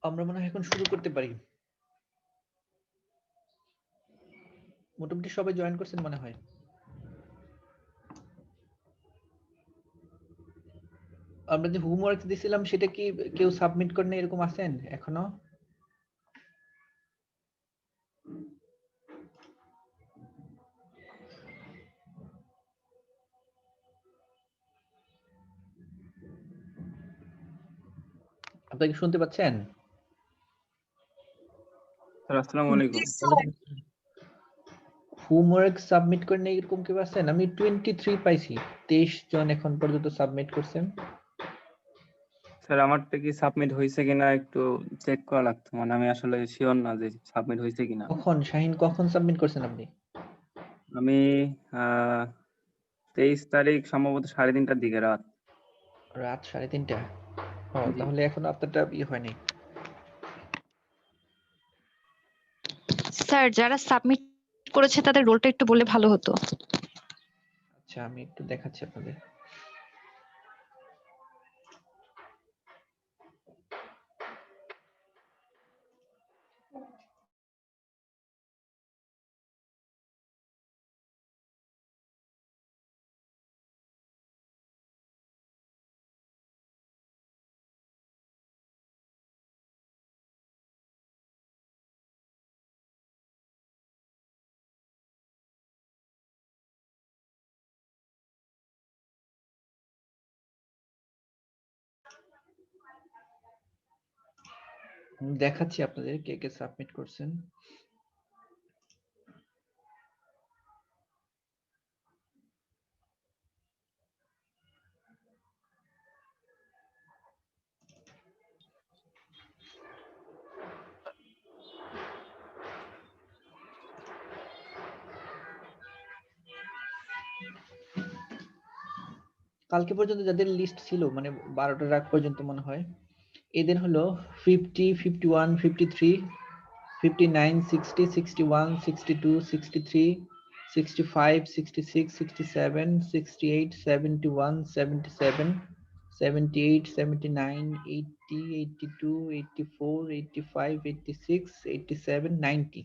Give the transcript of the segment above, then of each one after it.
আমরা মনে হয় এখন শুরু করতে পারি। মোটামুটি সবাই জয়েন করছেন মনে হয়। আমরা যে হোমওয়ার্ক দিছিলাম সেটা কি কেউ সাবমিট করেন এরকম আছেন এখনো? আপনারা কি শুনতে পাচ্ছেন? স্যার আসসালামু আলাইকুম। হোমওয়ার্ক সাবমিট করেন এরকম কেউ আছেন? আমি 23 পাইছি। 23 জন এখন পর্যন্ত সাবমিট করছেন। স্যার আমারটা কি সাবমিট হয়েছে কিনা একটু চেক করা লাগতো, মানে আমি আসলে শিওর না যে সাবমিট হয়েছে কিনা। কখন শাহিন কখন সাবমিট করছেন আপনি? আমি 23 তারিখ সম্ভবত 3:30টার দিকে রাত। রাত 3:30টা। ও জি তাহলে এখনো আপনারটা হয়নি। স্যার যারা সাবমিট করেছে তাদের রোলটা একটু বললে ভালো হতো। আচ্ছা আমি একটু দেখাচ্ছি আপনাদের। দেখাচ্ছি আপনাদের কে কে সাবমিট করছেন। কালকে পর্যন্ত যাদের লিস্ট ছিল মানে 12টার আগ পর্যন্ত মনে হয় এদের হলো 50, 51, 53, 59, 60, 61, 62, 63, 65, 66, 67, 68, 71, 77, 78, 79, 80, 82, 84, 85, 86, 87, 90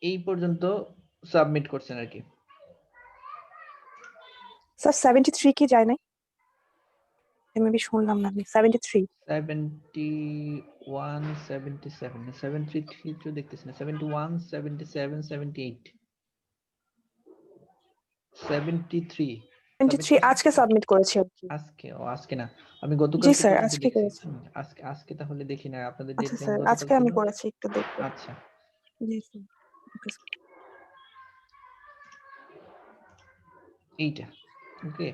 এই পর্যন্ত সাবমিট করছেন আর কি। স্যার 73 কি যায় নাই? মেবি শুনলাম না আমি। 73 71, 77, 73 তো দেখতেছি না। 71, 77, 78, 73 73 আজকে সাবমিট করেছি আর কি। আজকে না, আমি জি গতকালকে স্যার পর্যন্ত আজকে দেখছি। করেছি। আজকে তাহলে দেখি না, আপনাদের আচ্ছা ডেডলাইন স্যার গতকাল আজকে আমি ছিল। করেছি, একটু দেখবো। আচ্ছা জি স্যার। Okay sir. এইটা ওকে,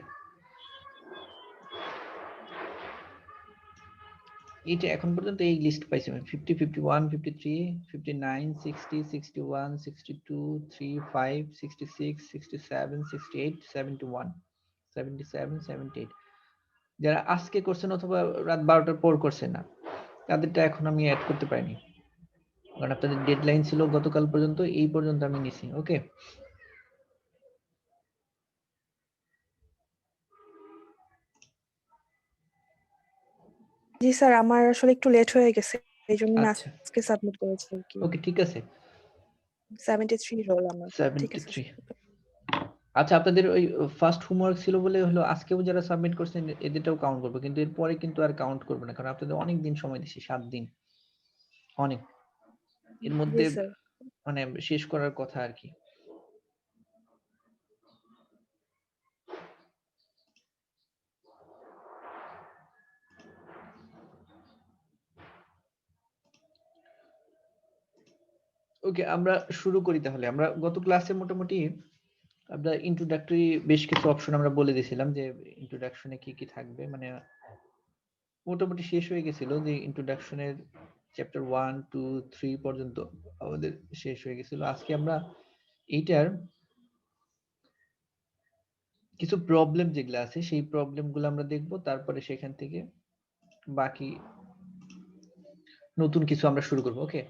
এইটা এখন পর্যন্ত এই লিস্ট পাইছি আমি 50, 51, 53, 59, 60, 61, 62, 3, 5, 66, 67, 68, 71, 77, 78 যারা আজকে করছেন অথবা রাত 12টার পর করছেন না তাদেরটা এখন আমি অ্যাড করতে পারিনি, কারণ আপনাদের ডেডলাইন ছিল গতকাল পর্যন্ত, এই পর্যন্ত আমি নিছি। ওকে জি স্যার আমার আসলে একটু লেট হয়ে গেছে, এই জন্য আমি আচ্ছা আজকে সাবমিট করেছি আর কি। ওকে ঠিক আছে। 73 রোল আমার। ঠিক আছে 73 আচ্ছা, আপনাদের ওই ফার্স্ট হোমওয়ার্ক ছিল বলে হলো আজকেও যারা সাবমিট করছেন এদেরটাও কাউন্ট করবে, কিন্তু এরপরে কিন্তু আর কাউন্ট করবে না, কারণ আপনাদের অনেক দিন সময় দিছি, 7 দিন, অনেক, এর জি মধ্যে স্যার। মানে শেষ করার কথা আর কি। ওকে আমরা শুরু করি তাহলে। আমরা গত ক্লাসে মোটামুটি আমরা ইন্ট্রোডাক্টরি বেশ কিছু অপশন আমরা বলে দিয়েছিলাম যে ইন্ট্রোডাকশনে কি কি থাকবে, মানে মোটামুটি শেষ হয়ে গেছিল যে ইন্ট্রোডাকশনের চ্যাপ্টার 1, 2, 3 পর্যন্ত আমাদের শেষ হয়ে গেছিল। আজকে আমরা এইটার কিছু প্রবলেম যেগুলো আছে সেই প্রবলেমগুলো আমরা দেখব, তারপরে সেখান থেকে বাকি নতুন কিছু আমরা শুরু করব। ওকে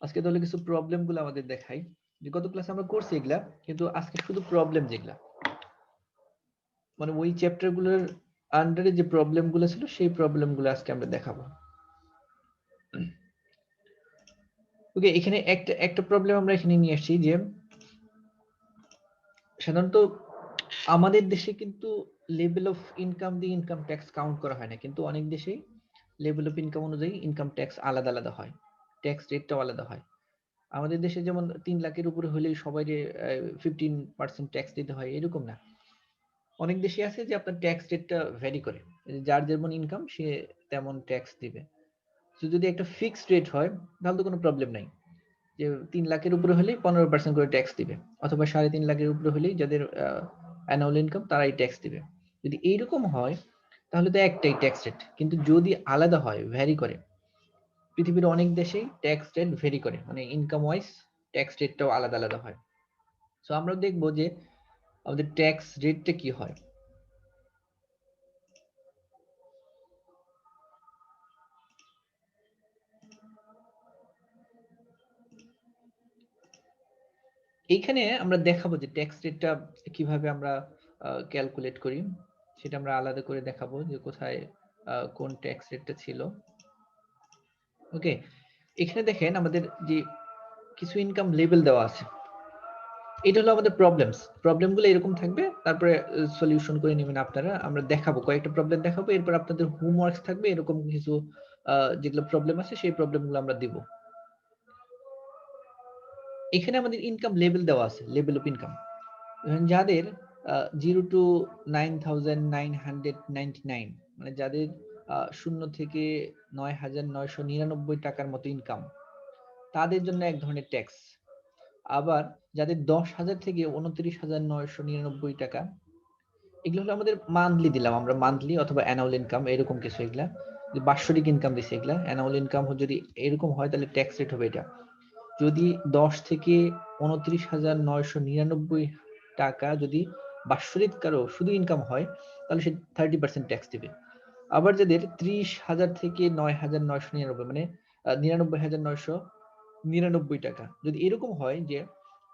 আজকে তাহলে কিছু প্রবলেমগুলো আমাদের দেখাই, যে গত ক্লাসে আমরা করছি এগুলা, কিন্তু আজকে শুধু প্রবলেম যেগুলা মানে ওই চ্যাপ্টারগুলোর আন্ডারে যে প্রবলেমগুলো ছিল সেই প্রবলেমগুলো আজকে আমরা দেখাবো। ওকে, এখানে একটা প্রবলেম আমরা এখানে নিয়ে আসছি যে সাধারণত আমাদের দেশে কিন্তু লেভেল অফ ইনকাম দিয়ে ইনকাম ট্যাক্স কাউন্ট করা হয় না, কিন্তু অনেক দেশেই লেভেল অফ ইনকাম অনুযায়ী ইনকাম ট্যাক্স আলাদা আলাদা হয়, ট্যাক্স রেটটাও আলাদা হয়। আমাদের দেশে যেমন 3 লাখের উপরে হলেই সবাই 15% ট্যাক্স দিতে হয়, এরকম না। অনেক দেশে আছে যে আপনার ট্যাক্স রেটটা ভ্যারি করে, যার যেমন ইনকাম সে তেমন ট্যাক্স দিবে। তো যদি একটা ফিক্সড রেট হয় তাহলে তো কোনো প্রবলেম নাই, যে 3 লাখের উপরে হলেই 15% করে ট্যাক্স দিবে, অথবা 3.5 লাখের উপরে হলেই যাদের অ্যানুয়াল ইনকাম তারাই ট্যাক্স দিবে। যদি এইরকম হয় তাহলে তো একটাই ট্যাক্স রেট, কিন্তু যদি আলাদা হয়, ভ্যারি করে, পৃথিবীর অনেক দেশেই ট্যাক্স রেট ভেরি করে, মানে ইনকাম ওয়াইজ ট্যাক্স রেটটাও আলাদা আলাদা হয়। সো আমরা দেখবো যে আমাদের ট্যাক্স রেটটা কি হয়। এইখানে আমরা দেখাবো যে ট্যাক্স রেটটা কিভাবে আমরা ক্যালকুলেট করি, সেটা আমরা আলাদা করে দেখাবো যে কোথায় কোন ট্যাক্স রেটটা ছিল। ওকে, এখানে দেখেন আমাদের যে কিছু ইনকাম লেভেল দেওয়া আছে, এটা হলো আমাদের প্রবলেমগুলো এরকম থাকবে, তারপরে সলিউশন করে নেবেন আপনারা। আমরা দেখাবো, কয়েকটা প্রবলেম দেখাবো, এরপর আপনাদের হোমওয়ার্কস থাকবে এরকম কিছু যেগুলো প্রবলেম আছে সেই প্রবলেমগুলো আমরা দিব। এখানে আমাদের ইনকাম লেভেল দেওয়া আছে, লেভেল অফ ইনকাম। যাদের 0 to 9,999, মানে যাদের 0 থেকে 9,999 টাকার মতো ইনকাম, তাদের জন্য এক ধরনের ট্যাক্স। আবার যাদের 10,000 থেকে 29,999 টাকা, এগুলো হলো আমাদের মান্থলি দিলাম আমরা, মান্থলি অথবা অ্যানুয়াল ইনকাম এরকম কিছু। এগুলা যে বাৎসরিক ইনকাম দিছে, এগুলা অ্যানুয়াল ইনকাম যদি এরকম হয় তাহলে ট্যাক্স রেট হবে এটা। যদি 10 থেকে 29,999 টাকা যদি বাৎসরিক কারো শুধু ইনকাম হয় তাহলে সে 30% ট্যাক্স দিবে। আবার যাদের 30,000 থেকে 9,999 মানে 99,999 টাকা, যদি এরকম হয় যে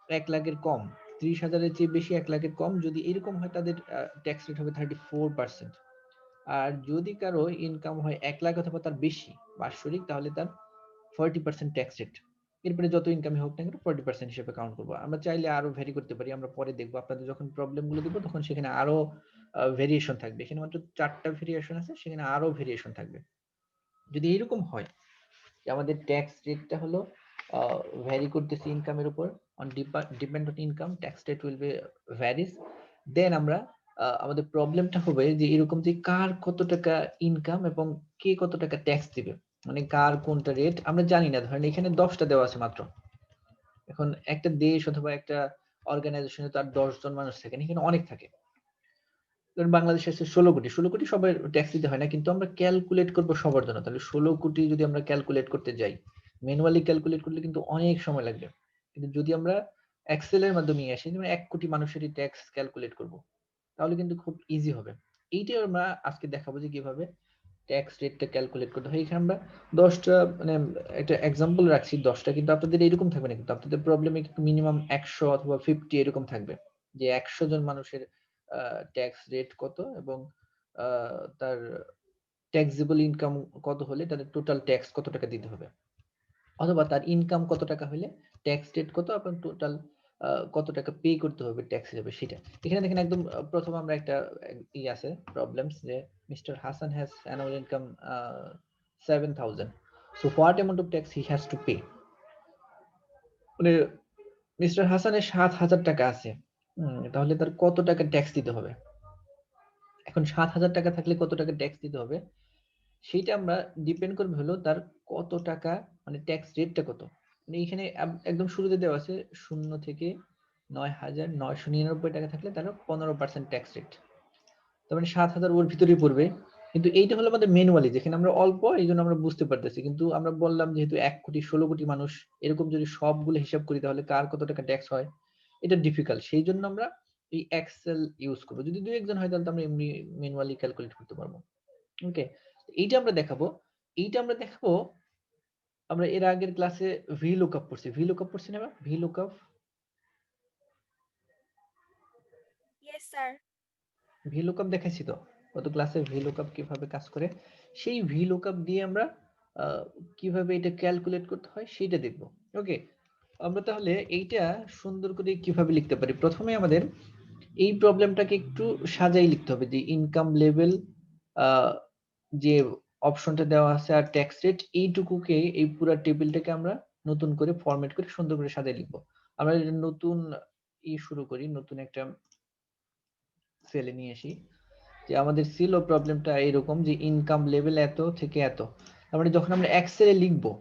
1 লাখের কম, 30,000-এর চেয়ে বেশি 1 লাখের কম, যদি এরকম হয় তাদের ট্যাক্স রেট হবে 34%। আর যদি কারো ইনকাম হয় 1 লাখ অথবা তার বেশি বাৎসরিক, তাহলে তার 40% ট্যাক্স রেট। এরপরে যত ইনকামই হোক না কেন 40% হিসেবে কাউন্ট করবো। আমরা চাইলে আরো ভ্যারি করতে পারি, আমরা পরে দেখবো। আপনাদের যখন প্রবলেম গুলো দিব তখন সেখানে আরো ভেরিয়েশন থাকবে। এখানে মাত্র 4টা ভেরিয়েশন আছে, সেখানে আরো ভেরিয়েশন থাকবে। যদি এরকম হয় যে আমাদের ট্যাক্স রেটটা হলো ভ্যারি করতেছে ইনকামের উপর, on depend on income tax rate will be varies, then আমরা আমাদের প্রবলেমটা হবে যে এরকম যে কার কত টাকা ইনকাম এবং কে কত টাকা ট্যাক্স দিবে, মানে কার কোনটা রেট আমরা জানি না। ধরেন এখানে 10টা দেওয়া আছে মাত্র, এখন একটা দেশ অথবা একটা অর্গানাইজেশনে তার 10 জন মানুষ থাকে, এখানে অনেক থাকে। ধরেন বাংলাদেশে আছে 16 কোটি সবার ট্যাক্স দিতে হয় না, কিন্তু আমরা ক্যালকুলেট করব সবার জন্য। তাহলে 16 কোটি যদি আমরা ক্যালকুলেট করতে যাই, ম্যানুয়ালি ক্যালকুলেট করলে কিন্তু অনেক সময় লাগবে। কিন্তু যদি আমরা এক্সেল এর মাধ্যমে নিয়ে আসি, যেমন 1 কোটি মানুষেরই ট্যাক্স ক্যালকুলেট করব, তাহলে কিন্তু খুব ইজি হবে। এইটাই আমরা আজকে দেখাবো যে কিভাবে ট্যাক্স রেটটা ক্যালকুলেট করতে হয়। এখানে আমরা 10টা মানে একটা এক্সাম্পল রাখছি 10টা, কিন্তু আপনাদের এরকম থাকবে না, কিন্তু আপনাদের প্রবলেমে কিন্তু মিনিমাম 100 অথবা 50 এরকম থাকবে, যে 100 জন মানুষের ট্যাক্স রেট কত এবং তার ট্যাক্সেবল ইনকাম কত হলে তাদের টোটাল ট্যাক্স কত টাকা দিতে হবে, অথবা তার ইনকাম কত টাকা হলে ট্যাক্স রেট কত, আপনার টোটাল কত টাকা পে করতে হবে ট্যাক্স হিসেবে সেটা। এখানে দেখেন একদম প্রথম আমরা একটা ই আছে প্রবলেমস, যে mister Hasan has annual income 7,000, so what amount of tax he has to pay. মানে মিস্টার হাসানের 7,000 টাকা আছে, তাহলে তার কত টাকা ট্যাক্স দিতে হবে। এখন 7,000 টাকা থাকলে কত টাকা ট্যাক্স দিতে হবে সেইটা আমরা ডিপেন্ড করবে হলো তার কত টাকা, মানে ট্যাক্স রেটটা কত। মানে এখানে একদম শুরুতে দেওয়া আছে 0 থেকে 9,999 টাকা থাকলে তার 15% ট্যাক্স রেট, তার মানে 7,000 ওর ভিতরেই পড়বে। কিন্তু এইটা হলো আমাদের ম্যানুয়ালি, যেখানে আমরা অল্প এই জন্য আমরা বুঝতে পারতেছি, কিন্তু আমরা বললাম যেহেতু 1 কোটি 16 কোটি মানুষ, এরকম যদি সবগুলো হিসাব করি তাহলে কার কত টাকা ট্যাক্স হয় এটা ডিফিকাল্ট। সেই জন্য আমরা এই এক্সেল ইউজ করবো। যদি 2-1 জন হয় তাহলে তো আমরা এমনি ম্যানুয়ালি ক্যালকুলেট করতে পারবো। ওকে, এইটা আমরা দেখাবো। এইটা আমরা দেখাবো, আমরা এর আগের ক্লাসে ভি লুকআপ পড়ছি, ভি লুকআপ পড়ছি না? V lookup, Yes, sir. V lookup দেখাইছি তো। গত ক্লাসে VLOOKUP কিভাবে কাজ করে সেই VLOOKUP দিয়ে আমরা কিভাবে এটা ক্যালকুলেট করতে হয় সেটা দেখব। ওকে, আমরা তাহলে এইটা সুন্দর করে কিভাবে লিখতে পারি। প্রথমে আমাদের এই প্রবলেমটাকে একটু সাজাই লিখতে হবে যে ইনকাম লেভেল, যে অপশনটা দেওয়া আছে আর ট্যাক্স রেট, এইটুকুকে এই পুরো টেবিলটাকে আমরা নতুন করে ফরম্যাট করে সুন্দর করে সাজাই লিখবো। আমরা নতুন শুরু করি, নতুন একটা সেলে নিয়ে আসি যে আমাদের ছিল প্রবলেমটা এরকম যে ইনকাম লেভেল এত থেকে এত। তার মানে যখন আমরা এক্সেলে লিখবো,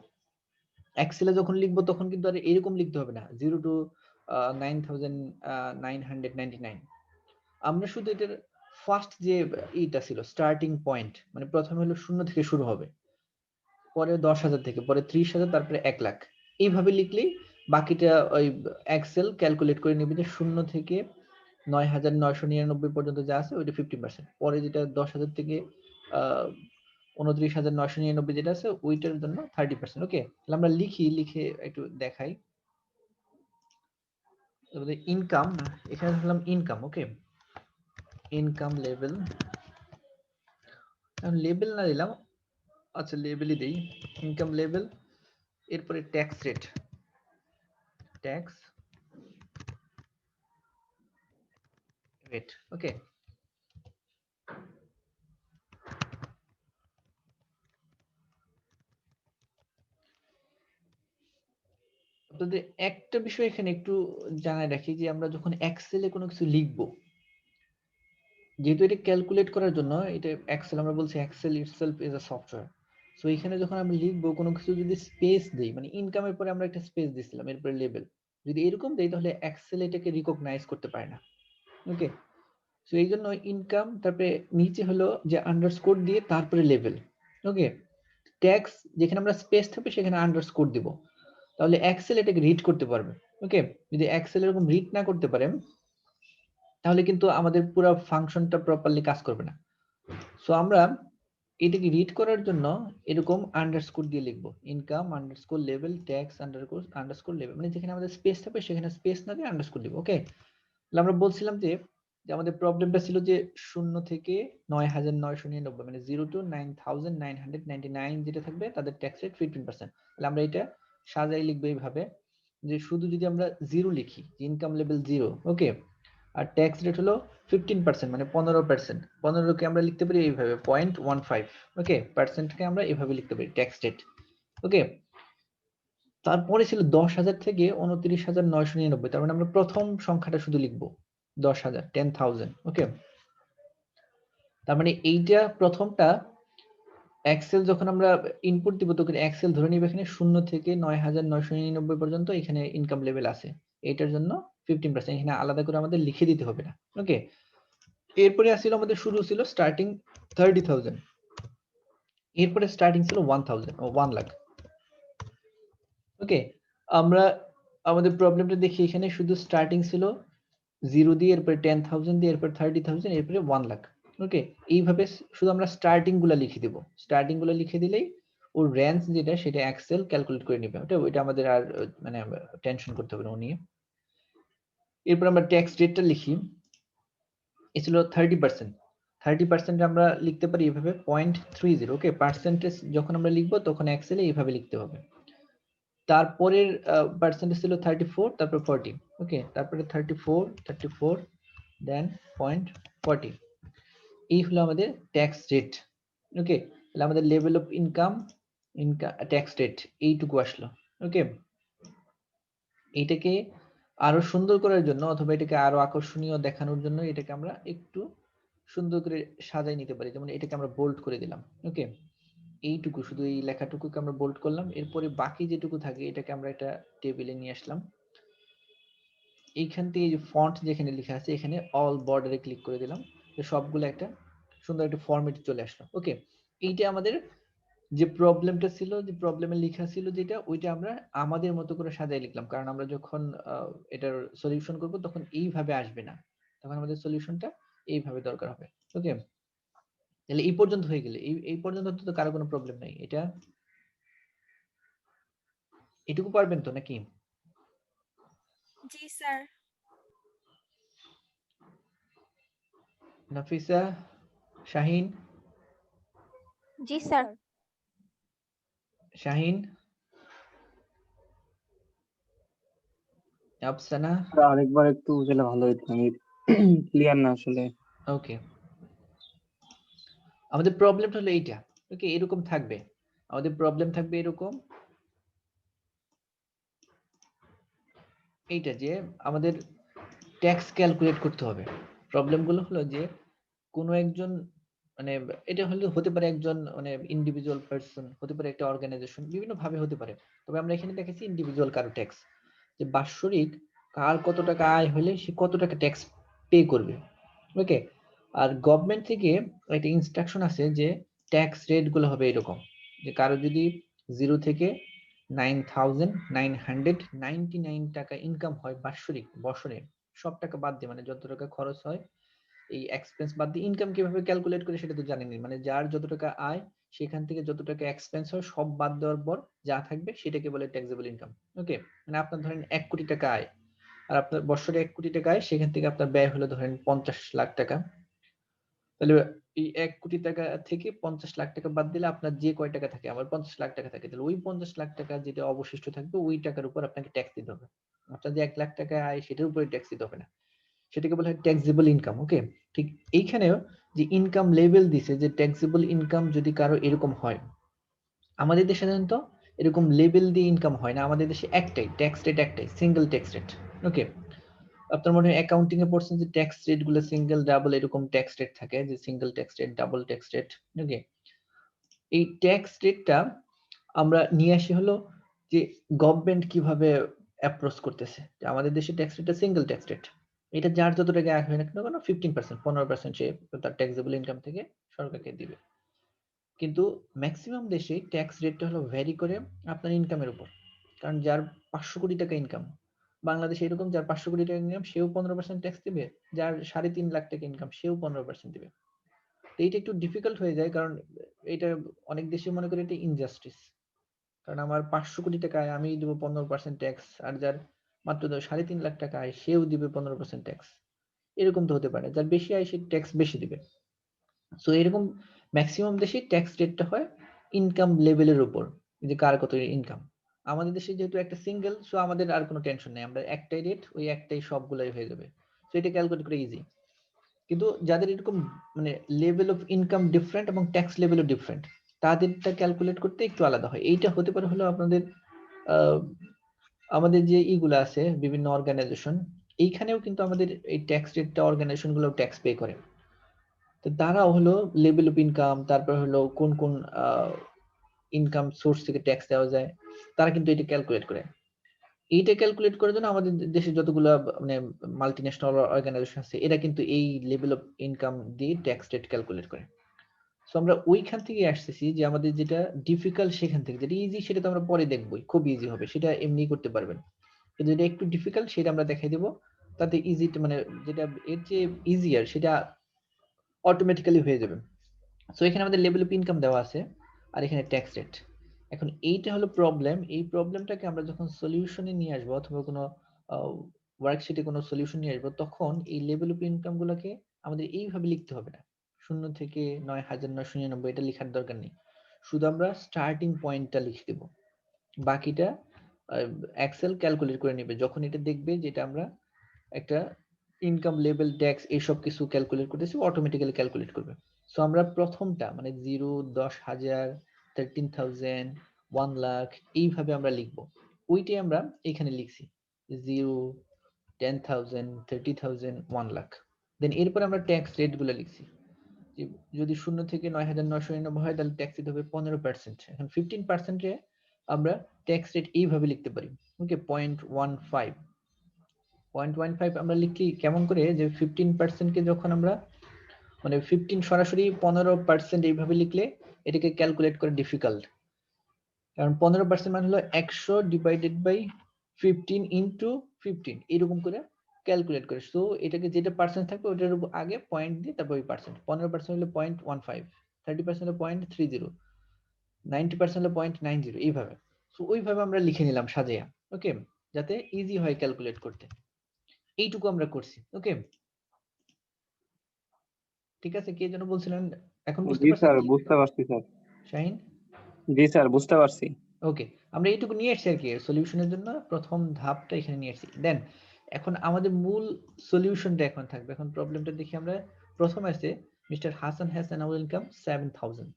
এক্সেলে যখন লিখবো তখন কিন্তু আর এরকম লিখতে হবে না 0 to 9999। আমরা শুধু এটার ফার্স্ট যে এইটা ছিল স্টার্টিং পয়েন্ট, মানে প্রথমে হলো 0 থেকে শুরু হবে, পরে 10,000 থেকে, পরে 30,000, তারপরে 1 লাখ, এইভাবে লিখলেই বাকিটা ওই এক্সেল ক্যালকুলেট করে নেবে যে 0 থেকে 9,999 পর্যন্ত যা আছে ওইটা 50%, পরে যেটা 10,000 থেকে 29,999 যেটা আছে ওইটার জন্য 30%। ওকে, তাহলে আমরা লিখে একটু দেখাই। ইনকাম, এখানে ধরলাম ইনকাম। ওকে, ইনকাম লেভেল, লেবেল না দিলাম, আচ্ছা লেবেলই দেই, ইনকাম লেভেল, এরপরে ট্যাক্স রেট, ট্যাক্স রেট। ওকে, আপনাদের একটা বিষয় এখানে একটু জানাই রাখি যে আমরা যখন এক্সেলে কোনো কিছু লিখবো, যেহেতু এটা ক্যালকুলেট করার জন্য, এটা এক্সেল, আমরা বলছি Excel itself is a software. So এখানে যখন আমরা লিখবো কোনো কিছু যদি স্পেস দেই, মানে ইনকামের পরে আমরা একটা স্পেস দিছিলাম, এরপরে লেভেল যদি এরকম দেই তাহলে এক্সেল এটাকে রিকগনাইজ করতে পারে না। ওকে, সো এই জন্য ইনকাম, তারপরে নিচে হলো যে আন্ডারস্কোর দিয়ে তারপরে লেভেল। ওকে, ট্যাক্স যেখানে আমরা স্পেস থাকবে সেখানে আন্ডারস্কোর দিব, তাহলে এক্সেল এটাকে রিড করতে পারবে। ওকে, যদি এক্সেল এরকম রিড না করতে পারে তাহলে কিন্তু আমাদের পুরো ফাংশনটা প্রপারলি কাজ করবে না। সো আমরা এটাকে রিড করার জন্য এরকম আন্ডারস্কোর দিয়ে লিখবো, income underscore level tax underscore level, মানে যেখানে আমাদের স্পেস থাকবে সেখানে স্পেস না দিয়ে আন্ডারস্কোর দিব। ওকে, তাহলে আমরা বলছিলাম যে আমাদের প্রবলেমটা ছিল যে 0 থেকে 9,999, মানে 0 to 9,999 যেটা থাকবে তাদের ট্যাক্স রেট 15%। তাহলে আমরা এটা সাজাই লিখবো এইভাবে যে শুধু যদি আমরা 0 লিখি, ইনকাম লেভেল 0, ওকে, আর ট্যাক্স রেট হলো 15%, মানে 15%, 15কে আমরা লিখতে পারি এইভাবে 0.15। ওকে, পার্সেন্টকে আমরা এইভাবে লিখতে পারি ট্যাক্স রেট। ওকে, তারপরে ছিল 10,000 থেকে 29,999, তার মানে আমরা প্রথম সংখ্যাটা শুধু লিখবো 10,000, 10,000। ওকে, তার মানে এইটা প্রথমটা এক্সেল যখন আমরা ইনপুট দিব তখন এক্সেল ধরে নিবে এখানে 0 থেকে 9,999 পর্যন্ত এখানে ইনকাম লেভেল আছে, এটার জন্য 15%, এখানে আলাদা করে আমাদের লিখে দিতে হবে না। ওকে, এরপরে আসছিল আমাদের শুরু ছিল স্টার্টিং 30,000, এরপরে স্টার্টিং ছিল 1 লাখ। ওকে, আমরা আমাদের প্রবলেমটা দেখি, এখানে শুধু স্টার্টিং ছিল 0 দিয়ে, এরপরে 10,000 দিয়ে, এরপরে 30,000, এরপরে 1 লাখ। ওকে, এইভাবে শুধু আমরা স্টার্টিং গুলা লিখে দিব, স্টার্টিং গুলা লিখে দিলেই ওর রেঞ্জ যেটা সেটা এক্সেল ক্যালকুলেট করে নেবে। ওইটা আমাদের আর মানে টেনশন করতে হবে না ও নিয়ে। এরপর আমরা ট্যাক্স রেটটা লিখি, এ ছিল 30%, 30% আমরা লিখতে পারি এইভাবে 0.30। ওকে, পার্সেন্টেজ যখন আমরা লিখবো তখন এক্সেলে এইভাবে লিখতে হবে। তারপরের পার্সেন্টেজ ছিল 34, তারপর 40। ওকে, তারপরে 34 দেন 0.40, এই হলো আমাদের ট্যাক্স রেট। ওকে, তাহলে আমাদের level of income tax rate এইটুকু আসলো। ওকে, এইটাকে আরো সুন্দর করার জন্য অথবা এটাকে আরো আকর্ষণীয় দেখানোর জন্য এটাকে আমরা একটু সুন্দর করে সাজাই নিতে পারি, যেমন এটাকে আমরা বোল্ড করে দিলাম। ওকে, এইটুকু শুধু এই লেখাটুকুকে আমরা বোল্ড করলাম, এরপরে বাকি যেটুকু থাকে এটাকে আমরা একটা টেবিলে নিয়ে আসলাম। এইখান থেকে যে ফন্ট যেখানে লেখা আছে এখানে অল বর্ডারে ক্লিক করে দিলাম, সবগুলো একটা সুন্দর একটা ফরম্যাটে চলে আসলো। ওকে, এইটা আমাদের যে প্রবলেমটা ছিল, যে প্রবলেমে লেখা ছিল যেটা, ওইটা আমরা আমাদের মতো করে সাজাই লিখলাম, কারণ আমরা যখন এটার সলিউশন করব তখন এইভাবে আসবে না, তখন আমাদের সলিউশনটা এইভাবে দরকার হবে। ওকে, তাহলে এই পর্যন্ত হয়ে গেলে এই পর্যন্ত তো কারো কোনো প্রবলেম নাই, এটা এটুকু পারবেন তো নাকি? জি স্যার। নাফিসা, শাহিন, জি স্যার। শাহিন, আফসানা। স্যার আরেকবার একটু বুঝলে ভালো হতো, আমি ক্লিয়ার না আসলে। ওকে, আমাদের প্রবলেমটা হলো এইটা। ওকে, এরকম থাকবে, আমাদের প্রবলেম থাকবে এরকম, এইটা যে আমাদের ট্যাক্স ক্যালকুলেট করতে হবে। প্রবলেমগুলো হলো যে কোনো একজন মানে এটা হলে হতে পারে একজন মানে ইন্ডিভিজুয়াল পারসন, হতে পারে একটা অর্গানাইজেশন, বিভিন্ন ভাবে হতে পারে। তবে আমরা এখানে দেখেছি ইন্ডিভিজুয়াল কারো ট্যাক্স, যে বাৎসরিক কার কত টাকা আয় হলে সে কত টাকা ট্যাক্স পে করবে। ওকে, আর গভর্নমেন্ট থেকে একটা ইনস্ট্রাকশন আছে যে ট্যাক্স রেট গুলো হবে এরকম, যে কারো যদি 0 থেকে 9,999 টাকা ইনকাম হয় বাৎসরিক, বছরে সব টাকা বাদ দিয়ে, মানে যত টাকা খরচ হয় এই এক্সপেন্স বাদ দিয়ে, ইনকাম কিভাবে ক্যালকুলেট করে সেটা তো জানেনই, মানে যার যত টাকা আয় সেখান থেকে যত টাকা এক্সপেন্স হয় সব বাদ দেওয়ার পর যা থাকবে সেটাকে বলে ট্যাক্সেবল ইনকাম। ওকে, মানে আপনার ধরেন 1 কোটি টাকা আয়, আর আপনার বছরে 1 কোটি টাকা আয়, সেখান থেকে আপনার ব্যয় হলো ধরেন 50 লাখ টাকা, তাহলে এই 1 কোটি টাকা থেকে 50 লাখ টাকা বাদ দিলে আপনার যে কয় টাকা থাকে, আমার 50 লাখ টাকা থাকে, তাহলে ওই 50 লাখ টাকা যেটা অবশিষ্ট থাকবে ওই টাকার উপর আপনাকে ট্যাক্স দিতে হবে। আপনার যে 1 লাখ টাকা আয় সেটার উপরে ট্যাক্স দিতে হবে না, সেটাকে বলা হয় ট্যাক্সেবল ইনকাম। ওকে, ঠিক এইখানেও যে ইনকাম লেভেল দিছে, যে ট্যাক্সেবল ইনকাম যদি কারো এরকম হয়, আমাদের দেশে সাধারণত এরকম লেভেল দিয়ে ইনকাম হয় না, আমাদের দেশে একটাই ট্যাক্স রেট, একটাই সিঙ্গেল ট্যাক্স রেট। ওকে, আপনার মনে হয় অ্যাকাউন্টিং এ পড়ছেন যে ট্যাক্স রেট গুলো সিঙ্গেল, ডাবল এরকম ট্যাক্স রেট থাকে, যে single tax rate, double tax rate. Okay, এই ট্যাক্স রেটটা আমরা নিয়ে আসি হলো যে গভর্নমেন্ট কিভাবে অ্যাপ্রোচ করতেছে, যে আমাদের দেশে ট্যাক্স রেটটা সিঙ্গেল ট্যাক্স রেট, এটা যার যত টাকা আয় হয় না কেন, 15%, 15% সে তার ট্যাক্সেবল ইনকাম থেকে সরকারকে দিবে। কিন্তু ম্যাক্সিমাম দেশে ট্যাক্স রেটটা হলো ভ্যারি করে আপনার ইনকামের উপর, কারণ যার 500 কোটি টাকা ইনকাম, বাংলাদেশে এরকম যার 500 কোটি টাকা ইনকাম সেও 15% ট্যাক্স দিবে, যার 3.5 লাখ টাকা ইনকাম সেও 15% দিবে। তো এইটা একটু ডিফিকাল্ট হয়ে যায়, কারণ এটা অনেক দেশে মনে করে এটা ইনজাস্টিস, কারণ আমার 500 কোটি টাকা আয় আমি দেবো 15% ট্যাক্স, আর যার মাত্র 3.5 লাখ টাকা আয় সেও দিবে 15% ট্যাক্স। এরকম তো হতে পারে, যার বেশি আয় সে ট্যাক্স বেশি দিবে। সো এরকম ম্যাক্সিমাম দেশে ট্যাক্স রেটটা হয় ইনকাম লেভেলের উপর, যে কার কত ইনকাম। আমাদের দেশে যেহেতু একটা সিঙ্গেল, সো আমাদের আর কোনো টেনশন নেই, আমরা একটাই রেট, ওই একটাই সবগুলাই হয়ে যাবে, সো এটা ক্যালকুলেট করে ইজি। কিন্তু যাদের এরকম মানে লেভেল অফ ইনকাম ডিফারেন্ট এবং ট্যাক্স লেভেলও ডিফারেন্ট, তাদেরটা ক্যালকুলেট করতে একটু আলাদা হয়। এইটা হতে পারে হলো আপনাদের আহ, আমাদের যে ইগুলো আছে বিভিন্ন অর্গানাইজেশন, এইখানেও কিন্তু আমাদের এই ট্যাক্স রেটটা অর্গানাইজেশন গুলো ট্যাক্স পে করে, তো তারা হলো লেভেল অফ ইনকাম, তারপর হলো কোন কোন ইনকাম সোর্স থেকে ট্যাক্স দেওয়া যায়, তারা কিন্তু এটা ক্যালকুলেট করে। এইটা ক্যালকুলেট করার জন্য আমাদের দেশে যতগুলো মানে মাল্টি ন্যাশনাল অর্গানাইজেশন আছে, এরা কিন্তু এই লেভেল অফ ইনকাম দিয়ে ট্যাক্স রেট ক্যালকুলেট করে। সো আমরা ওইখান থেকে আসতেছি যে আমাদের যেটা ডিফিকাল্ট সেখান থেকে, যেটা ইজি সেটা তো আমরা পরে দেখবই, খুব ইজি হবে, সেটা এমনি করতে পারবেন। কিন্তু যেটা একটু ডিফিকাল্ট সেটা আমরা দেখাই দেবো, তাতে ইজি মানে যেটা এর যে ইজিয়ার সেটা অটোমেটিক্যালি হয়ে যাবে। সো এখানে আমাদের লেভেল অফ ইনকাম দেওয়া আছে, আর এখানে ট্যাক্স রেট। এখন এইটা হলো প্রবলেম, এই প্রবলেমটাকে আমরা যখন সলিউশনে নিয়ে আসবো অথবা কোনো ওয়ার্কশিটে কোনো সলিউশন নিয়ে আসবো, তখন এই লেভেল অফ ইনকাম গুলোকে আমাদের এইভাবে লিখতে হবে না, 0 থেকে 9,999 এটা লেখার দরকার নেই, শুধু আমরা স্টার্টিং পয়েন্টটা লিখে দেবো, বাকিটা এক্সেল ক্যালকুলেট করে নেবে যখন এটা দেখবে যেটা আমরা একটা ইনকাম লেভেল ট্যাক্স এইসব কিছু ক্যালকুলেট করতেছি, অটোমেটিক্যালি ক্যালকুলেট করবে। সো আমরা প্রথমটা মানে 0, 10,000, 13,000, 1 লাখ এইভাবে আমরা লিখবো, ওইটাই আমরা এখানে লিখছি 0, 10,000, 30,000, 1 লাখ। দেন এরপর আমরা ট্যাক্স রেট গুলো লিখছি, যে যদি 0 থেকে 9,999 হয় তাহলে ট্যাক্স দিতে হবে 15%। এখন 15% এ আমরা ট্যাক্স রেট এইভাবে লিখতে পারি, ওকে 0.15। 0.15 আমরা লিখলি কেমন করে, যে 15% কে যখন আমরা মানে 15 সরাসরি 15% এইভাবে লিখলে এটাকে ক্যালকুলেট করা ডিফিকাল্ট, কারণ 15% মানে হলো 100 ডিভাইডেড বাই 15 ইনটু 15 এরকম করে ক্যালকুলেট করে। সো এটাকে যেটা পার্সেন্ট থাকবে ওটার আগে পয়েন্ট দিয়ে তারপর ওই পার্সেন্ট, 15% হলো 0.15, 30% হলো 0.30, 90% হলো 0.90 এইভাবে। সো ওইভাবে আমরা লিখে নিলাম সাজিয়া, ওকে, যাতে ইজি হয় ক্যালকুলেট করতে। এইটুকু আমরা করছি, ওকে। ঠিক আছে, কে যেন বলছিলেন, এখন বুঝতে জি পারছেন স্যার, কি? বুঝতে পারছি স্যার। শাহিন, জি স্যার, বুঝতে পারছি। ওকে, আমরা এইটুকু নিয়ে এসেছি আর কি সলিউশনের জন্য, প্রথম ধাপটা এখানে নিয়ে এসেছি। দেন এখন আমাদের মূল সলিউশনটা এখন থাকবে। এখন প্রবলেমটা দেখি আমরা। প্রথম আছে mister Hasan has annual income 7000।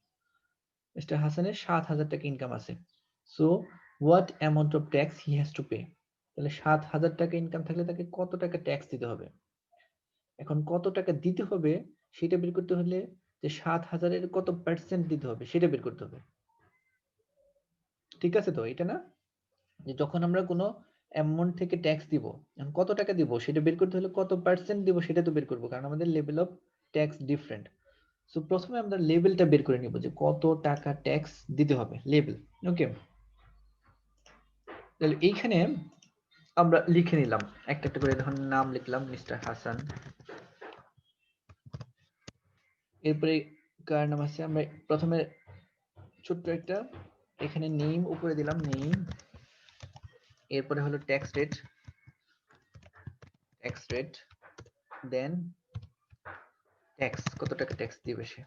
Mister হাসানের 7000 টাকা ইনকাম আছে। So what amount of tax he has to pay? তাহলে 7000 টাকা ইনকাম থাকলে তাকে কত টাকা ট্যাক্স দিতে হবে? এখন কত টাকা দিতে হবে সেটা বের করতে হলে যে 7000 এর কত পার্সেন্ট দিতে হবে সেটা বের করতে হবে। ঠিক আছে তো, এটা না যে যখন আমরা কোনো অ্যামাউন্ট থেকে ট্যাক্স দিব, এখন কত টাকা দিব সেটা বের করতে হলে কত পার্সেন্ট দিব সেটা তো বের করব, কারণ আমাদের level of tax different. So প্রথমে আমরা লেভেলটা বের করে নিব যে কত টাকা ট্যাক্স দিতে হবে, লেভেল। ওকে, তাহলে এইখানে আমরা লিখে নিলাম একটা একটা করে। ধরুন নাম লিখলাম মিস্টার হাসান, এরপরে কার নাম আছে, আমরা প্রথমে ছোট্ট একটা এখানে নেম উপরে দিলাম, নেম। এরপরে হলো ট্যাক্স রেট, ট্যাক্স রেট, দেন ট্যাক্স, কত টাকা ট্যাক্স দিবে সে।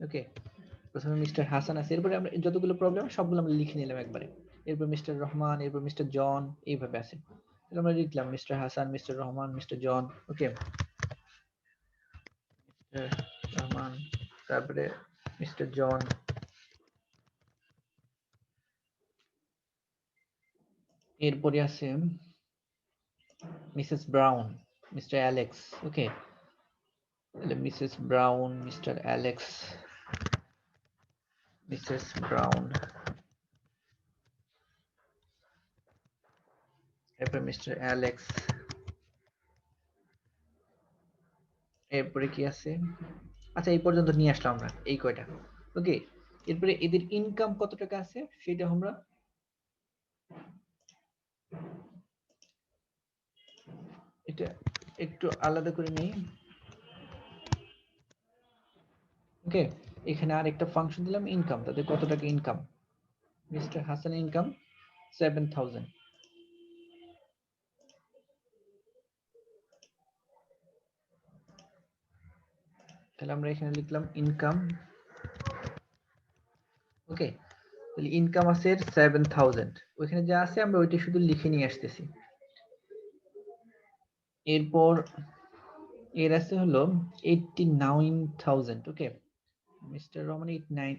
ওকে, প্রথমে মিস্টার হাসান আছে, এরপরে আমরা যতগুলো প্রবলেম সবগুলো আমরা লিখে নিলাম একবারে। এরপর মিস্টার রহমান, এরপর মিস্টার জন, এইভাবে আছে। তাহলে আমরা লিখলাম Mr Hasan, Mr Rahman, Mr John. Okay, Mr Rahman, তারপরে মিস্টার জন, এরপরে আছে Mrs Brown, Mr Alex. Okay, তাহলে Mrs Brown, Mr Alex, Mrs Brown, এরপর মিস্টার অ্যালেক্স, এরপরে কি আছে? আচ্ছা, এই পর্যন্ত নিয়ে আসলাম আমরা, এই কয়টা। ওকে, এরপরে এদের ইনকাম কত টাকা আছে সেটা আমরা এটা একটু আলাদা করে নিই। ওকে, এখানে আরেকটা ফাংশন দিলাম ইনকাম, তাদের কত টাকা ইনকাম। Mister Hasan income 7000। তাহলে আমরা এখানে লিখলাম ইনকাম। ওকে, তাহলে ইনকাম আছে 7000, ওইখানে যা আছে আমরা ওইটা শুধু লিখে নিয়ে আসতেছি। এরপর এর আছে হলো 89000। ওকে, মিস্টার রহমান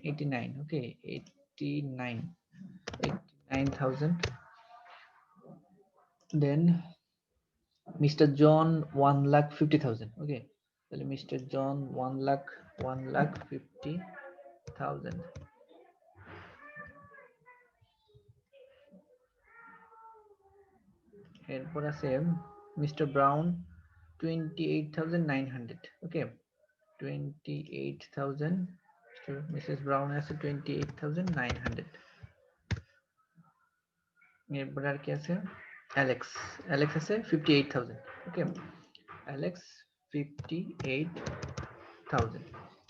89। ওকে, 89,000। দেন মিস্টার জন 1,50,000। ওকে, তাহলে মিস্টার জন 1,50,000। এরপর আছে মিস্টার ব্রাউন 28,900। ওকে, 28,000। মিসেস ব্রাউন আছে 28,900। এরপর আর কি আছে? অ্যালেক্স, অ্যালেক্স আছে 58,000। ওকে, অ্যালেক্স 58,000।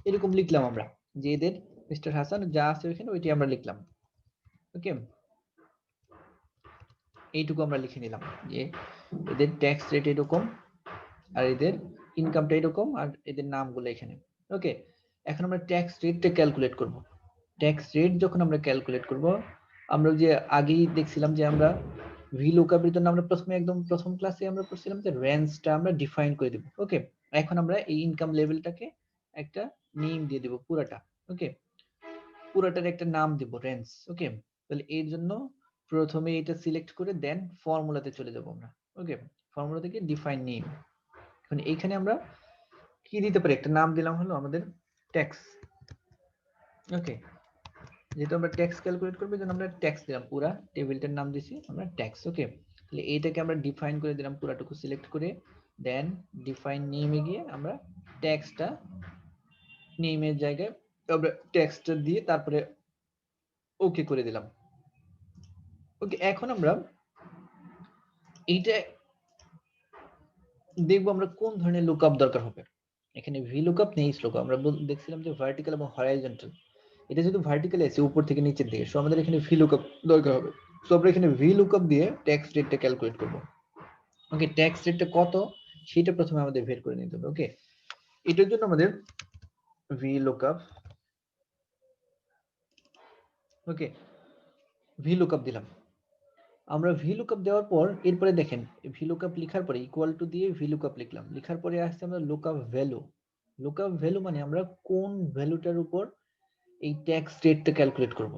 এরকম লিখলাম আমরা যে এদের মিস্টার হাসান যা আছে ওইখানে ওইটি আমরা লিখলাম। ওকে, এইটুকু আমরা লিখে নিলাম যে এদের ট্যাক্স রেট এরকম, আর এদের ইনকামটা এরকম, আর এদের নামগুলো এখানে। ওকে, এখন আমরা ট্যাক্স রেটটা ক্যালকুলেট করব। ট্যাক্স রেট যখন আমরা ক্যালকুলেট করব, আমরা যে আগেই দেখছিলাম যে আমরা ভিলুকআপের জন্য আমরা প্রথমে একদম প্রথম ক্লাসে আমরা পড়ছিলাম যে রেঞ্জটা আমরা ডিফাইন করে দেব। ওকে, এখন আমরা এই ইনকাম লেভেলটাকে একটা নেম দিয়ে দেব পুরাটা। ওকে, পুরাটার একটা নাম দেব রেঞ্জ। ওকে, তাহলে এর জন্য প্রথমে এটা সিলেক্ট করে দেন ফর্মুলাতে চলে যাব আমরা। ওকে, ফর্মুলা থেকে ডিফাইন নেম। এখন এইখানে আমরা কি দিতে পারি, একটা নাম দিলাম হলো আমাদের ট্যাক্স। ওকে, যেহেতু আমরা ট্যাক্স ক্যালকুলেট করব এজন্য আমরা ট্যাক্স দিলাম, পুরা টেবিলটার নাম দিছি আমরা ট্যাক্স। ওকে, তাহলে এইটাকে আমরা ডিফাইন করে দিলাম পুরাটুকু সিলেক্ট করে, দেন ডিফাইন নেমে গিয়ে আমরা ট্যাক্সটা নেমের জায়গায় আমরা ট্যাক্সটা দিয়ে তারপরে ওকে করে দিলাম। ওকে, এখন আমরা এইটা দেখবো আমরা কোন ধরনের লুকআপ দরকার হবে। এখানে ভি লুকআপ নেই, লুকআপ আমরা দেখছিলাম যে ভার্টিক্যাল এবং হরাইজন্টাল। এটা যেহেতু ভার্টিক্যাল আছে উপর থেকে নিচের দিকে, সো আমাদের এখানে ভি লুকআপ দরকার হবে। সো আমরা এখানে ভি লুকআপ দিয়ে ট্যাক্স রেটটা ক্যালকুলেট করব। ওকে, ট্যাক্স রেটটা কত সেটা প্রথমে আমাদের বের করে নিতে হবে। ওকে, এটার জন্য আমাদের VLOOKUP, ওকে, VLOOKUP দিলাম। আমরা VLOOKUP দেওয়ার পর এরপরে দেখেন VLOOKUP লেখার পরে ইকুয়াল টু দিয়ে VLOOKUP লিখলাম, লেখার পরে আসছে আমরা লুকআপ ভ্যালু। লুকআপ ভ্যালু মানে আমরা কোন ভ্যালুটার উপর এই ট্যাক্স রেটটা ক্যালকুলেট করব।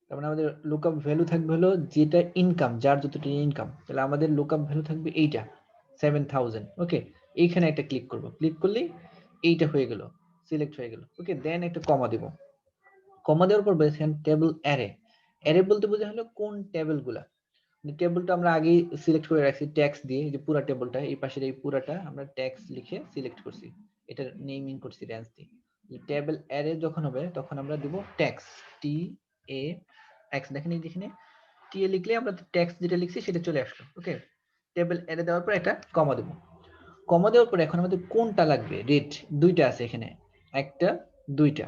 তার মানে আমাদের লুকআপ ভ্যালু থাকবে হলো যেটা ইনকাম, যার যতটা ইনকাম, তাহলে আমাদের লুকআপ ভ্যালু থাকবে এইটা 7000। ওকে, এইখানে একটা ক্লিক করব, ক্লিক করলেই এইটা হয়ে গেল, সিলেক্ট হয়ে গেল। ওকে, দেন একটা কমা দেব, কমা দেওয়ার পর বলছেন টেবিল অ্যারে। অ্যারে বলতে বোঝা হলো কোন টেবিলগুলা, টেবিলটা আমরা আগেই সিলেক্ট করে রাখছি ট্যাক্স দিয়ে, যে পুরো টেবিলটা এই পাশের এই পুরাটা আমরা ট্যাক্স লিখে সিলেক্ট করছি, এটা নেমিং করছি রেঞ্জ দিয়ে। টেবিল অ্যারে যখন হবে তখন আমরা দেব ট্যাক্স, টি এ এক্স। দেখেন এই যেখানে টি এ লিখলে আমরা ট্যাক্স যেটা লিখছি সেটা চলে আসলো। ওকে, টেবিল অ্যারে দেওয়ার পর একটা কমা দেব, কমা দেওয়ার পর এখন আমাদের কোনটা লাগবে, রেট দুইটা আছে এখানে, একটা দুইটা,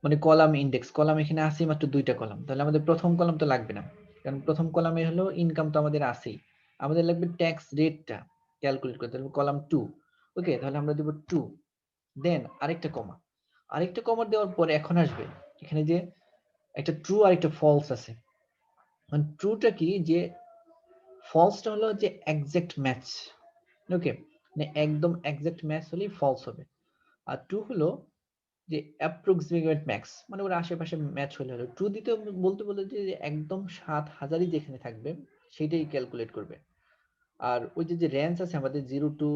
মানে কলাম ইন্ডেক্স, কলাম এখানে আছে মাত্র দুইটা কলাম, তাহলে আমাদের প্রথম কলাম তো লাগবে না, কারণ প্রথম কলামে হলো ইনকাম তো আমাদের আছেই, আমাদের লাগবে ট্যাক্স রেটটা ক্যালকুলেট করতে, তাহলে কলাম 2। ওকে, তাহলে আমরা দেব 2, দেন আরেকটা কমা, আরেকটা কমা দেওয়ার পরে এখন আসবে এখানে যে একটা ট্রু আর একটা ফলস আছে। মানে ট্রুটা কি, যে ফলসটা হলো যে এক্সাক্ট ম্যাচ। ওকে, মানে একদম এক্সাক্ট ম্যাচ হলেই ফলস হবে, আর ট্রু হলো যে অ্যাপ্রক্সিমেট ম্যাক্স, মানে ওর আশেপাশে ম্যাচ হলে হলো। ট্রু দিতে বলতে বলতে যে একদম 7000ই যেখানে থাকবে সেটাই ক্যালকুলেট করবে। আর ওই যে রেঞ্জ আছে আমাদের 0 টু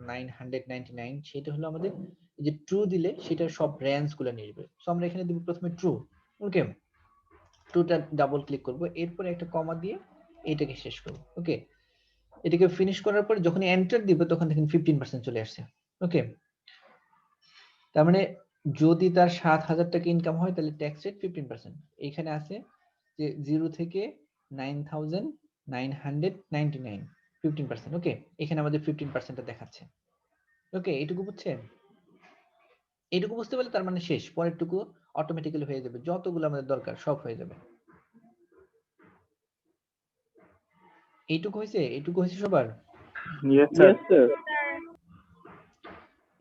9999, সেটা হলো আমাদের এই যে ট্রু দিলে সেটা সব রেঞ্জ গুলো নিয়ে যাবে। সো আমরা এখানে দিব প্রথমে ট্রু। ওকে, ট্রুটা ডাবল ক্লিক করব, এরপরে একটা কমা দিয়ে এটাকে শেষ করব। ওকে, এটাকে ফিনিশ করার পর যখন এন্টার দিব তখন দেখেন 15% চলে আসছে। ওকে, তার মানে যদি তার 7000 টাকা ইনকাম হয় তাহলে ট্যাক্স রেট 15%। এখানে আছে যে 0 থেকে 9999 15%। ওকে, এখানে আমাদের 15%টা দেখাচ্ছে। ওকে, এইটুকু বুঝছেন? এইটুকু বুঝতে পারলে তার মানে শেষ, পরেরটুকু অটোমেটিক্যালি হয়ে যাবে, যতগুলো আমাদের দরকার সব হয়ে যাবে। এইটুকু হয়েছে? এইটুকু হয়েছে সবার? Yes sir.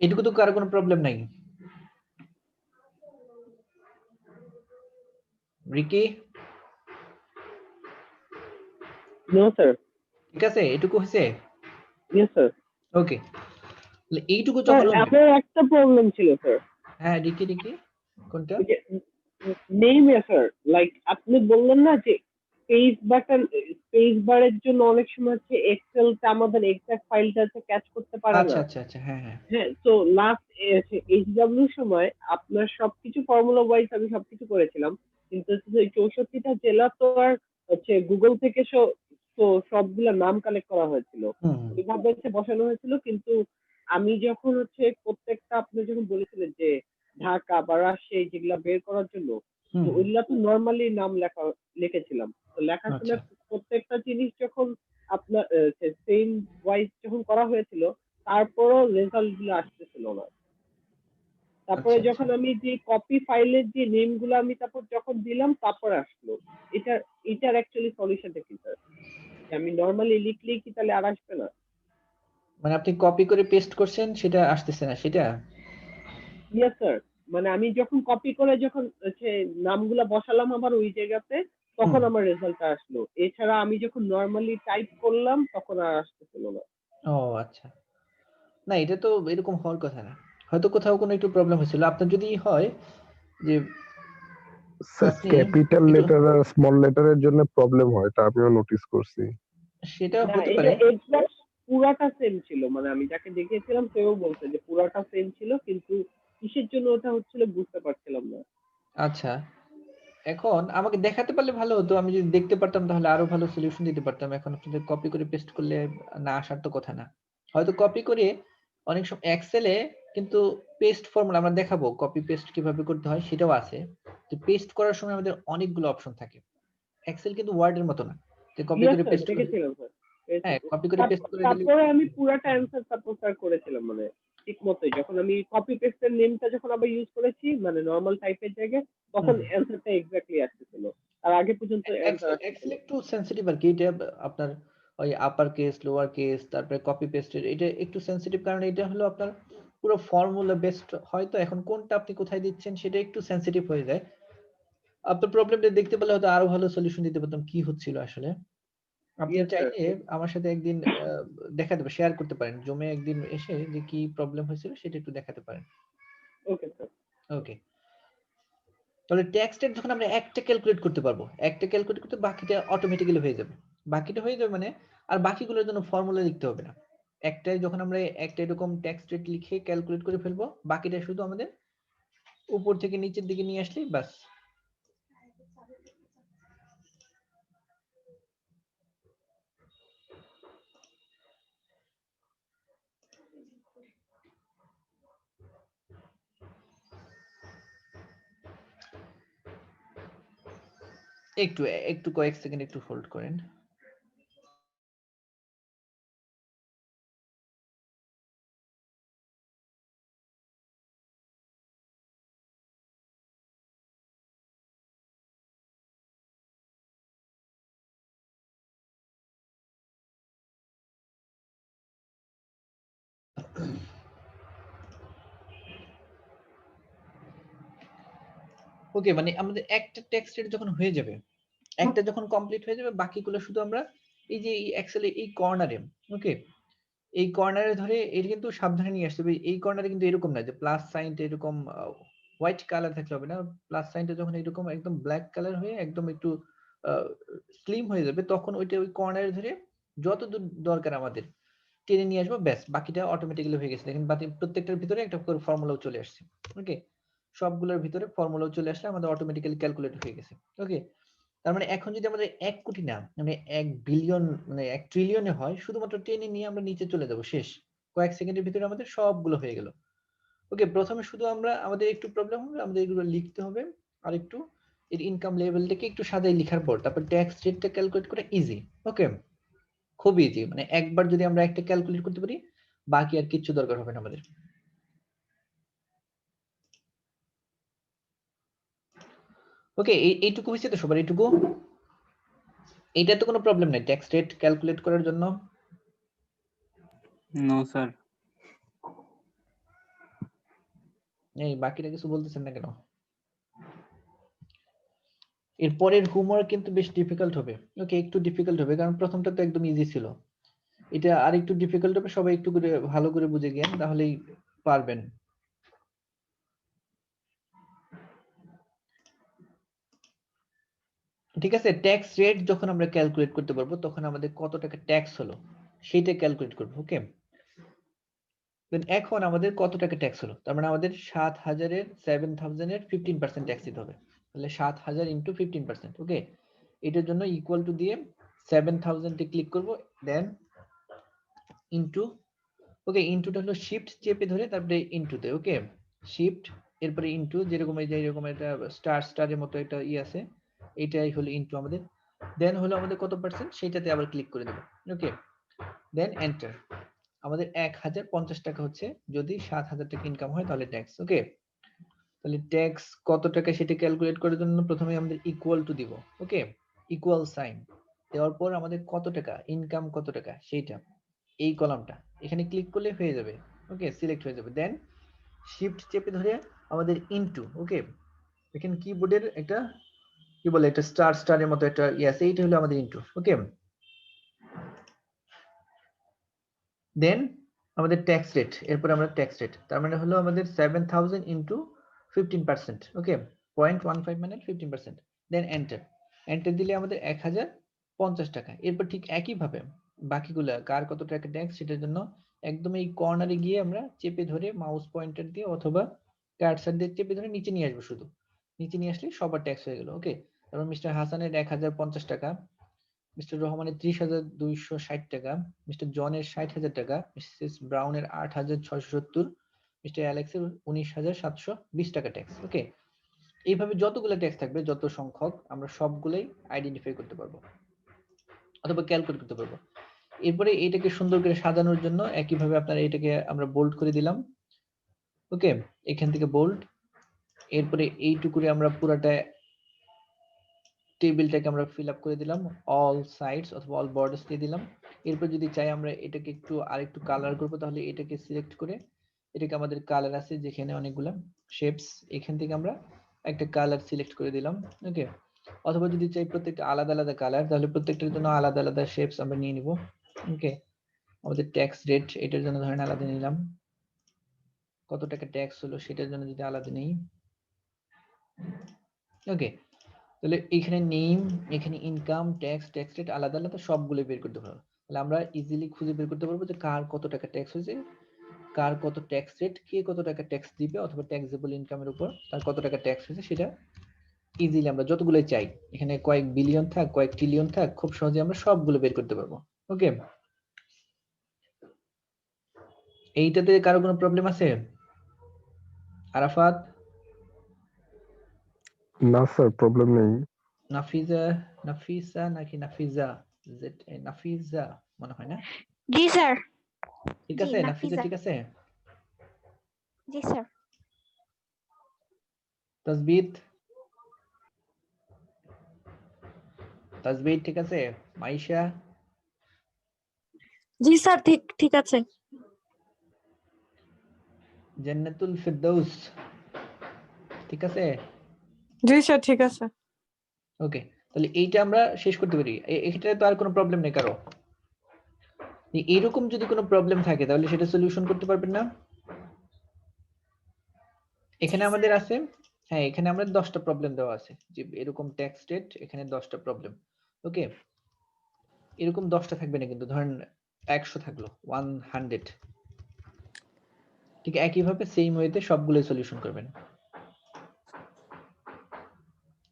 এইটুকু তো কারো কোনো প্রবলেম নাই? রিকি? No sir. ঠিক আছে, এইটুকু হয়েছে? Yes sir. ওকে, তাহলে এইটুকু স্যার যখন হবে, আমার একটা প্রবলেম ছিল স্যার। হ্যাঁ রিকি, রিকি কোনটা? নেইমে স্যার, লাইক আপনি বললেন না যে স্পেস বাটন, স্পেস বারের জন্য অনেক সময় হচ্ছে এক্সেলটা আমাদের এক্সাক্ট ফাইলটা হচ্ছে ক্যাচ করতে পারে আচ্ছা না। আচ্ছা আচ্ছা, হ্যাঁ হ্যাঁ। হ্যাঁ, তো লাস্ট এইচডব্লিউ সময় আপনার সবকিছু ফর্মুলা ওয়াইজ আমি সবকিছু করেছিলাম, কিন্তু হচ্ছে যে 64টা জেলা তো আর হচ্ছে গুগল থেকে তো সবগুলা নাম কালেক্ট করা হয়েছিল, হুম হুম, ওইভাবে হচ্ছে বসানো হয়েছিল। কিন্তু আমি যখন হচ্ছে প্রত্যেকটা, আপনি যখন বলেছিলেন যে ঢাকা বা রাজশাহী যেগুলা বের করার জন্য, হুম তো হুম, ওইগুলা তো নর্মালি নাম লিখেছিলাম। তো লেখার আচ্ছা সময় প্রত্যেকটা জিনিস যখন আপনার সেম ওয়াইজ যখন করা হয়েছিল, তারপরও রেজাল্ট গুলো আসতেছিল না। তারপরে আচ্ছা আচ্ছা। যখন আমি যে কপি ফাইলের যে নেম গুলো আমি তারপর যখন দিলাম তারপরে আসলো। এটার এটার অ্যাকচুয়ালি সলিউশনটা কি স্যার? আমি নর্মালি লিখলেই কি তাহলে আর আসবে না? মানে আপনি কপি করে পেস্ট করছেন সেটা আসতেছে না সেটা? Yes sir. মানে আমি যখন কপি করে যখন হচ্ছে নামগুলা বসালাম আবার ওই জায়গাতে, হুম, তখন আমার রেজাল্টটা আসলো। এছাড়া আমি যখন নর্মালি টাইপ করলাম তখন আর আসতেছিল না। ও আচ্ছা, না এটা তো এরকম হওয়ার কথা না, হয়তো কোথাও কোনো একটু প্রবলেম হয়েছিল। আপনার যদি হয় যে স্যার আপনি ক্যাপিটাল একটু, লেটার আর স্মল লেটারের জন্য প্রবলেম হয়, এটা আমিও নোটিস করছি। সেটা না, হতে এটা পারে। এক্সাক্ট পুরাটা সেম ছিল। মানে আমি যাকে দেখিয়েছিলাম সেও বলছে যে পুরাটা সেম ছিল, কিন্তু কিসের জন্য ওটা হচ্ছিল বুঝতে পারছিলাম না। আচ্ছা, এখন আমাকে দেখাতে পারলে ভালো হতো, আমি যদি দেখতে পারতাম তাহলে আরো ভালো সলিউশন দিতে পারতাম। এখন আপনাদের কপি করে পেস্ট করলে না আসার তো কথা না। হয়তো কপি করে অনেক সময় এক্সেলে কিন্তু পেস্ট ফর্মুলা আমরা দেখাবো, কপি পেস্ট কিভাবে করতে হয় সেটাও আছে। তো পেস্ট করার সময় আমাদের অনেকগুলো অপশন থাকে, এক্সেল কিন্তু ওয়ার্ডের মতো না যে কপি ইয়েস করে স্যার, পেস্ট করে, দেখেছিলাম স্যার। হ্যাঁ কপি করে পেস্ট করে দিলে। তারপরে আমি পুরাটা অ্যান্সার তারপর স্যার করেছিলাম, মানে ঠিক মতোই। যখন আমি কপি পেস্টের নেমটা যখন আবার ইউজ করেছি মানে নর্মাল টাইপের জায়গায়, তখন হুম, অ্যান্সারটা এক্স্যাক্টলি আসতেছিল। আর আগে পর্যন্ত অ্যান্সার এক্সেল আসতেছিল এক্সেল না। একটু সেনসিটিভ আর কি, এটা আপনার ওই আপার কেস লোয়ার কেস তারপরে কপি পেস্টের এটা একটু সেনসিটিভ, কারণ এটা হলো আপনার পুরো ফর্মুলা বেসড হয়, তো এখন কোনটা আপনি কোথায় দিচ্ছেন সেটা একটু সেনসিটিভ হয়ে যায়। আপনার প্রবলেমটা দেখতে পেলে হয়তো আরো ভালো সলিউশন দিতে পারতাম কি হচ্ছিল আসলে। আপনি Yes, sir. চাইলে আমার সাথে একদিন দেখাতে পারেন, শেয়ার করতে পারেন, জমে একদিন এসে যে কি প্রবলেম হয়েছিল সেটা একটু দেখাতে পারেন। Okay sir. ওকে, তাহলে ট্যাক্সটা যখন আমরা একটা ক্যালকুলেট করতে পারবো, একটা ক্যালকুলেট করতে বাকিটা অটোমেটিক্যালি হয়ে যাবে। বাকিটা হয়ে যাবে মানে আর বাকিগুলোর জন্য ফর্মুলা লিখতে হবে না। একটাই যখন আমরা একটা এরকম ট্যাক্স রেট লিখে ক্যালকুলেট করে ফেলবো, বাকিটা শুধু আমাদের উপর থেকে নিচের দিকে নিয়ে আসলেই বাস। একটু একটু কয়েক সেকেন্ড একটু হোল্ড করেন। ওকে, মানে আমাদের একটা টেক্সট রেট যখন হয়ে যাবে, একটা যখন কমপ্লিট হয়ে যাবে, বাকিগুলো শুধু আমরা এই যে এই এক্সেলে এই কর্নারে, ওকে, এই কর্নারে ধরে এটা কিন্তু সাবধানে নিয়ে আসতে হবে। এই কর্নারে কিন্তু এরকম না যে প্লাস সাইনটা এরকম হোয়াইট কালার থাকলে হবে না। প্লাস সাইনটা যখন এরকম একদম ব্ল্যাক কালার হয়ে একদম একটু স্লিম হয়ে যাবে, তখন ওইটা ওই কর্নারে ধরে যত দূর দরকার আমাদের টেনে নিয়ে আসবো, ব্যাস বাকিটা অটোমেটিক্যালি হয়ে গেছে। দেখেন বাকি প্রত্যেকটার ভিতরে একটা করে ফর্মুলাও চলে আসছে। ওকে, সবগুলোর ভিতরে ফর্মুলাও চলে আসলে আমাদের অটোমেটিক্যালি ক্যালকুলেট হয়ে গেছে। ওকে, তার মানে এখন যদি আমাদের 1 কোটি না মানে 1 বিলিয়ন মানে 1 ট্রিলিয়নে হয়, শুধুমাত্র টেনে নিয়ে আমরা নিচে চলে যাব, শেষ। কয়েক সেকেন্ডের ভিতরে আমাদের সবগুলো হয়ে গেল। ওকে, প্রথমে শুধু আমরা আমাদের একটু প্রবলেম হবে, আমাদের এগুলো লিখতে হবে আর একটু এর ইনকাম লেভেলটাকে একটু সাজাই লেখার পর তারপর ট্যাক্স রেটটা ক্যালকুলেট করা ইজি। ওকে, খুব ইজি, মানে একবার যদি আমরা একটা ক্যালকুলেট করতে পারি, বাকি আর কিচ্ছু দরকার হবে না আমাদের। ওকে, এইটুকু হয়েছে তো সবার? এইটুকু, এইটা তো কোনো প্রবলেম নাই ট্যাক্স রেট ক্যালকুলেট করার জন্য? No sir. এই বাকিটা কিছু বলতেছেন না কেন? এরপরের হোমওয়ার্ক কিন্তু বেশ ডিফিকাল্ট হবে। ওকে, একটু ডিফিকাল্ট হবে কারণ প্রথমটা তো একদম ইজি ছিল। এটা আর একটু ডিফিকাল্ট হবে, সবাই একটু করে ভালো করে বুঝে গেন, তাহলেই পারবেন। ঠিক আছে, ট্যাক্স রেট যখন আমরা ক্যালকুলেট করতে পারবো তখন আমাদের কত টাকা ট্যাক্স হলো সেটা ক্যালকুলেট করবো। ওকে, এখন আমাদের কত টাকা ট্যাক্স হলো, তার মানে আমাদের 7,000 এর 7,000 এর 15% ট্যাক্স দিতে হবে। তাহলে 7,000 ইনটু 15%। ওকে, এটার জন্য ইকুয়াল টু দিয়ে 7,000 এ ক্লিক করব, দেন ইনটু, ওকে, ইনটুটা হলো শিফট চেপে ধরে তারপরে ইনটুতে, ওকে, শিফট এরপরে ইনটু, যেরকম এই যে এরকম একটা স্টারের মতো একটা ই আছে, এটাই হলো ইনটু আমাদের। দেন হলো আমাদের কত পার্সেন্ট সেটাতে আবার ক্লিক করে দেব। ওকে, দেন এন্টার। আমাদের 1,050 টাকা হচ্ছে, যদি 7,000 টাকা ইনকাম হয় তাহলে ট্যাক্স। ওকে, তাহলে ট্যাক্স কত টাকা সেটা ক্যালকুলেট করার জন্য প্রথমে আমাদের ইকুয়াল টু দিব। ওকে, ইকুয়াল সাইন দেওয়ার পর আমাদের কত টাকা ইনকাম, কত টাকা সেইটা, এই কলামটা এখানে ক্লিক করলে হয়ে যাবে। ওকে, সিলেক্ট হয়ে যাবে। দেন শিফট চেপে ধরে আমাদের ইনটু, ওকে, এখানে কিবোর্ডের একটা কি বলে একটা স্টারের মতো একটা আছে, এইটা হলো আমাদের ইনটু। ওকে, দেন আমাদের ট্যাক্স রেট, এরপর আমরা ট্যাক্স রেট, তার মানে হলো আমাদের 7,000 ইনটু 15%। ওকে, 0.15 মানে 15%। দেন এন্টার। এন্টার দিলে আমাদের 1,050 টাকা। এরপর ঠিক একই ভাবে বাকিগুলা কার কত টাকা ট্যাক্স সেটার জন্য একদম এই কর্নারে গিয়ে আমরা চেপে ধরে মাউস পয়েন্টার দিয়ে অথবা কার্সার দিয়ে চেপে ধরে নিচে নিয়ে আসবো, শুধু নিচে নিয়ে আসলে সবার ট্যাক্স হয়ে গেল। ওকে, তারপর মিস্টার হাসানের 1,050 টাকা, মিস্টার রহমানের 30,260 টাকা, মিস্টার জনের 60,000 টাকা, মিসেস ব্রাউনের 8,670, মিস্টার অ্যালেক্সের 19,720 টাকা ট্যাক্স। ওকে, এইভাবে যতগুলো ট্যাক্স থাকবে, যত সংখ্যক, আমরা সবগুলোই আইডেন্টিফাই করতে পারবো অথবা ক্যালকুলেট করতে পারবো। এরপরে এটাকে সুন্দর করে সাজানোর জন্য একইভাবে আপনারা এটাকে আমরা বোল্ড করে দিলাম। ওকে, এখান থেকে বোল্ড, এরপরে এইটুকুরে আমরা পুরাটা টেবিলটাকে আমরা ফিল আপ করে দিলাম, অল সাইডস অথবা অল বর্ডার্স দিয়ে দিলাম। এরপর যদি চাই আমরা এটাকে একটু আরেকটু কালার করবো, তাহলে এটাকে সিলেক্ট করে এটাকে আমাদের কালার আছে যেখানে অনেকগুলা শেপস, এখান থেকে আমরা একটা কালার সিলেক্ট করে দিলাম। ওকে, অথবা যদি চাই প্রত্যেকটা আলাদা আলাদা কালার, তাহলে প্রত্যেকটার জন্য আলাদা আলাদা শেপস আমরা নিয়ে নিব। ওকে, আমাদের ট্যাক্স রেট এটার জন্য ধরেন আলাদা নিলাম, কত টাকা ট্যাক্স হলো সেটার জন্য যদি আলাদা নেই। ওকে, তাহলে এখানে নেম, এখানে ইনকাম, ট্যাক্স, ট্যাক্স রেট আলাদা আলাদা সবগুলো বের করতে পারবো। তাহলে আমরা ইজিলি খুঁজে বের করতে পারবো যে কার কত টাকা ট্যাক্স হয়েছে, কার কত ট্যাক্স রেট, কে কত টাকা ট্যাক্স দিবে, অথবা ট্যাক্সেবল ইনকামের উপর তার কত টাকা ট্যাক্স হয়েছে সেটা ইজিলি আমরা যতগুলো চাই, এখানে কয়েক বিলিয়ন থাক, কয়েক ট্রিলিয়ন থাক, খুব সহজে আমরা সবগুলো বের করতে পারবো। ওকে, এইটাতে কারো কোনো প্রবলেম আছে? আরাফাত, না স্যার, প্রবলেম নেই। নাফিজা, নাফিসা নাকি নাফিজা, নাফিজা মনে হয় না? জি স্যার। ঠিক জি, আছে নাফিজা, নাফিজা। ঠিক আছে। জি স্যার। তাসবিত, তাসবিত ঠিক আছে। মাইশা, জি স্যার, ঠিক ঠিক আছে। জান্নাতুল ফিরদৌস ঠিক আছে। জি স্যার, ঠিক আছে। ওকে, তাহলে এইটা আমরা শেষ করতে পারি, এখানে তো আর কোনো প্রবলেম নেই কারো। এরকম যদি কোনো প্রবলেম থাকে তাহলে সেটা সলিউশন করতে পারবেন না? এখানে আমাদের আছে, হ্যাঁ এখানে আমরা 10টা প্রবলেম দেওয়া আছে যে এরকম ট্যাক্স রেট, এখানে 10টা প্রবলেম। ওকে, এরকম 10টা থাকবে না কিন্তু, ধরেন 100 থাকলো, 100। ঠিক একইভাবে সেম ওয়েতে সবগুলো সলিউশন করবেন।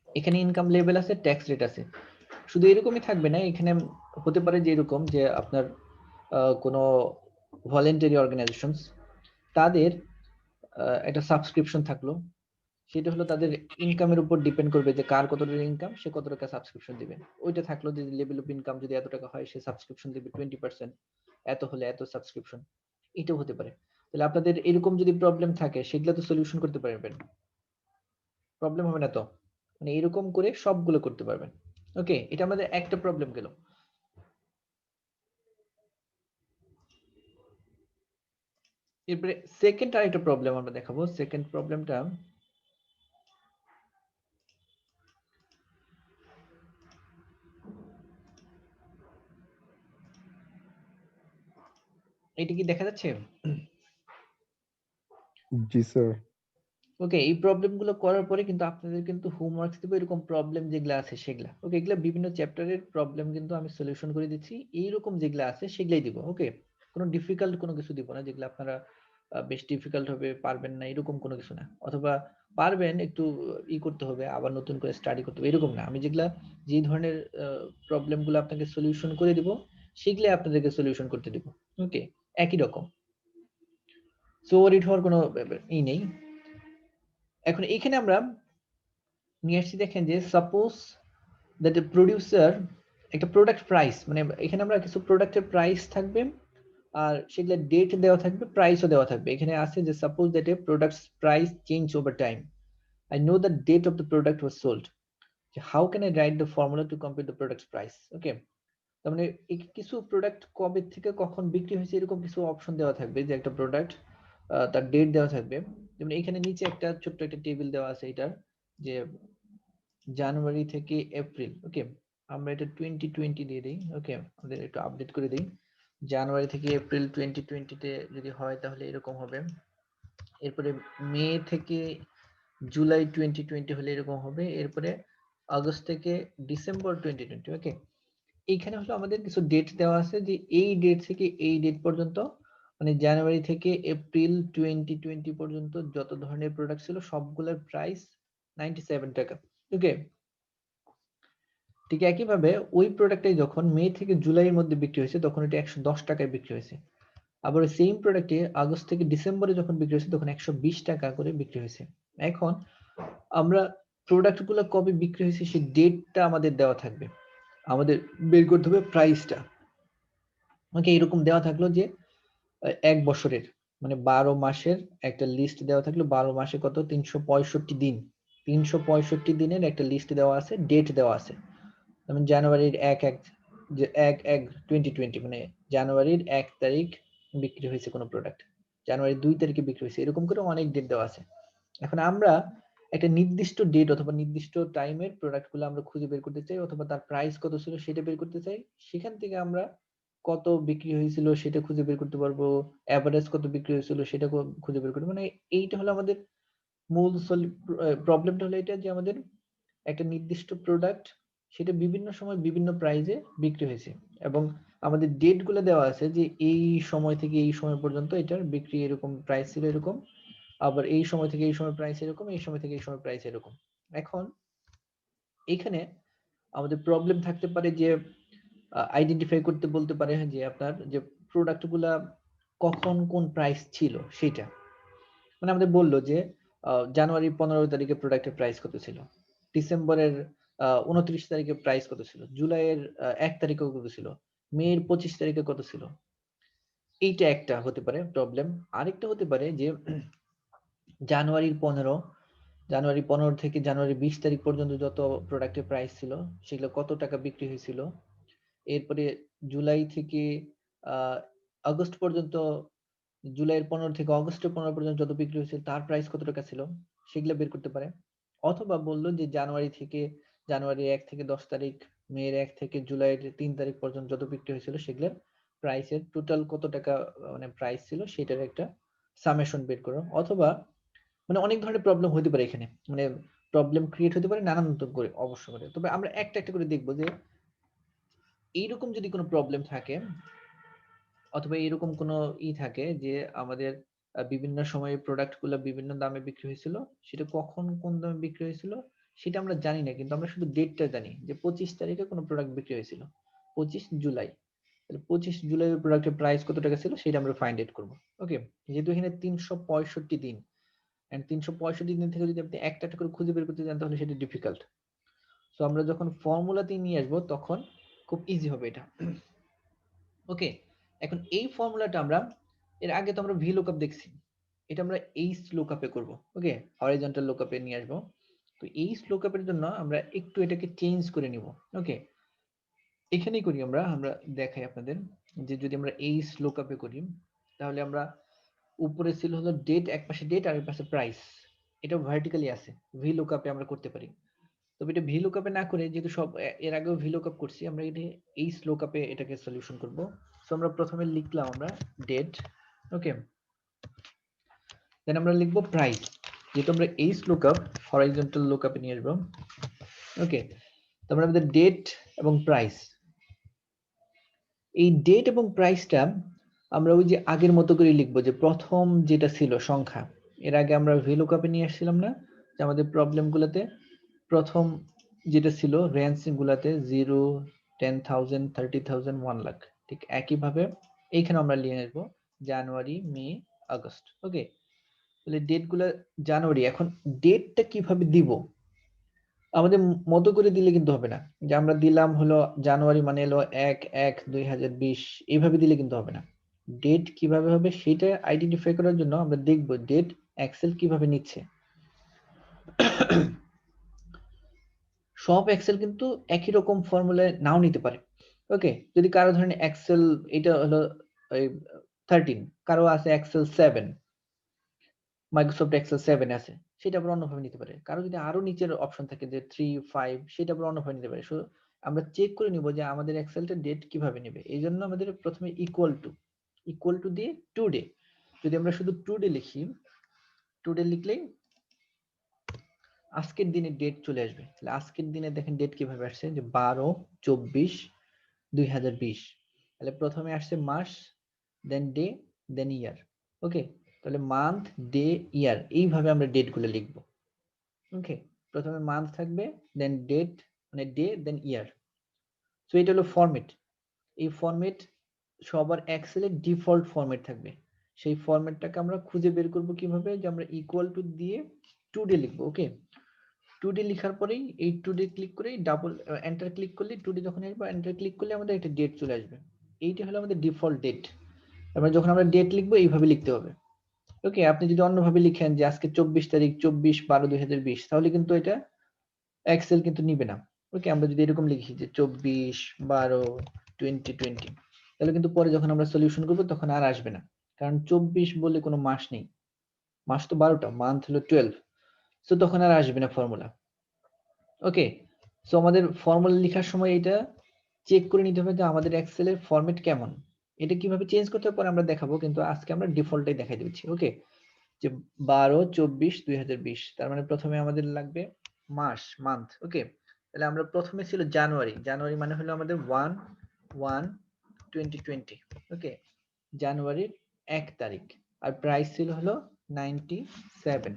এখানে ইনকাম লেভেল আছে, ট্যাক্স রেট আছে, শুধু এরকমই থাকবে না, এখানে হতে পারে যে এরকম যে আপনার কোনো ভলেন্টারি অর্গানাইজেশনস, তাদের একটা সাবস্ক্রিপশন থাকলো, সেটা হলো তাদের ইনকামের উপর ডিপেন্ড করবে যে কার কত টাকা ইনকাম, সে কত টাকা সাবস্ক্রিপশন দিবে। ওইটা থাকলো যে লেভেল অফ ইনকাম যদি এত টাকা হয় সে সাবস্ক্রিপশন দিবে 20%, এত হলে এত সাবস্ক্রিপশন, এটাও হতে পারে। তাহলে আপনাদের এরকম যদি প্রবলেম থাকে সেগুলো তো সলিউশন করতে পারবেন, প্রবলেম হবে না তো, মানে এরকম করে সবগুলো করতে পারবেন। ওকে, এটা আমাদের একটা প্রবলেম গেল। এরপরে সেকেন্ড আরেকটা প্রবলেম আমরা দেখাবো। সেকেন্ড প্রবলেমটা এটা কি দেখা যাচ্ছে? জি স্যার। ওকে, এই প্রবলেমগুলো করার পরে কিন্তু আপনাদের কিন্তু হোমওয়ার্ক দেবো, এরকম প্রবলেম যেগুলো আছে সেগুলা। ওকে, এগুলা বিভিন্ন চ্যাপ্টারের প্রবলেম কিন্তু আমি সলিউশন করে দিচ্ছি, এইরকম যেগুলো আছে সেগুলাই দিব। ওকে, কোনো ডিফিকাল্ট কোনো কিছু দিব না যেগুলো আপনারা বেশ ডিফিকাল্ট হবে, পারবেন না এরকম কোনো কিছু না, অথবা পারবেন একটু করতে হবে, আবার নতুন করে স্টাডি করতে হবে এরকম না। আমি যেগুলা যে ধরনের প্রবলেমগুলো আপনাকে সলিউশন করে দিব সেগুলাই আপনাদেরকে সলিউশন করতে দিব। ওকে, একই রকম, সো ওরিড হওয়ার কোনো নেই। এখন এখানে আমরা নিয়ে আসছি, দেখেন যে সাপোজ দ্যাট এ প্রোডিউসার একটা প্রোডাক্ট প্রাইস, মানে এখানে আমরা কিছু প্রোডাক্টের প্রাইস থাকবে আর সেগুলো ডেট দেওয়া থাকবে, প্রাইসও দেওয়া থাকবে। এখানে আছে যে suppose that a product's price change over time, I know the date of the product was sold, how can I write the formula to compute the product's price. Okay, তার মানে কিছু প্রোডাক্ট কবে থেকে কখন বিক্রি হয়েছে এরকম কিছু অপশন দেওয়া থাকবে, যে একটা প্রোডাক্ট তার ডেট দেওয়া থাকবে। যেমন এখানে নিচে একটা ছোট্ট একটা টেবিল দেওয়া আছে এটার, যে জানুয়ারি থেকে এপ্রিল। ওকে, আমরা এটা 2020 দিয়ে দিই। ওকে, আমাদের একটু আপডেট করে দিই, জানুয়ারি থেকে এপ্রিল 2020-তে যদি হয় তাহলে এরকম হবে। এরপরে মে থেকে জুলাই 2020 হলে এরকম হবে। এরপরে আগস্ট থেকে ডিসেম্বর 2020। ওকে, এইখানে হলো আমাদের কিছু ডেট দেওয়া আছে, যে এই ডেট থেকে এই ডেট পর্যন্ত, মানে জানুয়ারি থেকে এপ্রিল 2020 পর্যন্ত যত ধরনের প্রোডাক্ট ছিল সবগুলোর প্রাইস 97 টাকা। ওকে, ঠিক একইভাবে ওই প্রোডাক্টটাই যখন মে থেকে জুলাইয়ের মধ্যে বিক্রি হয়েছে তখন এটা 110 টাকায় বিক্রি হয়েছে। আবার ওই সেম প্রোডাক্টে আগস্ট থেকে ডিসেম্বরে যখন বিক্রি হয়েছে তখন 120 টাকা করে বিক্রি হয়েছে। এখন আমরা প্রোডাক্টগুলো কবে বিক্রি হয়েছে সেই ডেটটা আমাদের দেওয়া থাকবে, আমাদের বের করতে হবে প্রাইসটা। ওকে, এরকম দেওয়া থাকলো যে এক বছরের মানে 12 মাসের একটা লিস্ট দেওয়া থাকলো, 12 মাসে কত 365 দিন, 365 দিনের একটা লিস্ট দেওয়া আছে, ডেট দেওয়া আছে। যেমন জানুয়ারির 1/1/2020 মানে জানুয়ারির 1 তারিখ বিক্রি হয়েছে কোনো প্রোডাক্ট, জানুয়ারি 2 তারিখে বিক্রি হয়েছে, এরকম করে অনেক ডেট দেওয়া আছে। এখন আমরা একটা নির্দিষ্ট ডেট অথবা নির্দিষ্ট টাইমের প্রোডাক্টগুলো আমরা খুঁজে বের করতে চাই, অথবা তার প্রাইস কত ছিল সেটা বের করতে চাই। সেখান থেকে আমরা কত বিক্রি হয়েছিল সেটা খুঁজে বের করতে পারবো, এভারেজ কত বিক্রি হয়েছিল সেটা খুঁজে বের করতে, মানে এইটা হলো আমাদের মূল প্রবলেমটা হলো এটা যে আমাদের একটা নির্দিষ্ট প্রোডাক্ট সেটা বিভিন্ন সময় বিভিন্ন প্রাইসে বিক্রি হয়েছে, এবং আমাদের ডেট গুলো দেওয়া আছে যে এই সময় থেকে এই সময় পর্যন্ত এটার বিক্রি এরকম প্রাইস ছিল এরকম, আবার এই সময় থেকে এই সময় প্রাইস এরকম, এই সময় থেকে এই সময় প্রাইস এরকম। এখন এখানে আমাদের প্রবলেম থাকতে পারে যে আইডেন্টিফাই করতে বলতে পারে যে আপনার যে প্রোডাক্ট গুলা কখন কোন প্রাইস ছিল সেটা, মানে আমাদের বললো যে জানুয়ারি 15 তারিখে প্রোডাক্টের প্রাইস কত ছিল, ডিসেম্বরের 29 তারিখে প্রাইস কত ছিল, জুলাইয়ের 1 তারিখে কত ছিল, মের 25 তারিখে কত ছিল। এইটা একটা হতে পারে প্রবলেম। আরেকটা হতে পারে যে জানুয়ারি 15 থেকে জানুয়ারি 20 তারিখ পর্যন্ত যত প্রোডাক্টের প্রাইস ছিল সেগুলো কত টাকা বিক্রি হয়েছিল, এরপরে জুলাই থেকে আগস্ট পর্যন্ত, জুলাইয়ের 15 থেকে অগস্টের 15 পর্যন্ত যত বিক্রি হয়েছিল তার প্রাইস কত টাকা ছিল সেগুলো বের করতে পারে। অথবা বললো যে জানুয়ারি 1 থেকে 10 তারিখ, মের 1 থেকে জুলাইয়ের 3 তারিখ পর্যন্ত যত বিক্রি হয়েছিল সেগুলোর প্রাইসের টোটাল কত টাকা মানে প্রাইস ছিল সেটার একটা সামেশন বের করো। অথবা মানে অনেক ধরনের প্রবলেম হতে পারে এখানে, মানে প্রবলেম ক্রিয়েট হতে পারে নানান মতন করে অবশ্য করে। তবে আমরা একটা একটা করে দেখবো যে এইরকম যদি কোনো প্রবলেম থাকে অথবা এরকম কোনো থাকে যে আমাদের বিভিন্ন সময়ে প্রোডাক্ট গুলো বিভিন্ন দামে বিক্রি হয়েছিল, সেটা কখন কোন দামে বিক্রি হয়েছিল সেটা আমরা জানি না, কিন্তু আমরা শুধু ডেটটা জানি যে 25 তারিখে কোনো প্রোডাক্ট বিক্রি হয়েছিল 25 জুলাই, তাহলে 25 জুলাই প্রোডাক্টের প্রাইস কত টাকা ছিল সেটা আমরা ফাইন্ড আউট করবো। ওকে, যেহেতু এখানে 365 দিন, এন্ড 365 দিন থেকে যদি আপনি একটা একটা করে খুঁজে বের করতে চান তাহলে সেটা ডিফিকাল্ট। সো আমরা যখন ফর্মুলাতে নিয়ে আসবো তখন খুব ইজি হবে এটা। ওকে, এখন এই ফর্মুলাটা আমরা এর আগে তো আমরা ভি লুকআপ দেখছি, এটা আমরা এইচ লুকআপে করব। ওকে, হরাইজন্টাল লুকআপে নিয়ে আসবো। তো এইচ লুকআপের জন্য আমরা একটু এটাকে চেঞ্জ করে নিব। ওকে, এখানেই করি আমরা দেখাই আপনাদের যে যদি আমরা এইচ লুকআপে করি তাহলে আমরা উপরে ছিল হলো ডেট, এক পাশে ডেট আর এক পাশে প্রাইস, এটা ভার্টিক্যালি আছে, ভি লুকআপে আমরা করতে পারি। তবে এটা ভি লুকআপে না করে যেহেতু সব এর আগেও ভি লুকআপ করছি, আমরা এটা এইচ লুকআপে এটাকে সলিউশন করব। সো আমরা প্রথমে লিখলাম আমরা ডেট, ওকে, দেন আমরা লিখবো প্রাইস, যেহেতু আমরা এইচ লুকআপ হরাইজন্টাল লুকআপে নিয়ে আসবো। ওকে, তারপরে আমাদের ডেট এবং প্রাইস, এই ডেট এবং প্রাইসটা আমরা ওই যে আগের মতো করে লিখবো যে প্রথম যেটা ছিল সংখ্যা, এর আগে আমরা ভি লুকআপে নিয়ে আসছিলাম না যে আমাদের প্রবলেম গুলোতে প্রথম যেটা ছিল রেঞ্জ গুলাতে 0, 10,000, 30,000, 1 লাখ, ঠিক একইভাবে এইখানে আমরা নিয়ে আসবো জানুয়ারি, মে, আগস্ট। ওকে, তাহলে ডেট গুলা জানুয়ারি, এখন ডেটটা কিভাবে দিব আমাদের মতো করে দিলে কিন্তু হবে না, যে আমরা দিলাম হলো জানুয়ারি মানে হলো 1/1/2020 এইভাবে দিলে কিন্তু হবে না। ডেট কিভাবে হবে সেটা আইডেন্টিফাই করার জন্য আমরা দেখবো ডেট এক্সেল কিভাবে নিচ্ছে। সব এক্সেল কিন্তু একই রকম ফর্মুলায় নাও নিতে পারে। ওকে, যদি কারো ধরেন এক্সেল এটা হলো 13, কারো আছে এক্সেল 7, মাইক্রোসফট এক্সেল 7 আছে, সেটা আবার অন্যভাবে নিতে পারে। কারো যদি আরো নিচের অপশন থাকে যে 3, 5, সেটা আবার অন্যভাবে নিতে পারে। সো আমরা চেক করে নিব যে আমাদের এক্সেলটা ডেট কিভাবে নেবে। এই জন্য আমাদের প্রথমে ইকুয়াল টু দিয়ে টুডে, যদি আমরা শুধু টুডে লিখি, টুডে লিখলেই আজকের দিনের ডেট চলে আসবে। তাহলে আজকের দিনে দেখেন ডেট কিভাবে আসছে যে 12/24/2020, তাহলে প্রথমে আসছে মাস, দেন ডে, দেন ইয়ার। ওকে, তাহলে মান্থ, ডে, ইয়ার, এইভাবে আমরা ডেট গুলো লিখবো। ওকে, প্রথমে মান্থ থাকবে, দেন ডেট মানে ডে, দেন ইয়ার। সো এটা হলো ফরম্যাট। এই ফরম্যাট সবার এক্সেলের ডিফল্ট ফরম্যাট থাকবে। সেই ফরম্যাটটাকে আমরা খুঁজে বের করব কিভাবে, যে আমরা ইকুয়াল টু দিয়ে টুডে লিখবো। ওকে, টুডে লেখার পরেই এই টুডে ক্লিক করে ডাবল এন্টার ক্লিক করলে টুডে যখন আসবে এন্টার ক্লিক করলে আমাদের একটা ডেট চলে আসবে। এইটা হলো আমাদের ডিফল্ট ডেট। তারপরে যখন আমরা ডেট লিখবো এইভাবে লিখতে হবে। ওকে, আপনি যদি অন্যভাবে লিখেন যে আজকে 24 তারিখ 24/12/2020 তাহলে কিন্তু এটা এক্সেল কিন্তু নিবে না। ওকে, আমরা যদি এরকম লিখি যে 24/12/2020 তাহলে কিন্তু পরে যখন আমরা সলিউশন করব তখন আর আসবে না। কারণ 24 বলে কোনো মাস নেই, মাস তো 12টা, মান্থ হলো 12, সো তখন আর আসবে না ফর্মুলা। ওকে, সো আমাদের ফর্মুলা লেখার সময় এটা চেক করে নিতে হবে যে আমাদের এক্সেলের ফরম্যাট কেমন। এটা কিভাবে চেঞ্জ করতে হবে পরে আমরা দেখাবো, কিন্তু আজকে আমরা ডিফল্টটাই দেখাই দিচ্ছি। ওকে, যে 12/24/2020, তার মানে প্রথমে আমাদের লাগবে মাস, মান্থ। ওকে, তাহলে আমরা প্রথমে ছিল জানুয়ারি, জানুয়ারি মানে হলো আমাদের 1/1/2020। ওকে, জানুয়ারির 1 তারিখ, আর প্রাইস ছিল হলো 97।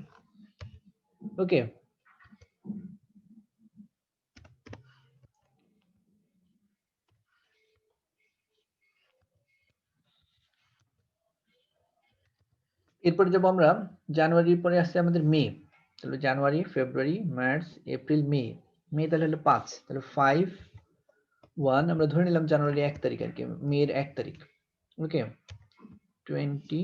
ওকে, এরপরে যাব আমরা জানুয়ারির পরে আসছে আমাদের মে, তাহলে জানুয়ারি, ফেব্রুয়ারি, মার্চ, এপ্রিল, মে। মে তাহলে হলো 5, তাহলে 5/1 আমরা ধরে নিলাম জানুয়ারি 1 তারিখ আর কি, মের 1 তারিখ। ওকে, 2020।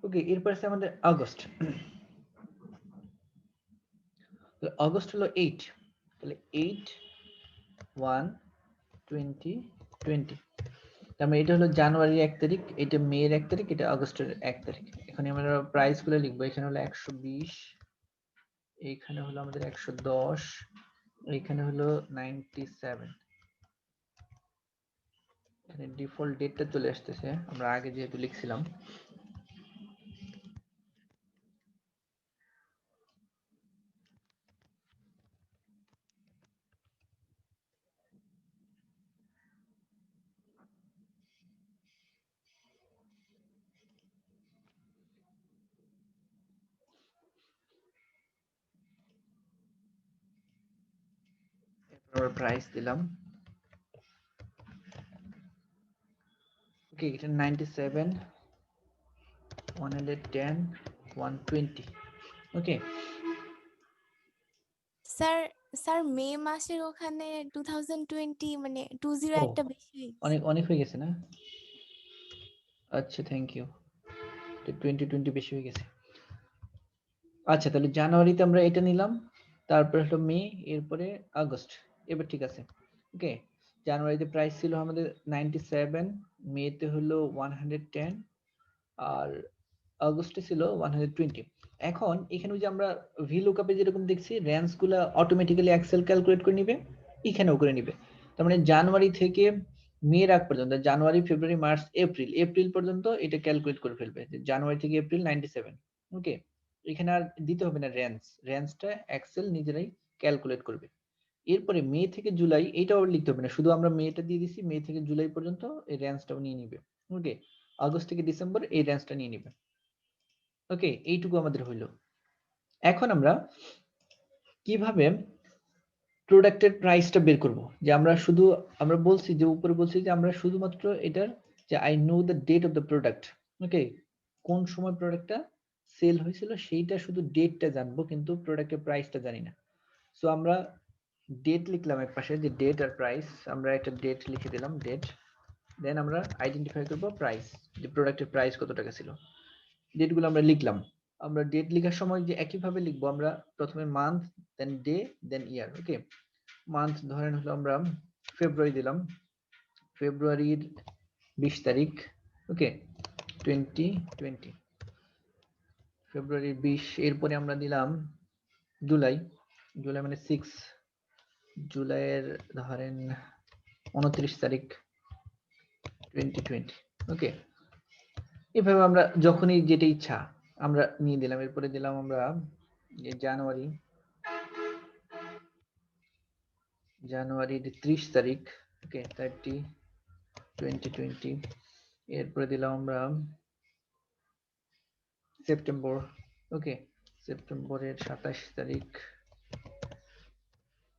ওকে, এরপর আছে আমাদের আগস্ট। আগস্ট হলো 8, তাহলে 8/1/2020। তার মানে এটা হলো জানুয়ারির 1 তারিখ, এটা মের 1 তারিখ, এটা আগস্টের 1 তারিখ। এখানে আমরা প্রাইস গুলো লিখবো, এখানে হলো 120, এইখানে হলো আমাদের 110, এইখানে হলো 97। এখানে ডিফল্ট ডেটটা চলে আসতেছে, আমরা আগে যেহেতু লিখছিলাম। আমরা প্রাইস দিলাম। ওকে, এটা 97, 110, 120। ওকে, স্যার স্যার মে মাসের ওখানে 2020 মানে 20 ও একটা বেশি হয়ে গেছে। অনেক অনেক হয়ে গেছে না? আচ্ছা, থ্যাংক ইউ। 2020 বেশি হয়ে গেছে। আচ্ছা, তাহলে জানুয়ারিতে আমরা এটা নিলাম, তারপর হলো মে, এরপরে আগস্ট। এবার ঠিক আছে। ওকে, জানুয়ারিতে প্রাইস ছিল আমাদের 97, মেতে হলো 110, আর আগস্টে ছিল 120। এখন এখানে যে আমরা ভিলুকআপে যেরকম দেখছি রেঞ্জ গুলা অটোমেটিক্যালি এক্সেল ক্যালকুলেট করে নিবে, এখানেও করে নিবে। তার মানে জানুয়ারি থেকে মে রাখ পর্যন্ত, জানুয়ারি, ফেব্রুয়ারি, মার্চ, এপ্রিল, এপ্রিল পর্যন্ত এটা ক্যালকুলেট করে ফেলবে যে জানুয়ারি থেকে এপ্রিল 97। ওকে, এখানে আর দিতে হবে না রেঞ্জ, রেঞ্জটা এক্সেল নিজেরাই ক্যালকুলেট করবে। এরপরে মে থেকে জুলাই, এটাও লিখতে হবে না, শুধু আমরা মেটা দিয়ে দিছি, মে থেকে জুলাই পর্যন্ত এই রেঞ্জটাও নিয়ে নিবে। ওকে, আগস্ট থেকে ডিসেম্বর এই রেঞ্জটা নিয়ে নিবে। ওকে, এইটুকু আমাদের হইলো। এখন আমরা কিভাবে প্রোডাক্টের প্রাইসটা বের করব, যে আমরা শুধু, আমরা বলছি যে উপরে বলছি যে আমরা শুধুমাত্র এটার যে I know the date of the product. Okay, কোন সময় প্রোডাক্টটা সেল হয়েছিল সেইটা শুধু ডেটটা জানবো, কিন্তু প্রোডাক্টের প্রাইসটা জানি না। সো আমরা ডেট লিখলাম এক পাশে, যে ডেট আর প্রাইস, আমরা একটা ডেট লিখে দিলাম, ডেট। দেন আমরা আইডেন্টিফাই করব প্রাইস, যে প্রোডাক্টের প্রাইস কত টাকা ছিল। ডেটগুলো আমরা লিখলাম। আমরা ডেট লেখার সময় যে একইভাবে লিখবো, আমরা প্রথমে মান্থ, দেন ডে, দেন ইয়ার। ওকে, মান্থ ধরেন হলো আমরা ফেব্রুয়ারি দিলাম, ফেব্রুয়ারির 20 তারিখ। ওকে, 2020, ফেব্রুয়ারির 20। এরপরে আমরা দিলাম জুলাই, জুলাই মানে 6, জুলাইয়ের ধরেন 29 তারিখ 2020। ওকে, এভাবে আমরা যখনই যেটা ইচ্ছা আমরা নিয়ে দিলাম। এরপরে দিলাম আমরা যে জানুয়ারি, জানুয়ারির 30 তারিখ। ওকে, 30 2020। এরপরে দিলাম আমরা সেপ্টেম্বর। ওকে, সেপ্টেম্বরের 27 তারিখ।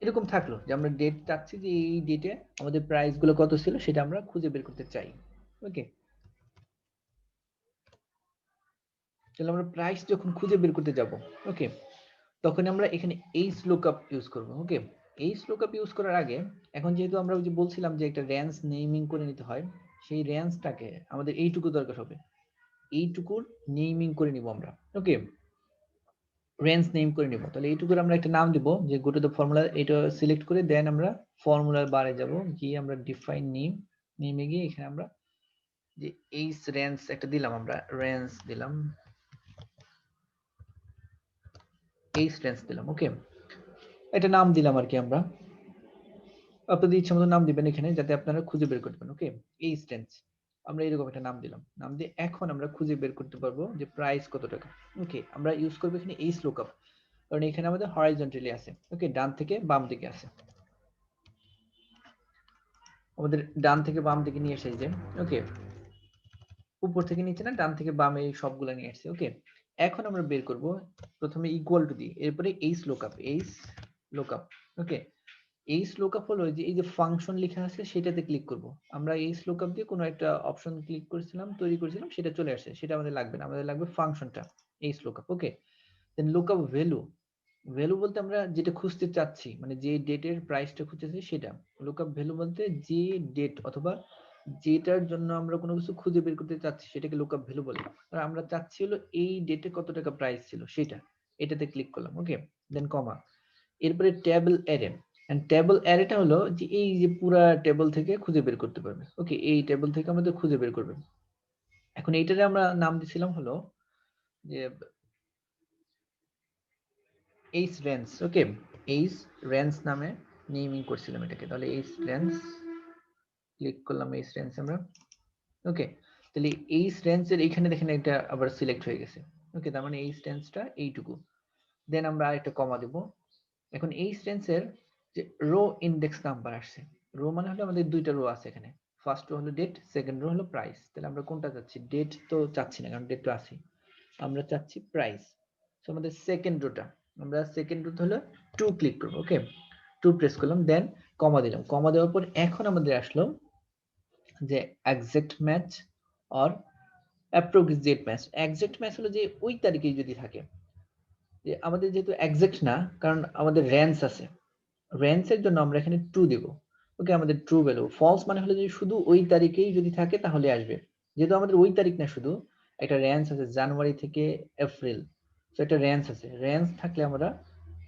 এরকম থাকলো যে আমরা ডেট চাচ্ছি যে এই ডেটে আমাদের প্রাইস গুলো কত ছিল সেটা আমরা খুঁজে বের করতে চাই। ওকে, তাহলে আমরা প্রাইস যখন খুঁজে বের করতে যাব, ওকে, তখন আমরা এখানে এইচ লুকআপ ইউজ করব। ওকে, এইচ লুকআপ ইউজ করার আগে, এখন যেহেতু আমরা ওই যে বলছিলাম যে একটা রেঞ্জ নেমিং করে নিতে হয়, সেই রেঞ্জটাকে আমাদের এইটুকু দরকার হবে, এইটুকুর নেমিং করে নিব আমরা। ওকে, রেঞ্জ নেম করে নিব। তাহলে এইটুকুর আমরা একটা নাম দিব যে গো টু দ্য ফর্মুলা, এটা সিলেক্ট করে দেন আমরা ফর্মুলার বারে যাব, গিয়ে আমরা ডিফাইন নেম, নেমে গিয়ে এখানে আমরা যে এইচ রেঞ্জ একটা দিলাম, আমরা রেঞ্জ দিলাম, এইচ রেঞ্জ দিলাম। ওকে, এটা নাম দিলাম আর কি। আমরা আপনাদের ইচ্ছা মতো নাম দিবেন এখানে, যাতে আপনারা খুঁজে বের করতে পারেন। ওকে, এইচ রেঞ্জ আমরা এরকম একটা নাম দিলাম। নাম দিয়ে এখন আমরা খুঁজে বের করতে পারবো যে প্রাইস কত টাকা। ওকে, আমরা ইউজ করবো এখানে এইচ লুকআপ, কারণ এখানে আমাদের হরাইজন্টালি আছে। ওকে, ডান থেকে বাম দিকে আছে, আমাদের ডান থেকে বাম দিকে নিয়ে এসে যে, ওকে, উপর থেকে নিচে না, ডান থেকে বামে সবগুলো নিয়ে আসছে। ওকে, এখন আমরা বের করব প্রথমে ইকুয়াল টু দিয়ে, এরপরে এইচ লুকআপ, এইচ লুকআপ। ওকে, এইচ লুকআপ হলো যে এই যে ফাংশন লেখা আছে সেটাতে ক্লিক করব। আমরা এইচ লুকআপ দিয়ে কোনো একটা অপশন ক্লিক করেছিলাম, তৈরি করেছিলাম, সেটা চলে আসছে, সেটা আমাদের লাগবে না, আমাদের লাগবে ফাংশনটা এইচ লুকআপ। ওকে, দেন লুকআপ ভ্যালু, ভ্যালু বলতে আমরা যেটা খুঁজতে চাচ্ছি, মানে যে ডেটের প্রাইসটা খুঁজতেছি সেটা। লুকআপ ভ্যালু বলতে যে ডেট অথবা যেটার জন্য আমরা কোনো কিছু খুঁজে বের করতে চাচ্ছি সেটাকে লুকআপ ভ্যালু বলে। আর আমরা চাচ্ছি হলো এই ডেটে কত টাকা প্রাইস ছিল সেটা, এটাতে ক্লিক করলাম। ওকে, দেন কমা, এরপরে টেবল অ্যারে, এন্ড টেবল অ্যারেটা হলো যে এই যে পুরা টেবল থেকে খুঁজে বের করতে পারবে। ওকে, এই টেবল থেকে আমাদের খুঁজে বের করবে। এখন এইটারে আমরা নাম দিছিলাম হলো যে এইচ রেঞ্জ। ওকে, এইচ রেঞ্জ নামে নেমিং করছিলাম এটাকে। তাহলে এইচ রেঞ্জ ক্লিক করলাম, এইচ রেঞ্জ আমরা। ওকে, তাহলে এইচ রেঞ্জের এখানে দেখেন এটা আবার সিলেক্ট হয়ে গেছে। ওকে, তার মানে এইচ রেঞ্জটা এইটুকু। দেন আমরা আরেকটা কমা দেব। এখন এইচ রেঞ্জের যে রো ইন্ডেক্স নাম্বার আসছে, রো মানে হলো আমাদের দুইটা রো আছে এখানে, ফার্স্ট রো হলো ডেট, সেকেন্ড রো হলো প্রাইস। তাহলে আমরা কোনটা চাচ্ছি? ডেট তো চাচ্ছি না, কারণ ডেট তো আছে, আমরা চাচ্ছি প্রাইস। সো আমাদের সেকেন্ড রোটা, আমরা সেকেন্ড রোটা হলো 2 ক্লিক করব। ওকে, 2 প্রেস করলাম, দেন কমা দিলাম। কমা দেওয়ার পর এখন আমাদের আসলো যে exact match or approximate match. Exact match হলো যে ওই তারিখে যদি থাকে, যে আমাদের যেহেতু এক্সাক্ট না, কারণ আমাদের রেঞ্জ আছে, রেঞ্জের জন্য আমরা এখানে ট্রু দেব। ওকে, আমাদের ট্রু ভ্যালু। ফলস মানে হলো যে শুধু ওই তারিখেই যদি থাকে তাহলে আসবে, যেহেতু আমাদের ওই তারিখ না, শুধু একটা রেঞ্জ আছে জানুয়ারি থেকে এপ্রিল, তো একটা রেঞ্জ আছে, রেঞ্জ থাকলে আমরা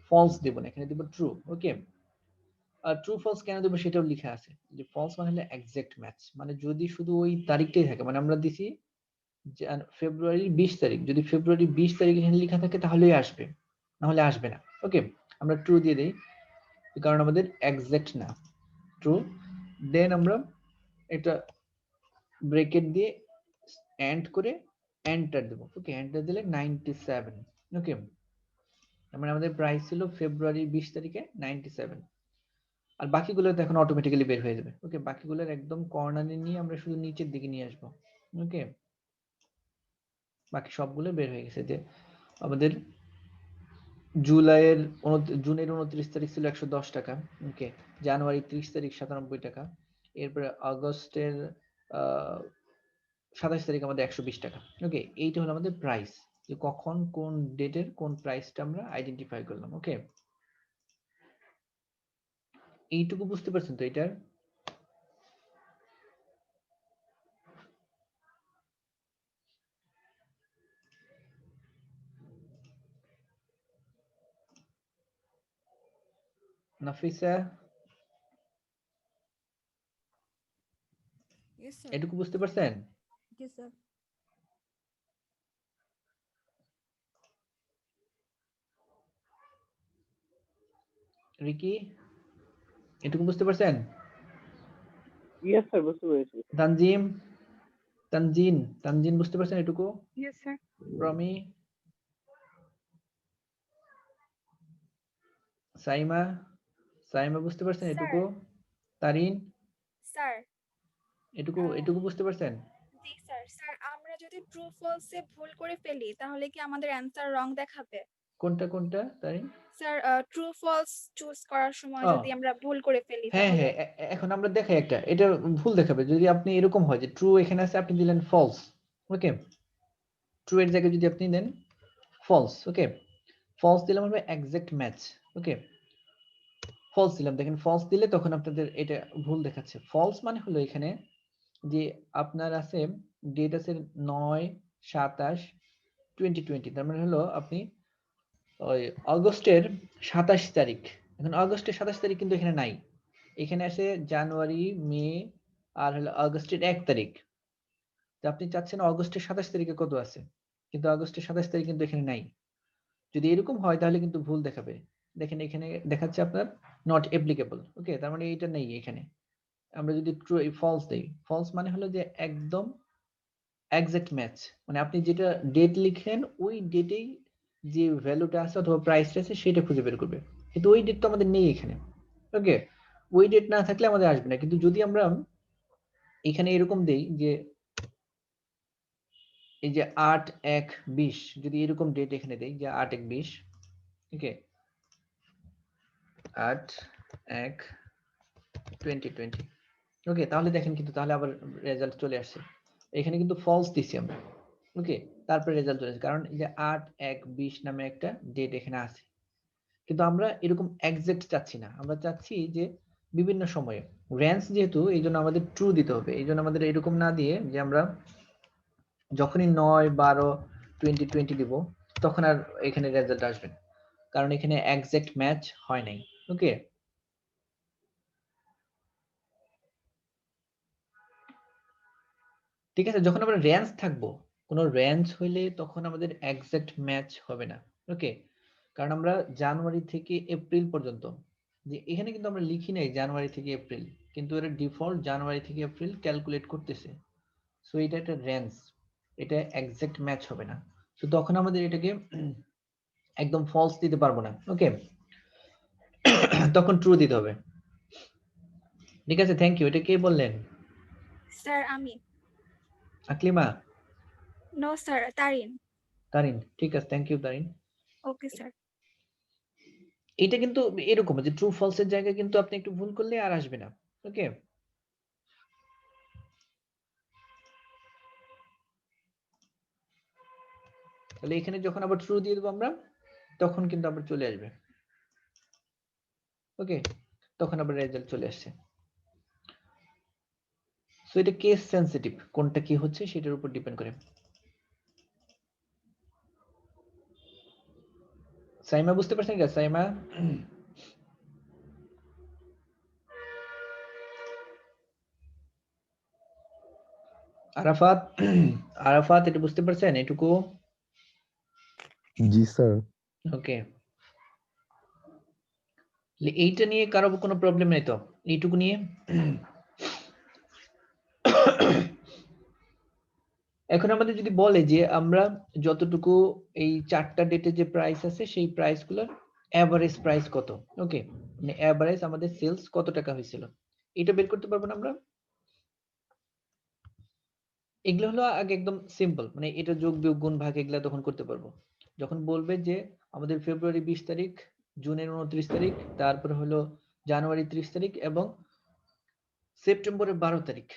ফলস দেব না, এখানে দেব ট্রু। ওকে, আর ট্রু ফলস কেন দেবো সেটাও লেখা আছে, যে ফলস মানে হলো এক্সাক্ট ম্যাচ, মানে যদি শুধু ওই তারিখটাই থাকে, মানে আমরা দিছি ফেব্রুয়ারির 20 তারিখ, যদি ফেব্রুয়ারি 20 তারিখ এখানে লেখা থাকে তাহলেই আসবে, না হলে আসবে না। ওকে, আমরা ট্রু দিয়ে দেই, কারণ আমাদের এক্সাক্ট না, ট্রু। দেন আমরা এটা ব্রেকেট দিয়ে এন্ড করে এন্টার দেব। ওকে, এন্টার দিলে 97। ওকে, মানে আমাদের প্রাইস ছিল ফেব্রুয়ারি 20 তারিখে 97। আর বাকিগুলো তো এখন অটোমেটিক্যালি বের হয়ে যাবে। ওকে, বাকিগুলোর একদম কর্নারে নিয়ে আমরা শুধু নিচের দিকে নিয়ে আসবো। ওকে, বাকি সবগুলো বের হয়ে গেছে। যে আমাদের জুনের 29 তারিখ ছিল 110 টাকা। ওকে, জানুয়ারি 30 তারিখ 97 টাকা, এরপরে আগস্টের 27 তারিখ আমাদের 120 টাকা। ওকে, এইটা হলো আমাদের প্রাইস, যে কখন কোন ডেটের কোন প্রাইসটা আমরা আইডেন্টিফাই করলাম। ওকে, এইটুকু বুঝতে পারছেন তো এটার? Nafisa, Yes, sir. এটুকু বুঝতে পারছেন? Yes, sir. রিকি, এটুকু বুঝতে পারছেন? ইয়েস স্যার, বুঝতে পেরেছি। তানজিম, তানজিন, তানজিন বুঝতে পারছেন এটুকু? Yes sir. প্রমি, সাইমা, সাইমা বুঝতে পারছেন এটুকু? তারিন, স্যার, এটুকু বুঝতে পারছেন? জি স্যার। স্যার, আমরা যদি ট্রু ফলসে ভুল করে ফেলি তাহলে কি আমাদের অ্যান্সার রং দেখাবে? কোনটা কোনটা Tarin? Sir, true false choose করার সময় ও যদি আমরা ভুল করে ফেলি হ্যাঁ তাহলে? হ্যাঁ, এখন আমরা দেখাই একটা, এটা ভুল দেখাবে যদি আপনি এরকম হয় যে ট্রু এখানে আছে, আপনি দিলেন ফলস। ওকে, ট্রু এর জায়গায় যদি আপনি দেন ফলস। ওকে, ফলস দিলাম আমরা এক্সাক্ট ম্যাচ। ওকে, ফলস দিলাম, দেখেন ফলস দিলে তখন আপনাদের এটা ভুল দেখাচ্ছে। ফলস মানে হলো এখানে যে আপনার আছে ডেট আছে 9/27/2020, তার মানে হলো আপনি ওই অগস্টের 27 তারিখ। এখন অগস্টের 27 তারিখ কিন্তু এখানে নাই, এখানে আছে জানুয়ারি, মে আর হলো আগস্টের 1 তারিখ। তো আপনি চাচ্ছেন অগস্টের 27 তারিখে কত আছে, কিন্তু অগস্টের 27 তারিখ কিন্তু এখানে নাই। যদি এরকম হয় তাহলে কিন্তু ভুল দেখাবে। দেখেন এখানে দেখাচ্ছে আপনার নট অ্যাপ্লিকেবল। ওকে, তার মানে এটা নেই এখানে। আমরা যদি ট্রু ফলস দেই, ফলস মানে হলো যে একদম এক্সাক্ট ম্যাচ, মানে আপনি যেটা ডেট লিখেন ওই ডেটেই যে ভ্যালুটা আছে অথবা প্রাইসটা আছে সেটা খুঁজে বের করবে, কিন্তু ওই ডেট তো আমাদের নেই এখানে। ওকে, ওই ডেট না থাকলে আমাদের আসবে না। কিন্তু যদি আমরা এখানে এরকম দেই যে এই যে 8/1/20, যদি এরকম ডেট এখানে দেই যে 8/1/20, ওকে 8/1/2020, ওকে, তাহলে দেখেন কিন্তু তাহলে আবার রেজাল্ট চলে আসছে। এখানে কিন্তু ফলস দিছি আমরা। ওকে, তারপরে রেজাল্ট চলে আসছে, কারণ এই যে 8/1/20 নামে একটা ডেট এখানে আছে। কিন্তু আমরা এরকম এক্সাক্ট চাচ্ছি না, আমরা চাচ্ছি যে বিভিন্ন সময়ে রেঞ্জ, যেহেতু এই জন্য আমাদের ট্রু দিতে হবে। এই জন্য আমাদের এরকম না দিয়ে যে আমরা যখনই 9/12/2020 দিব তখন আর এখানে রেজাল্ট আসবে না, কারণ এখানে এক্সাক্ট ম্যাচ হয় নাই। ওকে, ঠিক আছে, যখন আমরা রেঞ্জ থাকবো, কোনো রেঞ্জ হইলে তখন আমাদের এক্সাক্ট ম্যাচ হবে না। ওকে, কারণ আমরা জানুয়ারি থেকে এপ্রিল পর্যন্ত, যে এখানে কিন্তু আমরা লিখি নাই জানুয়ারি থেকে এপ্রিল, কিন্তু এর ডিফল্ট জানুয়ারি থেকে এপ্রিল ক্যালকুলেট করতেছে। সো এটা একটা রেঞ্জ, এটা এক্সাক্ট ম্যাচ হবে না। তো তখন আমাদের এটাকে একদম ফলস দিতে পারবো না। ওকে, তখন ট্রু দিতে হবে। ঠিক আছে, থ্যাংক ইউ। এটা কে বললেন? স্যার আমি। আকলিমা? No sir, Tarin. তারিন? ঠিক আছে, thank you Tarin. Okay sir. এটা কিন্তু এরকম যে ট্রু ফলস এর জায়গায় কিন্তু আপনি একটু ভুল করলে আর আসবে না। ওকে, তাহলে এখানে যখন আবার ট্রু দিয়ে দেবো আমরা, তখন কিন্তু আবার চলে আসবে। ওকে, তখন আবার রেজাল্ট চলে আসছে। সো এটা কেস সেনসিটিভ, কোনটা কি হচ্ছে সেটার উপর ডিপেন্ড করে। সাইমা বুঝতে পারছেন কি? সাইমা, আরাফাত, আরাফাত এটা বুঝতে পারছেন এটুকু? জি স্যার। ওকে, এইটা নিয়ে কারো কোনো প্রবলেম নেই তো? এইটুকু নিয়ে এখন আমাদের যদি বলে যে আমরা যতটুকু এই 4টা ডেটে যে প্রাইস আছে সেই প্রাইস গুলোর এভারেজ প্রাইস কত, ওকে, মানে এভারেজ আমাদের সেলস কত টাকা হয়েছিল, এটা বের করতে পারবো না আমরা? এগুলো হলো আগে একদম সিম্পল, মানে এটা যোগ বিয়োগ গুণ ভাগ এগুলা তখন করতে পারবো। যখন বলবে যে আমাদের ফেব্রুয়ারি 20 তারিখ, জুনের 29 তারিখ, তারপরে হলো জানুয়ারি 30 তারিখ এবং সেপ্টেম্বরের 12 তারিখ,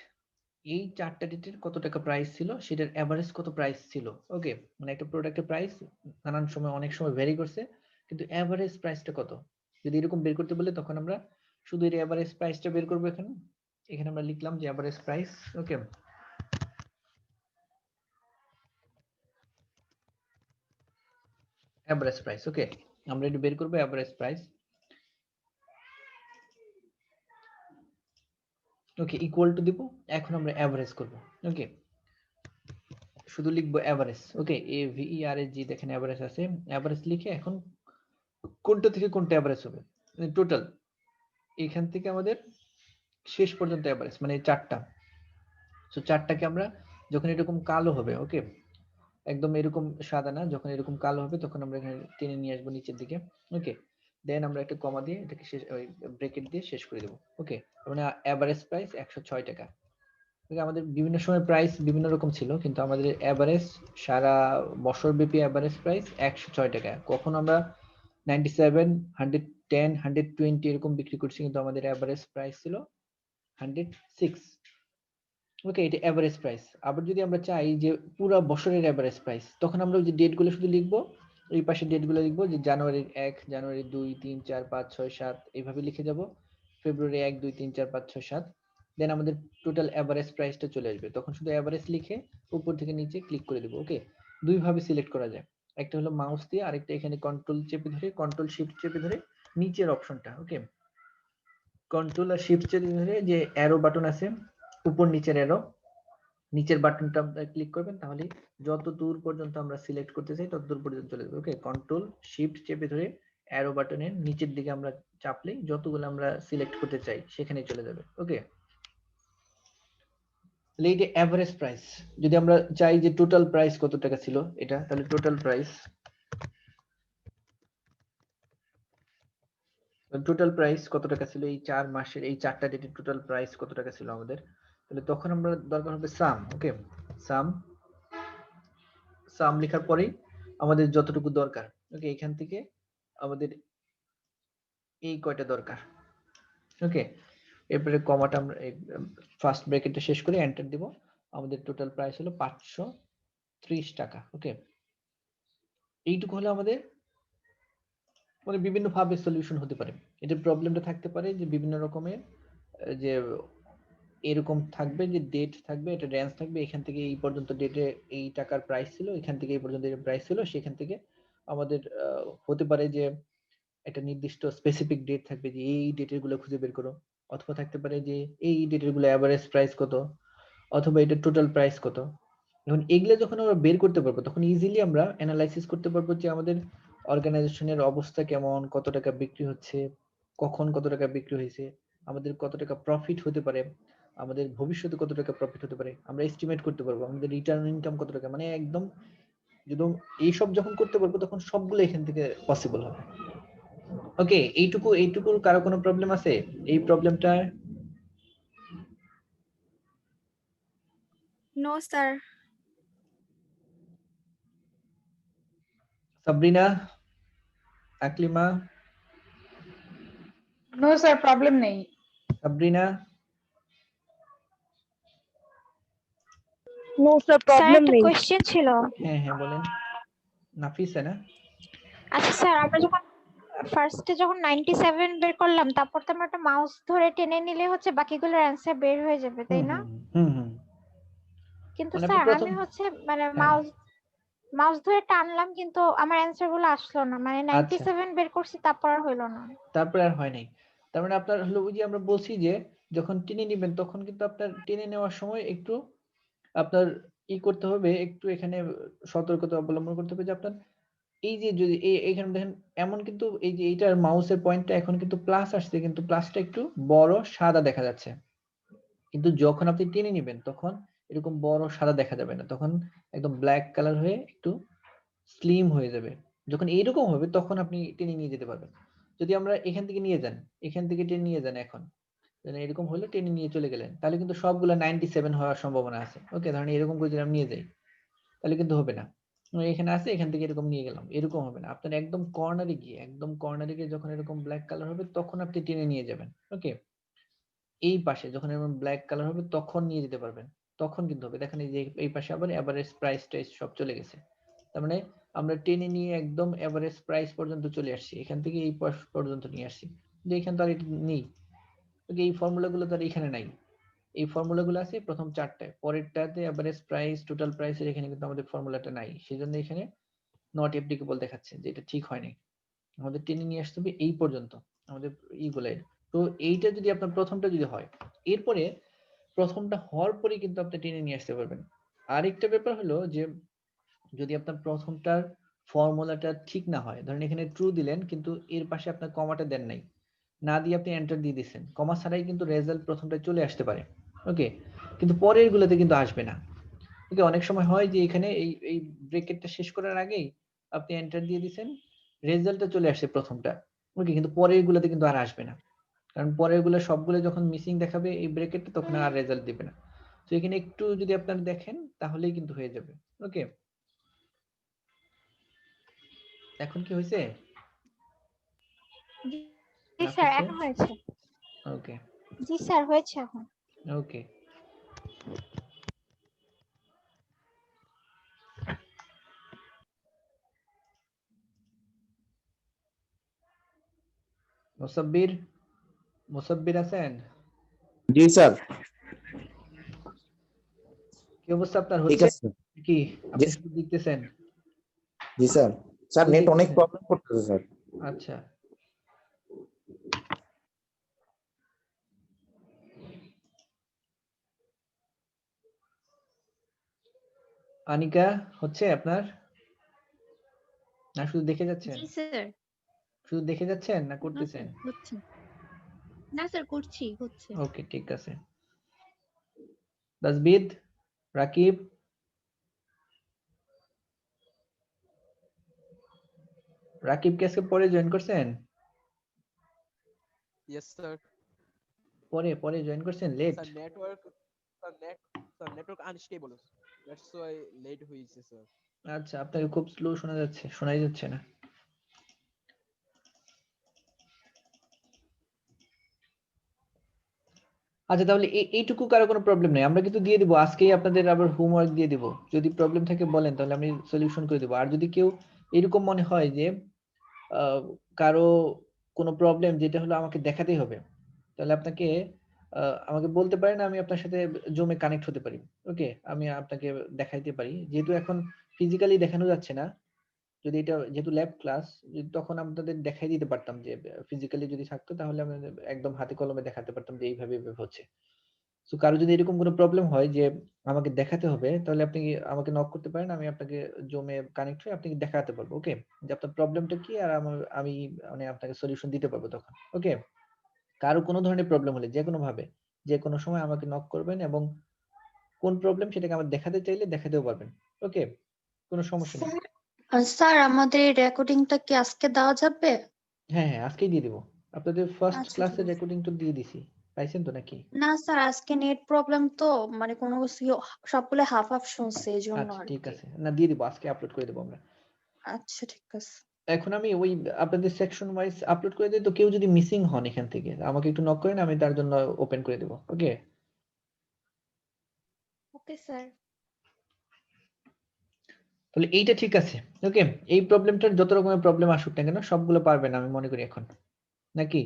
এই 4টা ডেটের কত টাকা প্রাইস ছিল, সেটার এভারেজ কত প্রাইস ছিল। ওকে, মানে একটা প্রোডাক্টের প্রাইস নানান সময় অনেক সময় ভ্যারি করছে, কিন্তু এভারেজ প্রাইসটা কত, যদি এরকম বের করতে বলে তখন আমরা শুধু এর এভারেজ প্রাইসটা বের করবো। এখানে এখানে আমরা লিখলাম যে এভারেজ প্রাইস। ওকে, এভারেজ প্রাইস। ওকে, আমরা এটা বের করবো average price. Okay, equal to দিব, এখন আমরা এভারেজ করব। ওকে, শুধু লিখবো এভারেজ। ওকে, AVERAG, দেখেন এভারেজ আছে, এভারেজ লিখে এখন কোনটা থেকে কোনটা এভারেজ হবে, মানে টোটাল এখান থেকে আমাদের শেষ পর্যন্ত এভারেজ, মানে 4টা। সো 4টাকে আমরা যখন এরকম কালো হবে, ওকে, একদম এরকম সাদা না, যখন এরকম কালো হবে তখন আমরা এখানে টেনে নিয়ে আসবো নিচের দিকে। ওকে, দেন আমরা একটা কমা দিয়ে এটাকে শেষ, ওই ব্র্যাকেট দিয়ে শেষ করে দেবো। ওকে, মানে এভারেজ প্রাইস 106 টাকা। ওকে, আমাদের বিভিন্ন সময় প্রাইস বিভিন্ন রকম ছিল, কিন্তু আমাদের এভারেজ সারা বছর ব্যাপী এভারেজ প্রাইস 106 টাকা। কখন আমরা 97, 110, 120 এরকম বিক্রি করছি, কিন্তু আমাদের এভারেজ প্রাইস ছিল 106। ওকে, এটা এভারেজ প্রাইস। আবার যদি আমরা চাই যে পুরো বছরের এভারেজ প্রাইস, তখন আমরা ওই যে ডেট গুলো শুধু লিখবো, এই পাশে ডেট গুলো লিখবো, যে জানুয়ারির 1, জানুয়ারি 2, 3, 4, 5, 6, 7 এইভাবে লিখে যাব, ফেব্রুয়ারি 1, 2, 3, 4, 5, 6, 7, দেন আমাদের টোটাল এভারেজ প্রাইসটা চলে আসবে। তখন শুধু এভারেজ লিখে উপর থেকে নিচে ক্লিক করে দেবো। ওকে, দুই ভাবে সিলেক্ট করা যায়, একটা হলো মাউস দিয়ে, আরেকটা এখানে কন্ট্রোল চেপে ধরে, কন্ট্রোল শিফট চেপে ধরে নিচের অপশনটা, ওকে, কন্ট্রোল আর শিফট চেপে ধরে যে অ্যারো বাটন আছে উপর নিচের অ্যারো, নিচের বাটনটা ক্লিক করবেন, তাহলে যত দূর পর্যন্ত আমরা সিলেক্ট করতে চাই তত দূর পর্যন্ত চলে যাবে। ওকে, কন্ট্রোল শিফট চেপে ধরে অ্যারো বাটনের নিচের দিকে আমরা চাপলেই যতগুলো আমরা সিলেক্ট করতে চাই সেখানে চলে যাবে। ওকে, তাহলে এই যে এভারেজ প্রাইস, যদি আমরা চাই যে টোটাল প্রাইস কত টাকা ছিল এটা, তাহলে টোটাল প্রাইস কত টাকা ছিল এই 4 মাসের এই 4টা ডেটের টোটাল প্রাইস কত টাকা ছিল আমাদের, তাহলে তখন আমরা দরকার হবে সাম। ওকে, সাম লেখার পরেই আমাদের যতটুকু দরকার, ওকে, এখান থেকে আমাদের এই কয়টা দরকার। ওকে, এরপরে কমাটা আমরা ফার্স্ট ব্র্যাকেটটা শেষ করে এন্টার দিব, আমাদের টোটাল প্রাইস হলো 530 টাকা। ওকে, এইটুকু হলো আমাদের, মানে বিভিন্ন ভাবে সলিউশন হতে পারে। এটার প্রবলেমটা থাকতে পারে যে বিভিন্ন রকমের যে এরকম থাকবে যে ডেট থাকবে, এটা রেঞ্জ থাকবে, এখান থেকে এই পর্যন্ত ডেটে এই টাকার প্রাইস ছিল, এখান থেকে এই পর্যন্ত এর প্রাইস ছিল, সেখান থেকে আমাদের হতে পারে যে একটা নির্দিষ্ট স্পেসিফিক ডেট থাকবে যে এই ডেটের গুলো খুঁজে বের করো, অথবা থাকতে পারে যে এই ডেটের গুলো এভারেজ প্রাইস কত, অথবা এটা টোটাল প্রাইস কত। এখন এগুলো যখন আমরা বের করতে পারবো তখন ইজিলি আমরা অ্যানালাইসিস করতে পারবো যে আমাদের অর্গানাইজেশনের অবস্থা কেমন, কত টাকা বিক্রি হচ্ছে, কখন কত টাকা বিক্রি হয়েছে, আমাদের কত টাকা প্রফিট হতে পারে, আমাদের ভবিষ্যতে কত টাকা প্রফিট হতে পারে, আমরা এস্টিমেট করতে পারবো আমাদের রিটার্ন ইনকাম কত টাকা, মানে একদম একদম এইসব যখন করতে পারবো তখন সবগুলো এখান থেকে পসিবল হবে। ওকে, এইটুকুর কারো কোনো প্রবলেম আছে এই প্রবলেমটা? No sir. Sabrina, Aklima? No sir, problem নেই। Sabrina? No sir, sir problem একটা নেই। কোয়েশ্চেন ছিল। হ্যাঁ হ্যাঁ বলেন, নাফিসা না? আচ্ছা স্যার, আমরা যখন ফার্স্টে যখন 97 বের করলাম, তারপর তো আমরা একটা মাউস ধরে টেনে নিলে হচ্ছে বাকিগুলোর অ্যান্সার বের হয়ে যাবে, তাই না? হুম। কিন্তু মানে আপনি স্যার প্রথম, আমি হচ্ছে মানে হ্যাঁ, মাউস ধরে টানলাম কিন্তু আমার অ্যান্সার গুলো আসলো না, মানে আচ্ছা, 97 বের করছি তারপর আর হইলো না। তারপরে আর হয় নাই। তার মানে আপনার হলো ওই যে আমরা বলছি যে যখন টেনে নিবেন তখন কিন্তু আপনার টেনে নেওয়ার সময় একটু আপনার করতে হবে, একটু এখানে সতর্কতা অবলম্বন করতে হবে যে আপনার এই যে যদি এখানে দেখেন এমন কিন্তু এই যে এইটার মাউসের পয়েন্টটা এখন কিন্তু প্লাস আসছে, কিন্তু প্লাসটা একটু বড় সাদা দেখা যাচ্ছে, কিন্তু যখন আপনি টেনে নিবেন তখন এরকম বড় সাদা দেখা যাবে না, তখন একদম ব্ল্যাক কালার হয়ে একটু স্লিম হয়ে যাবে। যখন এইরকম হবে তখন আপনি টেনে নিয়ে যেতে পারবেন। যদি আমরা এখান থেকে নিয়ে যান, এখান থেকে টেনে নিয়ে যান, এখন এরকম হলো টেনে নিয়ে চলে গেলেন, তাহলে কিন্তু সবগুলো 97 হওয়ার সম্ভাবনা আছে। ওকে, ধরেন এরকম করে যদি আমি নিয়ে যাই তাহলে কিন্তু হবে না। এখানে আছে, এখান থেকে এরকম নিয়ে গেলাম, এরকম হবে না। আপনার একদম কর্নারে গিয়ে, একদম কর্নারে গিয়ে যখন এরকম ব্ল্যাক কালার হবে তখন আপনি টেনে নিয়ে যাবেন। ওকে, এই পাশে যখন এরকম ব্ল্যাক কালার হবে তখন নিয়ে যেতে পারবেন, তখন কিন্তু হবে। দেখেন এই যে এই পাশে আবার এভারেজ প্রাইস টাইস সব চলে গেছে, তার মানে আমরা টেনে নিয়ে একদম এভারেজ প্রাইস পর্যন্ত চলে আসছি, এখান থেকে এই পাশ পর্যন্ত নিয়ে আসছি, যে এখানে তো আর এটা নেই। ওকে, এই ফর্মুলা গুলো তো আর এখানে নাই, এই ফর্মুলা গুলো আছে প্রথম 4টায়, পরেরটাতে এভারেজ প্রাইস টোটাল প্রাইসের এখানে কিন্তু আমাদের ফর্মুলাটা নাই, সেজন্য এখানে নট অ্যাপ্লিকেবল দেখাচ্ছে, যে এটা ঠিক হয়নি। আমাদের টেনে নিয়ে আসতে হবে এই পর্যন্ত আমাদের এইগুলাই। তো এইটা যদি আপনার প্রথমটা যদি হয়, এরপরে প্রথমটা হওয়ার পরে কিন্তু আপনি টেনে নিয়ে আসতে পারবেন। আরেকটা ব্যাপার হলো যে যদি আপনার প্রথমটার ফর্মুলাটা ঠিক না হয়, ধরেন এখানে ট্রু দিলেন কিন্তু এর পাশে আপনার কমাটা দেন নাই, না দিয়ে আপনি এন্টার দিয়ে দিচ্ছেন, কমা ছাড়াই কিন্তু রেজাল্ট প্রথমটা চলে আসতে পারে। ওকে, কিন্তু পরের গুলোতে কিন্তু আসবে না। ওকে, অনেক সময় হয় যে এখানে এই ব্রেকেটটা শেষ করার আগেই আপনি এন্টার দিয়ে দিচ্ছেন, রেজাল্টটা চলে আসছে প্রথমটা। ওকে, কিন্তু পরের গুলোতে কিন্তু আর আসবে না, কারণ পরের গুলো সবগুলো যখন মিসিং দেখাবে এই ব্রেকেটটা, তখন আর রেজাল্ট দিবে না। তো এখানে একটু যদি আপনারা দেখেন তাহলেই কিন্তু হয়ে যাবে। ওকে, এখন কি হয়েছে? জি স্যার, এখন হয়েছে। ওকে, জি স্যার, হয়েছে এখন। ওকে, মুসাব্বির আছেন? জি স্যার, কি অবস্থা আপনার, ঠিক হচ্ছে আছে। কি? আপনি জি শুধু লিখতেছেন? জি স্যার। স্যার নেট অনেক হ্যাঁ। প্রবলেম করতেছে স্যার। আচ্ছা, আনিকা হচ্ছে আপনার, না শুধু দেখে যাচ্ছেন? জি স্যার। শুধু দেখে যাচ্ছেন না না করতেছেন? স্যার হচ্ছে। না স্যার করছি, হচ্ছে। ওকে, ঠিক আছে। তাসবিদ, রাকিব, রাকিব কি আজকে পরে জয়েন করছেন? Yes, sir. পরে জয়েন করছেন, late? Sir, network unstable. That's why late হয়েছে, sir. আচ্ছা, আপনাকে খুব স্লো শোনা যাচ্ছে, শোনাই যাচ্ছে না। আচ্ছা, তাহলে এইটুকু কারো কোনো প্রবলেম নেই, আমরা কিন্তু দিয়ে দিব আজকেই, আপনাদের আবার হোমওয়ার্ক দিয়ে দিব। যদি প্রবলেম থাকে বলেন, তাহলে আমি সলিউশন করে দেবো। আর যদি কেউ এরকম মনে হয় যে কারো কোনো প্রবলেম যেটা হলো আমাকে দেখাতেই হবে, তাহলে আপনাকে আমাকে বলতে পারেন, আমি আপনার সাথে জুমে কানেক্ট হতে পারি। ওকে, আমি আপনাকে দেখাইতে পারি, যেহেতু এখন ফিজিক্যালি দেখানো যাচ্ছে না। যদি এটা যেহেতু ল্যাব ক্লাস, তখন আপনাদের দেখাই দিতে পারতাম, যে ফিজিক্যালি যদি থাকতো তাহলে আমি একদম হাতে কলমে দেখাতে পারতাম যে এইভাবে এইভাবে হচ্ছে। তো কারো যদি এরকম কোনো প্রবলেম হয় যে আমাকে দেখাতে হবে, তাহলে আপনি আমাকে নক করতে পারেন, আমি আপনাকে জুমে কানেক্ট হয়ে আপনাকে দেখাতে পারবো। ওকে, যে আপনার প্রবলেমটা কি, আর আমি মানে আপনাকে সলিউশন দিতে পারবো তখন। ওকে, কারো কোনো ধরনের প্রবলেম হলে যে কোনো ভাবে যে কোনো সময় আমাকে নক করবেন, এবং কোন প্রবলেম সেটাকে আমার দেখাতে চাইলে দেখাতেও পারবেন। ওকে, কোনো সমস্যা নেই। স্যার আমাদের রেকর্ডিংটা কি আজকে দেওয়া যাবে? হ্যাঁ হ্যাঁ, আজকেই দিয়ে দিব। আপনাদের ফার্স্ট আচ্ছা ঠিক ক্লাসের আছে। রেকর্ডিং তো দিয়ে দিছি, পাইছেন তো নাকি? না স্যার আজকে নেট প্রবলেম তো, মানে কোনো কিছু সবগুলো হাফ হাফ শুনছে এই জন্য আচ্ছা আর ঠিক কি। আছে, না দিয়ে দিব, আজকে আপলোড করে দেবো আমরা। আচ্ছা ঠিক আছে। এখন আমি ওই আপনাদের সেকশন ওয়াইজ আপলোড করে দিই, তো কেউ যদি মিসিং হন এখান থেকে আমাকে একটু নক করেন, আমি তার জন্য ওপেন করে দেবো। ওকে, ওকে স্যার। তাহলে এইটা ঠিক আছে। ওকে, এই প্রবলেমটার যত রকমের প্রবলেম আসুক না কেন সবগুলো পারবেন আমি মনে করি এখন, নাকি?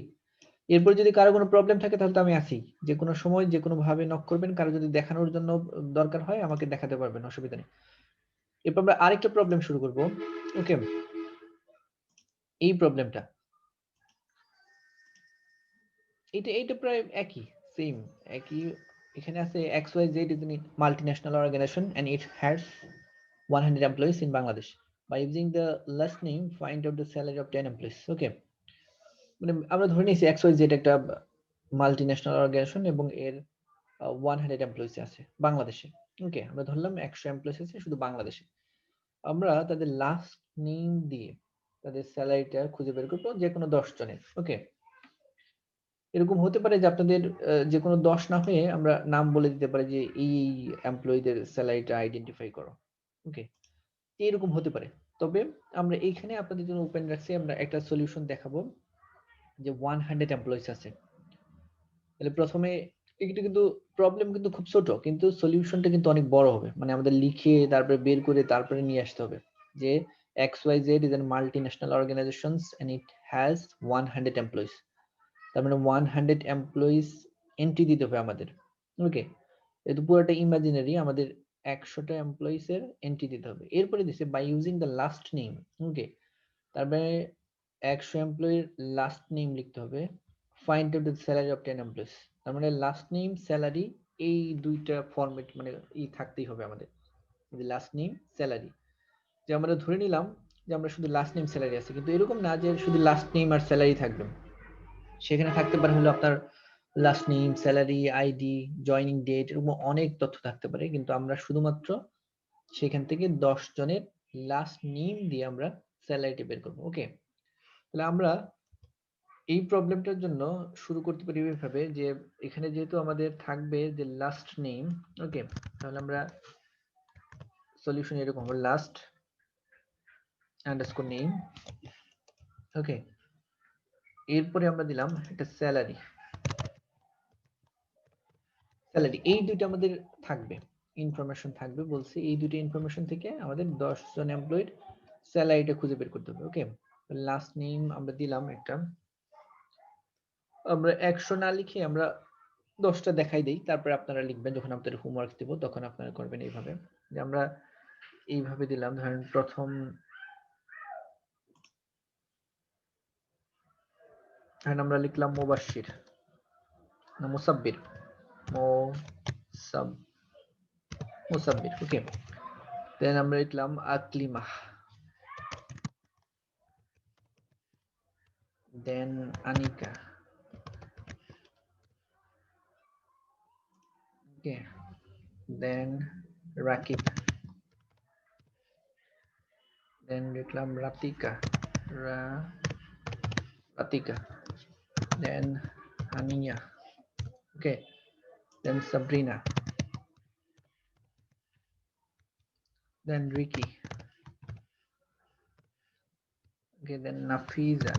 এরপর যদি কারো কোনো প্রবলেম থাকে তাহলে তো আমি আছি, যে কোনো সময় যে কোনো ভাবে নক করবেন, কারো যদি দেখানোর জন্য দরকার হয় আমাকে দেখাতে পারবেন, অসুবিধা নেই। এরপর আমরা আরেকটা প্রবলেম শুরু করব। ওকে, এই প্রবলেমটা এইটা প্রায় একই, সেম একই। এখানে আছে XYZ is a multinational organization and it has 100 employees in Bangladesh. By using the last name, find out the salary of 10 employees. Okay, মানে আমরা ধরে নিয়েছি XYZ একটা মাল্টিন্যাশনাল অর্গানাইজেশন এবং এর 100 এমপ্লয়িজ আছে বাংলাদেশে। ওকে, আমরা ধরলাম 100 এমপ্লয়িজ আছে শুধু বাংলাদেশে। আমরা তাদের লাস্ট নেম দিয়ে তাদের স্যালারিটা খুঁজে বের করবো, যে কোনো 10 জনের। ওকে, এরকম হতে পারে যে আপনাদের যে কোনো 10 না হয়ে আমরা নাম বলে দিতে পারি যে এই এমপ্লয়ীদের স্যালারিটা আইডেন্টিফাই করো। ওকে, এরকম হতে পারে। তবে আমরা এইখানে আপনাদের জন্য ওপেন রাখছি, আমরা একটা সলিউশন দেখাবো যে 100 এমপ্লয়িজ আছে। তাহলে প্রথমে এটা কিন্তু প্রবলেম কিন্তু খুব ছোট, কিন্তু সলিউশনটা কিন্তু অনেক বড় হবে, মানে আমাদের লিখে তারপরে বের করে তারপরে নিয়ে আসতে হবে যে XYZ is a multinational organization and it has 100 employees। তার মানে 100 এমপ্লয়িজ এন্ট্রি দিতে হবে আমাদের। ওকে, এটা পুরোটা ইমাজিনারি, আমাদের 100টা এমপ্লয়িজ এর এন্ট্রি দিতে হবে। এরপরে দিছে by using the last name. Okay, তারপরে 100 এমপ্লয়ির লাস্ট নেম লিখতে হবে, find out the salary of 10 employees. তার মানে লাস্ট নেম স্যালারি এই দুইটা ফরম্যাট মানে থাকতেই হবে আমাদের, লাস্ট নেম স্যালারি। যে আমরা ধরে নিলাম যে আমরা শুধু লাস্ট নেম স্যালারি আছে, কিন্তু এরকম না যে শুধু লাস্ট নেম আর স্যালারি থাকবে, সেখানে থাকতে পারে হলো আপনার last name, salary, ID, joining date, এরকম অনেক তথ্য থাকতে পারে, কিন্তু আমরা শুধুমাত্র সেখান থেকে 10 জনের লাস্ট নেম দিয়ে আমরা স্যালারিটি বের করবো। ওকে, তাহলে আমরা এই প্রবলেমটার জন্য শুরু করতে পারি এইভাবে যে এখানে যেহেতু আমাদের থাকবে যে লাস্ট নেম। ওকে, তাহলে আমরা সলিউশন এরকম হবে লাস্ট আন্ডারস্কোর নেম। ওকে, এরপরে আমরা দিলাম একটা স্যালারি। এই দুইটা আমাদের থাকবে, ইনফরমেশন থাকবে, বলছি এই দুইটা ইনফরমেশন থেকে আমাদের 10 জন এমপ্লয়ির স্যালারিটা খুঁজে বের করতে হবে। ওকে, লাস্ট নেম আমরা দিলাম একটা, আমরা 100 না লিখে আমরা 10টা দেখাই দেই, তারপরে আপনারা লিখবেন যখন আপনাদের হোমওয়ার্ক দেব তখন আপনারা করবেন এইভাবে, যে আমরা এইভাবে দিলাম। ধরেন প্রথম এন্ড আমরা লিখলাম মুবাশশির না মুসাব্বির, মুসাব্বির। ওকে, দেন আমরা লিখলাম আকলিমা, দেন আনিকা, ওকে, দেন রাকিব, দেন লিখলাম রাতিকা, রাতিকা, দেন হানিয়া, ওকে, দেন সাবরিনা, দেন Ricky, okay, then Nafiza,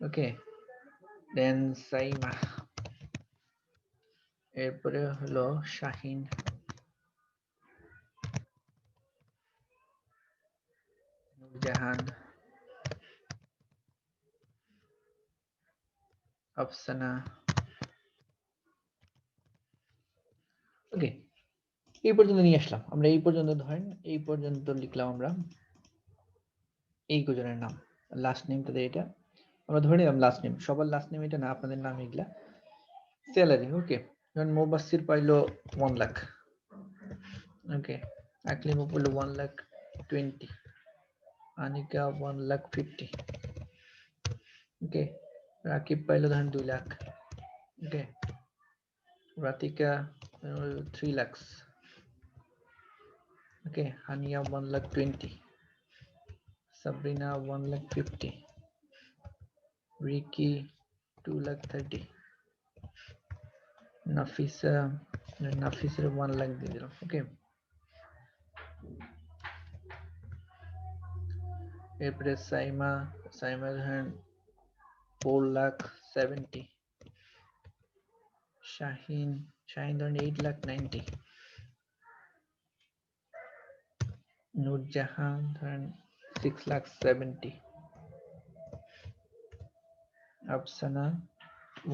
okay, then Saima, এরপরে হলো শাহিন, জাহান, আফসানা। ওকে, এই পর্যন্ত নিয়ে আসলাম আমরা। এই পর্যন্ত ধরেন, এই পর্যন্ত লিখলাম আমরা এই কজনের নাম, লাস্ট নেম তাদের এটা আমরা ধরে নিলাম লাস্ট নেম, সবার লাস্ট নেম এটা না, আপনাদের নাম এগুলা। স্যালারি, ওকে, ধরেন মুবাশশির পাইলো 1 লাখ, ওকে, আকলিমা পাইলো 1,20,000, আনিকা 1,50,000, ওকে, রাকিব পাইলো ধরেন 2 লাখ, ওকে, রাতিকা 3 লাখ, ওকে, হানিয়া 1,20,000, সাবরিনা 1,50,000, রিকি 2,30,000, নাফিসের 1 লাখ দিয়ে দিলাম, ওকে। এরপরে সাইমা ধরেন 4,70,000, শাহিন ধরেন 8,90,000, নূরজাহান ধরেন 6,70,000, আফসানা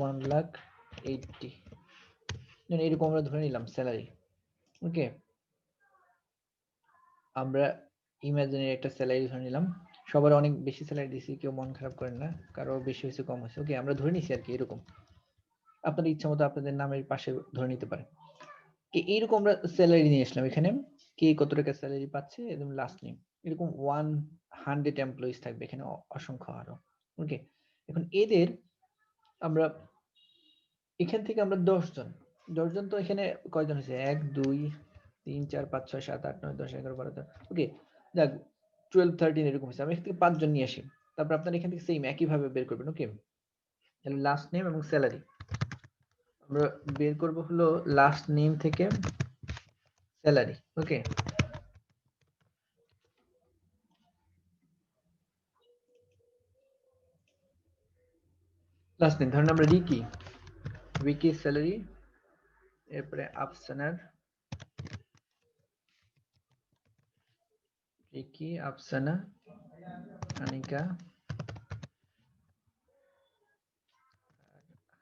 1,80,000, এরকম আমরা ধরে নিলাম স্যালারি, ওকে। আমরা ইমাজিনারি একটা স্যালারি ধরে নিলাম, সবার অনেক বেশি স্যালারি দিছি, কেউ মন খারাপ করেন না, কারো বেশি হয়েছে কম হয়েছে, ওকে, আমরা ধরে নিছি আর কি। এরকম আপনাদের ইচ্ছা মতো আপনাদের নামের পাশে ধরে নিতে পারেন। এইরকম আমরা স্যালারি নিয়ে আসলাম, এখানে কে কত টাকা স্যালারি পাচ্ছে, একদম লাস্ট নেম, এরকম 100 এমপ্লয়িজ থাকবে এখানে, অসংখ্য আরো, ওকে। এখন এদের আমরা এখান থেকে আমরা 10 জন, তো এখানে কয়জন হয়েছে, 1 2 3 4 5 6 7 8 9 10 11 12 ওকে, যাক 12 13 এরকম হয়েছে। আমি এখান থেকে 5 জন নিয়ে আসি, তারপর আপনারা এখান থেকে সেম একই ভাবে বের করবেন, ওকে। তাহলে লাস্ট নেম এবং স্যালারি আমরা বের করব হলো লাস্ট নেম থেকে স্যালারি, ওকে। লাস্ট নেম ধরেন আমরা রিকি স্যালারি, এরপরে আফসানার, রিকি, আফসানা, আনিকা,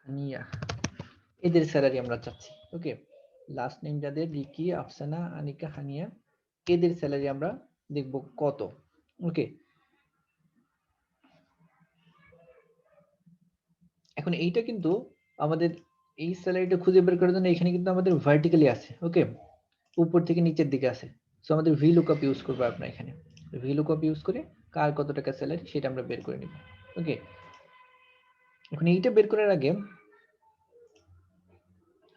হানিয়া, এদের স্যালারি আমরা চাচ্ছি, ওকে। লাস্ট নেম যাদের রিকি, আফসানা, আনিকা, হানিয়া, এদের স্যালারি আমরা দেখব কত, ওকে। এখন এইটা কিন্তু আমাদের এই স্যালারিটা খুঁজে বের করার জন্য এখানে কিন্তু আমাদের ভার্টিক্যালি আছে, ওকে, উপর থেকে নিচের দিকে আছে। সো আমাদের ভি লুকআপ ইউজ করব আমরা এখানে, ভি লুকআপ ইউজ করে কার কত টাকা স্যালারি সেটা আমরা বের করে নিব, ওকে। এখন এইটা বের করার আগে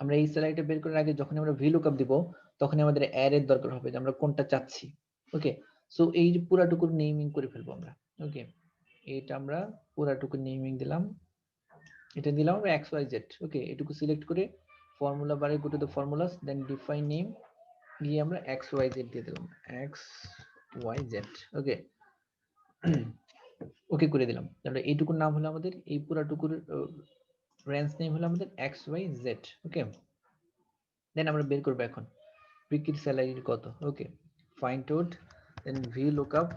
আমরা এই স্যালারিটা বের করার আগে যখন আমরা ভি লুকআপ দিব তখন আমাদের অ্যারের দরকার হবে যে আমরা কোনটা চাচ্ছি, ওকে। সো এই পুরাটুকুর নেমিং করে ফেলবো আমরা, ওকে। এটা আমরা পুরাটুকুর নেমিং দিলাম, এটা দিলাম আমরা xyz, ওকে। এটুকু সিলেক্ট করে ফর্মুলা বারে go to the formulas, then define name গিয়ে আমরা xyz দিয়ে দিলাম, xyz, ওকে। ওকে করে দিলাম। তাহলে এইটুকুর নাম হলো আমাদের, এই পুরাটুকুর রেঞ্জ নেম হলো আমাদের xyz, ওকে। দেন আমরা বের করব এখন রিকির স্যালারি কত, ওকে। ফাইন্ড আউট, দেন ভি লুকআপ,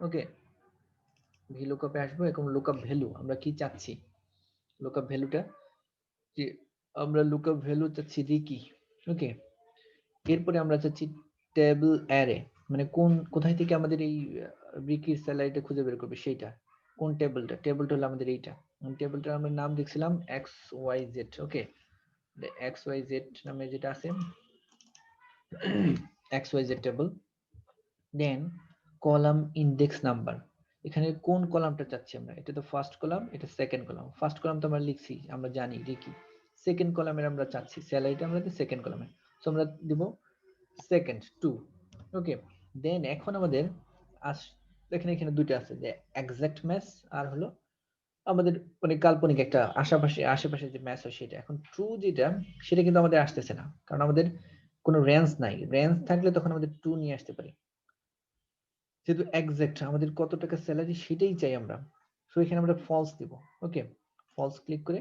ওকে। ভি লুকআপে আসবো, এখন লুকআপ ভ্যালু আমরা কি চাচ্ছি, লুকআপ ভ্যালুটা যে আমরা লুকআপ ভ্যালু চাচ্ছি রিকি, ওকে। এরপরে আমরা চাচ্ছি টেবিল অ্যারে, মানে কোথায় থেকে আমাদের এই রিকির স্যালারিটা খুঁজে বের করবে সেইটা, কোন টেবিলটা হলো আমাদের এইটা। টেবিলটার আমরা নাম দেখছিলাম XYZ। ওকে, XYZ নামে যেটা আছে XYZ টেবিল। দেন কলাম ইন্ডেক্স নাম্বার, এখানে কোন কলামটা চাচ্ছি আমরা, এটা তো ফার্স্ট কলাম, এটা সেকেন্ড কলাম। ফার্স্ট কলাম তো আমরা লিখছি, আমরা জানি রিকি। সেকেন্ড কলামের আমরা চাচ্ছি স্যালারিটা, আমরা সেকেন্ড কলামে, সো আমরা দিব সেকেন্ড 2। ওকে, দেন এখন আমাদের দেখেন এখানে দুইটা আছে, যে এক্সাক্ট ম্যাচ আর হলো আমাদের মানে কাল্পনিক একটা আশেপাশে যে ম্যাচ হয় সেটা। এখন ট্রু যেটা, সেটা কিন্তু আমাদের আসতেছে না, কারণ আমাদের কোনো রেঞ্জ নাই। রেঞ্জ থাকলে তখন আমাদের ট্রু নিয়ে আসতে পারি। যেহেতু এক্সাক্ট আমাদের কত টাকা স্যালারি সেটাই চাই আমরা, সো এখানে আমরা ফলস দিব। ওকে, ফলস ক্লিক করে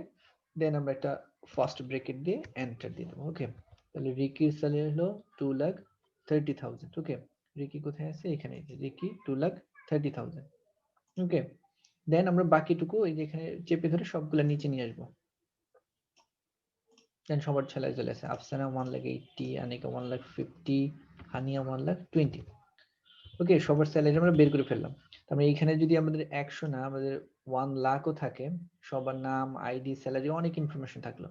দেন আমরা একটা ফার্স্ট ব্র্যাকেট দিয়ে এন্টার দিয়ে দেবো। ওকে, তাহলে রিকির স্যালারি হলো 2,30,000। ওকে, রিকি কোথায় আছে, এখানে রিকি 2,30,000। ওকে, দেন আমরা বাকিটুকু এই যে এখানে চেপে ধরে সবগুলা নিচে নিয়ে আসবো। দেন সবার ছেলায় চলে আসে, আফসানা 1,80,000, আনিকা 1,50,000, হানিয়া 1,20,000। ওকে, সবার স্যালারি আমরা বের করে ফেললাম। তারপরে এইখানে যদি আমাদের 100 না, আমাদের 1 লাখও থাকে, সবার নাম, আইডি, স্যালারি, অনেক ইনফরমেশন থাকলো,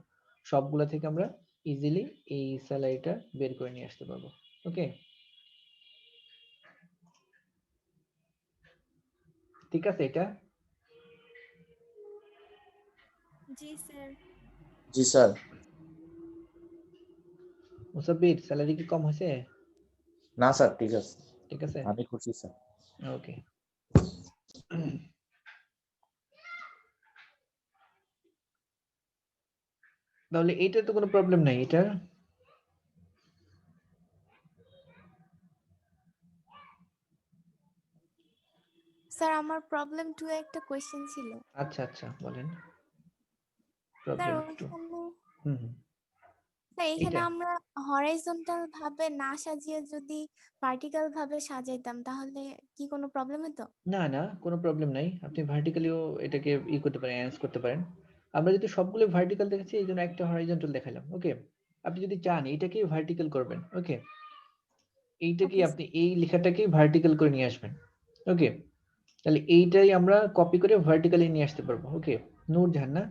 সবগুলা থেকে আমরা ইজিলি এই স্যালারিটা বের করে নিয়ে আসতে পারবো। ওকে, ঠিক আছে এটা? জি স্যার। জি স্যার। মুসাব্বির স্যালারি কি কম হয়েছে? না স্যার, ঠিক আছে, ঠিক আছে, আমি খুশি স্যার। ওকে। তাহলে এটা তো কোনো প্রবলেম নাই এটা। স্যার আমার প্রবলেম 2 এ একটা কোয়েশ্চেন ছিল। আচ্ছা আচ্ছা, বলেন। Sir problem 2। ওখানে হুম হুম, স্যার এখানে এইটা আমরা হরাইজন্টাল ভাবে না সাজিয়ে যদি ভার্টিক্যাল ভাবে সাজাইতাম তাহলে কি কোনো প্রবলেম হতো? না না, কোনো প্রবলেম নাই, আপনি ভার্টিক্যালিও এটাকে করতে পারেন, অ্যারেঞ্জ করতে পারেন। আমরা যদি সবগুলো ভার্টিক্যাল দেখাচ্ছি, এই জন্য একটা হরাইজন্টাল দেখালাম। ওকে, আপনি যদি চান এটাকে ভার্টিক্যাল করবেন, ওকে, এইটাকে ওকে আপনি এই লেখাটাকে ভার্টিক্যাল করে নিয়ে আসবেন। ওকে, তাহলে এইটাই আমরা কপি করে ভার্টিক্যালি নিয়ে আসতে পারবো। ওকে, নূরজাহান না,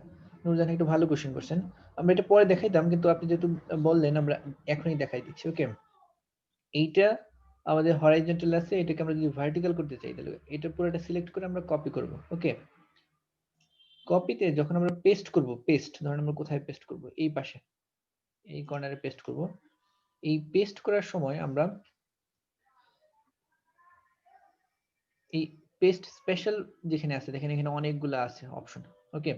নূরজাহান একটু ভালো কোশ্চেন করছেন, আমরা এটা পরে দেখাইতাম, কিন্তু আপনি যেহেতু বললেন আমরা এখনই দেখাই দিচ্ছি। ওকে, এইটা আমাদের হরাইজন্টাল আছে, এটাকে আমরা যদি ভার্টিক্যাল করতে চাই তাহলে এটা পুরোটা সিলেক্ট করে আমরা কপি করব। ওকে, কপিতে যখন আমরা পেস্ট করব, পেস্ট ধরেন আমরা কোথায় পেস্ট করব, এই পাশে এই কর্নারে পেস্ট করব। এই পেস্ট করার সময় আমরা এই পেস্ট স্পেশাল যেখানে আছে দেখেন, এখানে অনেকগুলো আছে অপশন। ওকে,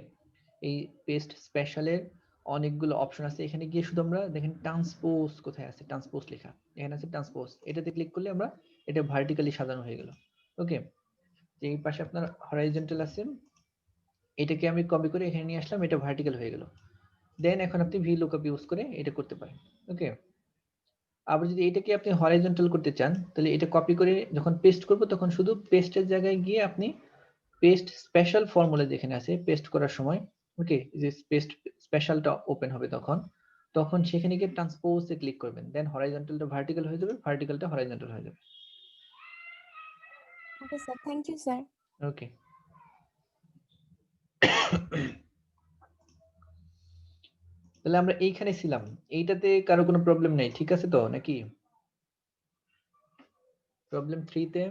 এই পেস্ট স্পেশালের অনেকগুলো অপশন আছে, এখানে গিয়ে শুধু আমরা দেখেন ট্রান্সপোজ কোথায় আছে, ট্রান্সপোজ লেখা এখানে আছে, ট্রান্সপোজ এটাতে ক্লিক করলে আমরা এটা ভার্টিক্যালি সাজানো হয়ে গেল। ওকে, যে এই পাশে আপনার হরাইজন্টাল আছে, এটাকে আমি কপি করে এখানে নিয়ে আসলাম, এটা ভার্টিক্যাল হয়ে গেল। দেন এখন আপনি VLOOKUP ইউজ করে এটা করতে পারেন। ওকে, আবার যদি এটাকে আপনি হরাইজন্টাল করতে চান, তাহলে এটা কপি করে যখন পেস্ট করব, তখন শুধু পেস্টের জায়গায় গিয়ে আপনি পেস্ট স্পেশাল ফর্মুলা যেখানে আছে পেস্ট করার সময়, ওকে, যে পেস্ট স্পেশালটা ওপেন হবে তখন তখন সেখানে গিয়ে ট্রান্সপোজে ক্লিক করবেন, দেন হরাইজন্টালটা ভার্টিক্যাল হয়ে যাবে, ভার্টিক্যালটা হরাইজন্টাল হয়ে যাবে। Okay sir, thank you sir. Okay, তাহলে আমরা এইখানে ছিলাম, এইটাতে কারো কোনো প্রবলেম নেই, ঠিক আছে তো নাকি? প্রবলেম 3 তে,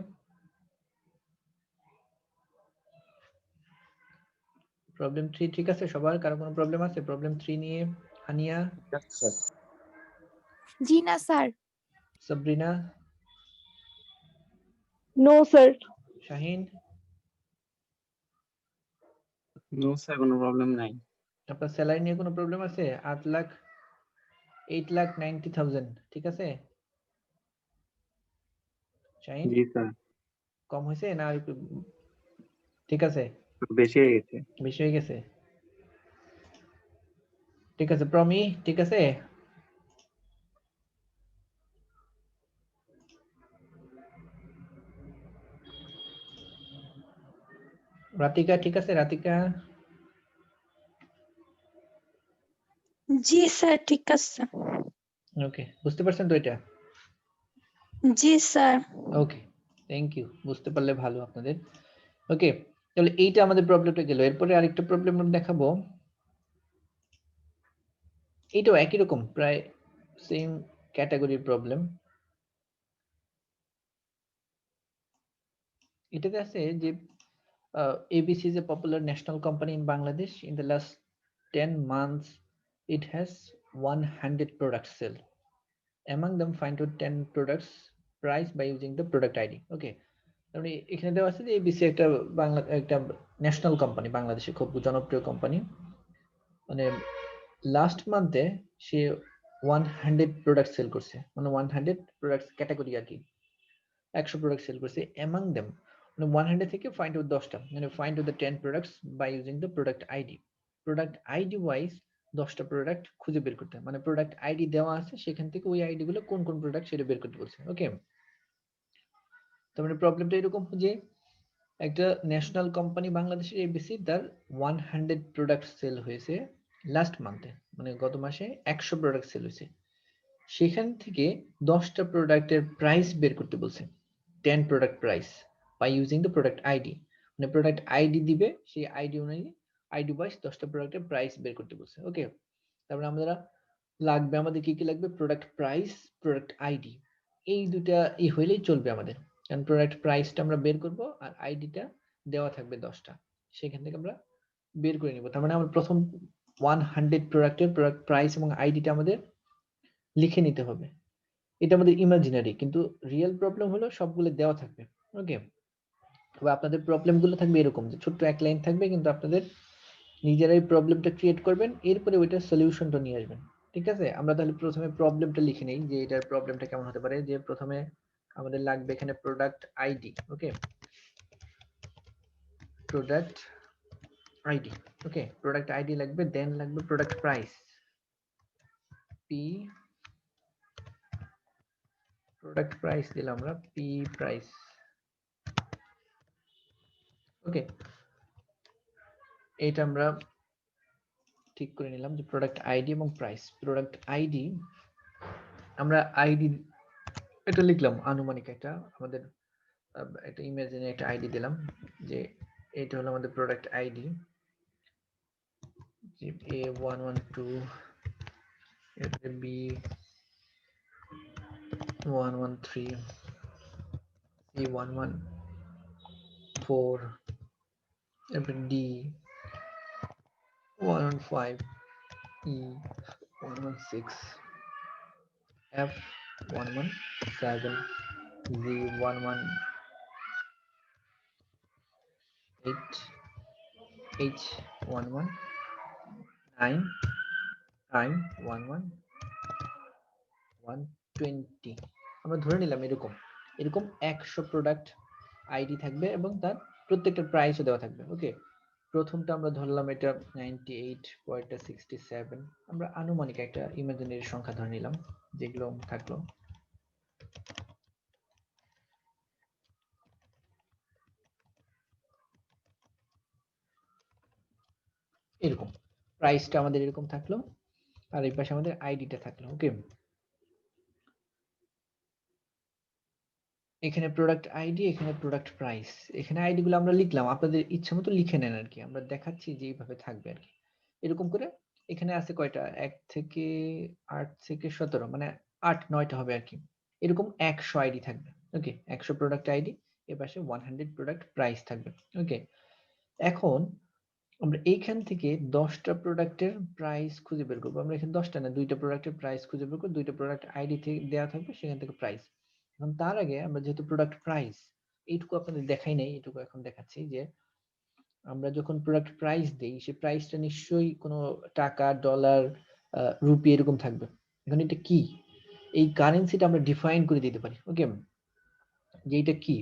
প্রবলেম 3 ঠিক আছে সবার? কারো কোনো প্রবলেম আছে প্রবলেম 3 নিয়ে? হানিয়া, স্যার। জি না sir. Sabrina, no sir. Shahin, no sir, কোনো প্রবলেম নাই। আপনার স্যালারি নিয়ে কোনো প্রবলেম আছে? 8,90,000 ঠিক আছে শাহিন? জি স্যার, কম হয়েছে না আর একটু? ঠিক আছে, বেশি হয়ে গেছে। বেশি হয়ে গেছে, ঠিক আছে। প্রমি ঠিক আছে? রাতিকা ঠিক আছে? রাতিকা, জি স্যার, ঠিক আছে। ওকে, বুঝতে পারছেন তো এটা? জি স্যার। ওকে, থ্যাংক ইউ, বুঝতে পারলে ভালো আপনাদের। ওকে, তাহলে এইটা আমাদের প্রবলেমটা গেল। এরপরে আরেকটা প্রবলেম আমরা দেখাবো, এটাও একই রকম, প্রায় সেম ক্যাটাগরির প্রবলেম। এটাতে আছে যে ABC is a popular national company in Bangladesh. In the last 10 months, it has 100 products sell. Among them, find out 10 products price by using the product ID. Okay. তাহলে এখানে দেওয়া আছে যে ABC একটা ন্যাশনাল কোম্পানি, বাংলাদেশে খুব জনপ্রিয় company. মানে লাস্ট মান্থে সে 100 প্রোডাক্ট সেল করছে, মানে 100 প্রোডাক্টস ক্যাটাগরি আর কি, 100 প্রোডাক্ট সেল করছে। among them, মানে 100 থেকে ফাইন্ড আউট 10টা, মানে find out the 10 products by using the product ID. Product ID wise 10টা প্রোডাক্ট খুঁজে বের করতে, মানে প্রোডাক্ট আইডি দেওয়া আছে, সেখান থেকে ওই আইডি গুলো কোন কোন প্রোডাক্ট সেটা বের করতে বলছে। ওকে, তার মানে প্রবলেমটা এরকম যে একটা ন্যাশনাল কোম্পানি বাংলাদেশের ABC, তার 100 প্রোডাক্ট সেল হয়েছে লাস্ট মান্থে, মানে গত মাসে 100 প্রোডাক্ট সেল হয়েছে। সেখান থেকে 10টা প্রোডাক্টের প্রাইস বের করতে বলছে, 10 product price by using the product ID. মানে প্রোডাক্ট আইডি দিবে, সেই আইডি অনুযায়ী আইডি ওয়াইজ 10টা প্রোডাক্টের প্রাইস বের করতে বলছে। ওকে, তারপরে আমরা লাগবে, আমাদের কি কি লাগবে, প্রোডাক্ট প্রাইস, প্রোডাক্ট আইডি, এই দুটা হইলেই চলবে আমাদের। কারণ প্রোডাক্ট প্রাইসটা আমরা বের করব আর আইডিটা দেওয়া থাকবে 10টা, সেখান থেকে আমরা বের করে নিব। তার মানে আমরা প্রথম 100 প্রোডাক্টের প্রোডাক্ট প্রাইস এবং আইডিটা আমাদের লিখে নিতে হবে। এটা আমাদের ইমাজিনারি, কিন্তু রিয়েল প্রবলেম হলো সবগুলো দেওয়া থাকবে। ওকে, তবে আপনাদের প্রবলেম গুলো থাকবে এরকম যে ছোট্ট এক লাইন থাকবে, কিন্তু আপনাদের নিজেরাই প্রবলেমটা ক্রিয়েট করবেন, এরপরে ওইটার সলিউশনটা নিয়ে আসবেন। ঠিক আছে, আমরা তাহলে প্রথমে প্রবলেমটা লিখে নেই যে এটার প্রবলেমটা কেমন হতে পারে। যে প্রথমে আমাদের লাগবে এখানে প্রোডাক্ট আইডি। ওকে, প্রোডাক্ট আইডি। ওকে, প্রোডাক্ট আইডি লাগবে, দেন লাগবে product price, P product price দিলাম আমরা, পি প্রাইস। ওকে, এটা আমরা ঠিক করে নিলাম যে প্রোডাক্ট আইডি এবং প্রাইস। প্রোডাক্ট আইডি, আমরা আইডি এটা লিখলাম আনুমানিক একটা, আমাদের একটা ইমেজিনে একটা আইডি দিলাম যে এটা হলো আমাদের প্রোডাক্ট আইডি, যে A112, এরপরে B113, C114, এরপরে D115, E116, F117, Z118, H119, I11, 120। আমরা ধরে নিলাম এরকম 100 প্রোডাক্ট আইডি থাকবে এবং তার প্রত্যেকটা প্রাইসও দেওয়া থাকবে। ওকে, প্রথমটা আমরা ধরলাম এটা 98, পরেরটা 67, আমরা আনুমানিক একটা ইমাজিনারি সংখ্যা ধরে নিলাম যেগুলো থাকলো। এরকম প্রাইসটা আমাদের এরকম থাকলো, আর এই পাশে আমাদের আইডিটা থাকলো। ওকে, এখানে প্রোডাক্ট আইডি, এখানে প্রোডাক্ট প্রাইস, এখানে আইডি গুলো আমরা লিখলাম, আপনাদের ইচ্ছা মতো লিখে নেন আর কি, আমরা দেখাচ্ছি যে এইভাবে থাকবে আর কি। এরকম করে এখানে আছে কয়টা, 1 থেকে 8 থেকে 17, মানে 8-9টা হবে আর কি। এরকম 100 আইডি থাকবে। ওকে, 100 প্রোডাক্ট আইডি, এর পাশে 100 প্রোডাক্ট প্রাইস থাকবে। ওকে, এখন আমরা এইখান থেকে 10টা প্রোডাক্টের প্রাইস খুঁজে বের করবো। আমরা এখানে 10টা না, 2টা প্রোডাক্টের প্রাইস খুঁজে বের করবো, 2টা প্রোডাক্ট আইডি থেকে দেওয়া থাকবে, সেখান থেকে প্রাইস। এখন তার আগে আমরা যেহেতু প্রোডাক্ট প্রাইস, এইটুকু আপনাদের দেখাই নাই, এইটুকু এখন দেখাচ্ছি যে আমরা যখন প্রোডাক্ট প্রাইস দেই, সেই প্রাইসটা নিশ্চয়ই কোনো টাকা, ডলার, রুপি এরকম থাকবে। এখন এটা কি, এই কারেন্সিটা আমরা ডিফাইন করে দিতে পারি। ওকে, যে এটা কি,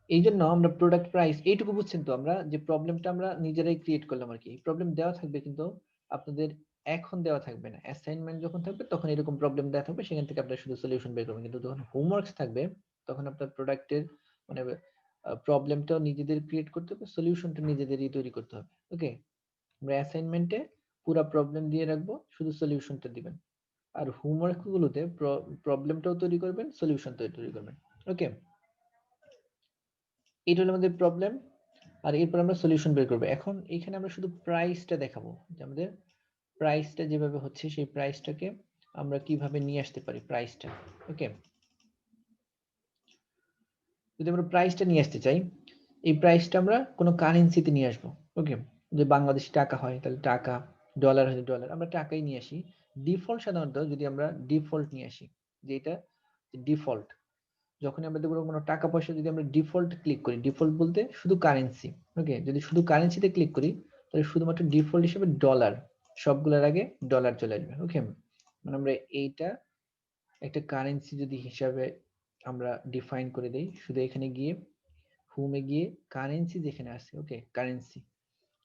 এই জন্য আমরা প্রোডাক্ট প্রাইস এইটুকু বুঝছেন তো, আমরা যে প্রবলেমটা আমরা নিজেরাই ক্রিয়েট করলাম আর কি। এই প্রবলেম দেওয়া থাকবে, কিন্তু আপনাদের এখন দেওয়া থাকবে না, অ্যাসাইনমেন্ট যখন থাকবে তখন এরকম প্রবলেম দেওয়া থাকবে, সেখান থেকে আপনারা শুধু সলিউশন বের করবেন। কিন্তু যখন হোমওয়ার্কস থাকবে তখন আপনার প্রোডাক্টের মানে প্রবলেমটাও নিজেদের ক্রিয়েট করতে হবে, সলিউশনটা নিজেদেরই তৈরি করতে হবে। ওকে, আমরা অ্যাসাইনমেন্টে পুরো প্রবলেম দিয়ে রাখবো, শুধু সলিউশনটা দিবেন। আর হোমওয়ার্ক গুলোতে প্রবলেমটাও তৈরি করবেন, সলিউশন তৈরি করবেন। ওকে, এটা হলো আমাদের প্রবলেম, আর এরপর আমরা সলিউশন বের করবো। এখন এখানে আমরা শুধু প্রাইসটা দেখাবো, যে আমাদের প্রাইসটা যেভাবে হচ্ছে সেই প্রাইসটাকে আমরা কিভাবে নিয়ে আসতে পারি প্রাইসটা। ওকে, যদি আমরা প্রাইসটা নিয়ে আসতে চাই, এই প্রাইসটা আমরা কোনো কারেন্সিতে নিয়ে আসবো। ওকে, যে বাংলাদেশি টাকা হয় তাহলে টাকা, ডলার হলে ডলার, আমরা টাকাই নিয়ে আসি। ডিফল্ট সাধারণত যদি আমরা ডিফল্ট নিয়ে আসি, যে এটা ডিফল্ট, যখন আমরা দেখবো কোনো টাকা পয়সা যদি আমরা ডিফল্ট ক্লিক করি, ডিফল্ট বলতে শুধু কারেন্সি। ওকে, যদি শুধু কারেন্সিতে ক্লিক করি তাহলে শুধুমাত্র ডিফল্ট হিসেবে ডলার, সবগুলোর আগে ডলার চলে আসবে। ওকে, মানে আমরা এইটা একটা কারেন্সি যদি হিসাবে আমরা ডিফাইন করে দেই, শুধু এখানে গিয়ে হোমে গিয়ে কারেন্সি যেখানে আছে, ওকে কারেন্সি,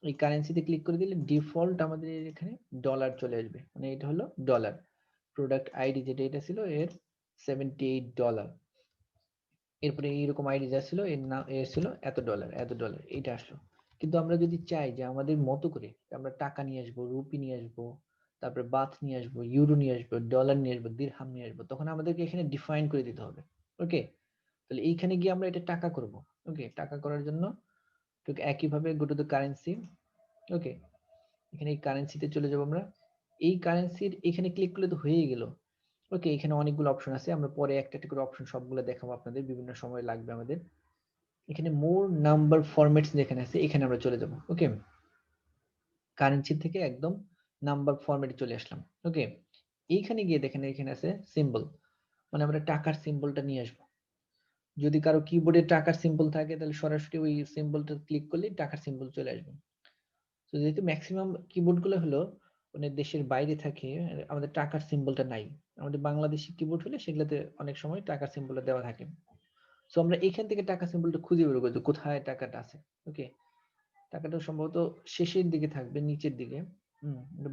এই কারেন্সিতে ক্লিক করে দিলে ডিফল্ট আমাদের এখানে ডলার চলে আসবে, মানে এটা হলো ডলার। প্রোডাক্ট আইডি যেটা এটা ছিল এর $78, এরপরে এইরকম আইডি যা ছিল এর নাম এর ছিল এত ডলার এইটা আসলো। কিন্তু আমরা যদি চাই যে আমাদের মতো করে আমরা টাকা নিয়ে আসবো, রুপি নিয়ে আসবো, তারপরে বাথ নিয়ে আসবো, ইউরো নিয়ে আসবো, ডলার নিয়ে আসবো, দিরহাম নিয়ে আসবো, তখন আমাদেরকে এখানে ডিফাইন করে দিতে হবে। ওকে, তাহলে এইখানে গিয়ে আমরা এটা টাকা করব। ওকে, টাকা করার জন্য ঠিক একইভাবে গো টু দ্য কারেন্সি। ওকে, এখানে এই কারেন্সিতে চলে যাব আমরা, এই কারেন্সির এখানে ক্লিক করলে তো হয়েই গেল। ওকে, এখানে অনেকগুলো অপশন আছে, আমরা পরে একটা একটা করে অপশন সবগুলো দেখাবো আপনাদের, বিভিন্ন সময় লাগবে আমাদের। এখানে মোর নাম্বার ফরম্যাটস যেখানে আছে এখানে আমরা চলে যাব। ওকে, কারেন্সি থেকে একদম নাম্বার ফরম্যাটে চলে আসলাম। ওকে, এইখানে গিয়ে দেখেন এখানে আছে সিম্বল, মানে আমরা টাকার সিম্বলটা নিয়ে আসবো। যদি কারো কিবোর্ডে টাকার সিম্বল থাকে তাহলে সরাসরি ওই সিম্বলটা ক্লিক করলে টাকার সিম্বল চলে আসবে। তো যেহেতু ম্যাক্সিমাম কিবোর্ড গুলো হলো মানে দেশের বাইরে থাকে, আমাদের টাকার সিম্বলটা নাই। আমাদের বাংলাদেশি কিবোর্ড হলে সেগুলোতে অনেক সময় টাকার সিম্বলটা দেওয়া থাকে। সো আমরা এখান থেকে টাকা সিম্বলটা খুঁজে বের করবো কোথায় টাকাটা আছে। ওকে, টাকাটা সম্ভবত শেষের দিকে থাকবে, নিচের দিকে।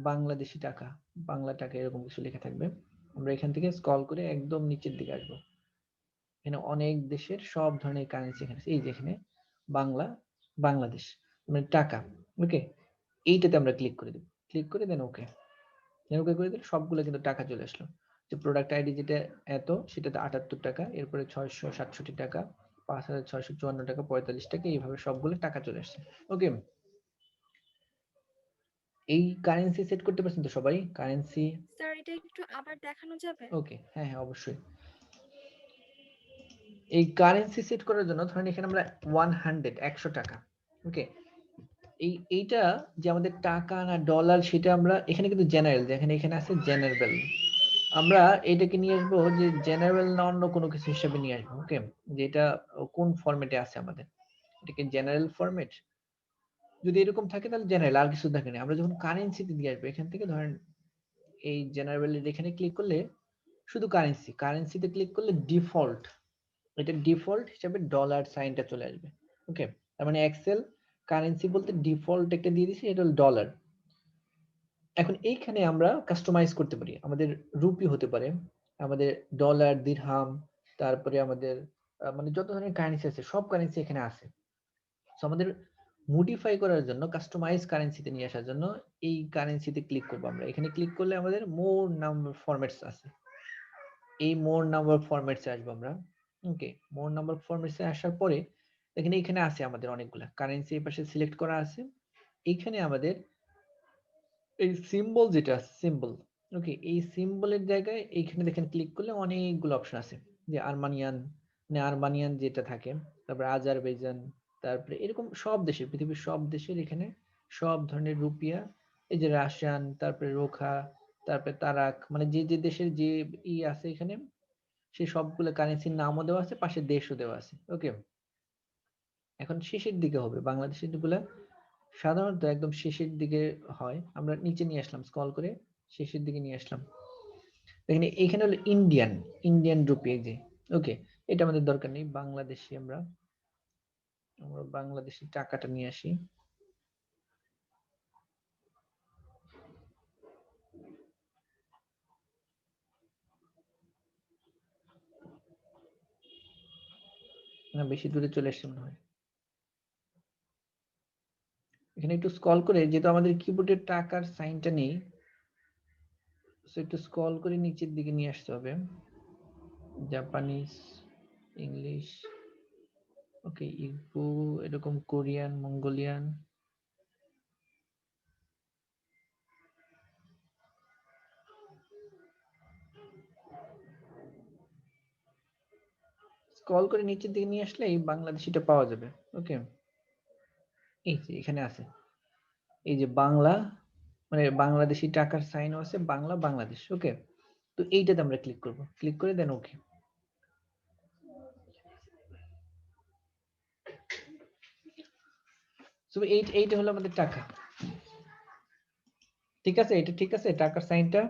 বাংলাদেশি টাকা, বাংলা টাকা এরকম কিছু লেখা থাকবে। আমরা এখান থেকে স্ক্রল করে একদম নিচের দিকে আসবো। এখানে অনেক দেশের সব ধরনের কারেন্সি এখানে, এই যে এখানে বাংলা, বাংলাদেশ মানে টাকা। ওকে, এইটাতে আমরা ক্লিক করে দেব, ক্লিক করে দেন ওকে, ওকে করে দিলে সবগুলো কিন্তু টাকা চলে আসলো। যে প্রোডাক্ট আইডি যেটা এত সেটাতে 78 টাকা, এরপরে 667 টাকা, 5654 টাকা, 45 টাকা, এইভাবে সবগুলো টাকা চলে আসছে। ওকে, এই কারেন্সি সেট করতে পারছেন তো সবাই? কারেন্সি স্যার এটা একটু আবার দেখানো যাবে? ওকে, হ্যাঁ হ্যাঁ অবশ্যই। এই কারেন্সি সেট করার জন্য ধরেন এখানে আমরা 100 টাকা। ওকে, এইটা যে আমাদের টাকা না ডলার সেটা আমরা এখানে কিন্তু জেনারেল, যেখানে এখানে আছে জেনারেল, আমরা এটাকে নিয়ে আসবো যে জেনারেল না অন্য কোনো কিছু হিসেবে নিয়ে আসবো। ওকে, যেটা কোন ফরম্যাটে আছে আমাদের, এটাকে জেনারেল ফরম্যাট যদি এরকম থাকে তাহলে জেনারেল, আর কিছু থাকে না। আমরা যখন কারেন্সিতে দিয়ে আসবো এখান থেকে ধরেন এই জেনারেল এখানে ক্লিক করলে শুধু কারেন্সি, কারেন্সিতে ক্লিক করলে ডিফল্ট, এটা ডিফল্ট হিসেবে ডলার সাইনটা চলে আসবে। ওকে, তার মানে এক্সেল কারেন্সি বলতে ডিফল্ট একটা দিয়ে দিছি, এটা হলো ডলার। এখন এইখানে আমরা কাস্টমাইজ করতে পারি, আমাদের রুপি হতে পারে, আমাদের ডলার, দিরহাম, তারপরে আমাদের মানে যত ধরনের কারেন্সি আছে সব কারেন্সি এখানে আছে। সো আমাদের মডিফাই করার জন্য, কাস্টমাইজ কারেন্সিতে নিয়ে আসার জন্য এই কারেন্সিতে ক্লিক করবো আমরা। এখানে ক্লিক করলে আমাদের মোর নাম্বার ফরম্যাটস আছে, এই মোর নাম্বার ফরম্যাটসে আসবো আমরা। ওকে, মোর নাম্বার ফরম্যাটসে আসার পরে এখানে এখানে আছে আমাদের অনেকগুলা কারেন্সি, এই পাশে সিলেক্ট করা আছে। এখানে আমাদের এই সিম্বল যেটা সিম্বল, ওকে, এই সিম্বলের জায়গায় এইখানে দেখেন ক্লিক করলে অনেকগুলো অপশন আছে, যে আর্মানিয়ান, মানে আর্মানিয়ান যেটা থাকে, তারপরে আজারবাইজান, তারপরে এরকম সব দেশের, পৃথিবীর সব দেশের এখানে সব ধরনের রুপিয়া, এই যে রাশিয়ান, তারপরে রোখা, তারপরে তারাক, মানে যে যে দেশের যে আছে এখানে সেই সবগুলো কারেন্সির নামও দেওয়া আছে, পাশে দেশও দেওয়া আছে। ওকে, এখন শেষের দিকে হবে বাংলাদেশের যেগুলা সাধারণত একদম শেষের দিকে হয়, আমরা নিচে নিয়ে আসলাম স্ক্রল করে শেষের দিকে নিয়ে আসলাম। দেখেন এখানে হলো ইন্ডিয়ান, ইন্ডিয়ান রুপি, এই যে ওকে, এটা আমাদের দরকার নেই, বাংলাদেশি আমরা বাংলাদেশি টাকাটা নিয়ে আসি। না বেশি দূরে চলে আসছে মনে হয়। এখানে একটু স্ক্রল করে, যেহেতু আমাদের কিবোর্ডের টাকার সাইনটা নেই, সো একটু স্ক্রল করে নিচের দিকে নিয়ে আসতে হবে। জাপানিজ, ইংলিশ, ওকে, ইগবো, এরকম কোরিয়ান, মঙ্গোলিয়ান, স্ক্রল করে নিচের দিকে নিয়ে আসলে এই বাংলাদেশিটা পাওয়া যাবে। ওকে, এই যে এখানে আছে, এই যে বাংলা, মানে বাংলাদেশি টাকার সাইনও আছে, বাংলা, বাংলাদেশ। ওকে, তো এইটাতে আমরা ক্লিক করব, ক্লিক করে দেন ওকে। সো এইটা হলো আমাদের টাকা। ঠিক আছে, এটা ঠিক আছে, টাকার সাইনটা।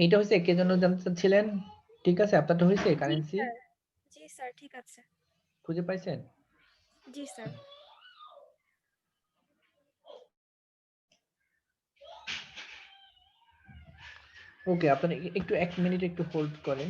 এইটা হচ্ছে কে জন্য জানতে চাচ্ছিলেন? ঠিক আছে, আপনারটা হয়েছে জি কারেন্সি স্যার, জি স্যার, ঠিক আছে। খুঁজে পাইছেন? জি স্যার। ওকে, আপনারা একটু 1 মিনিট একটু হোল্ড করেন।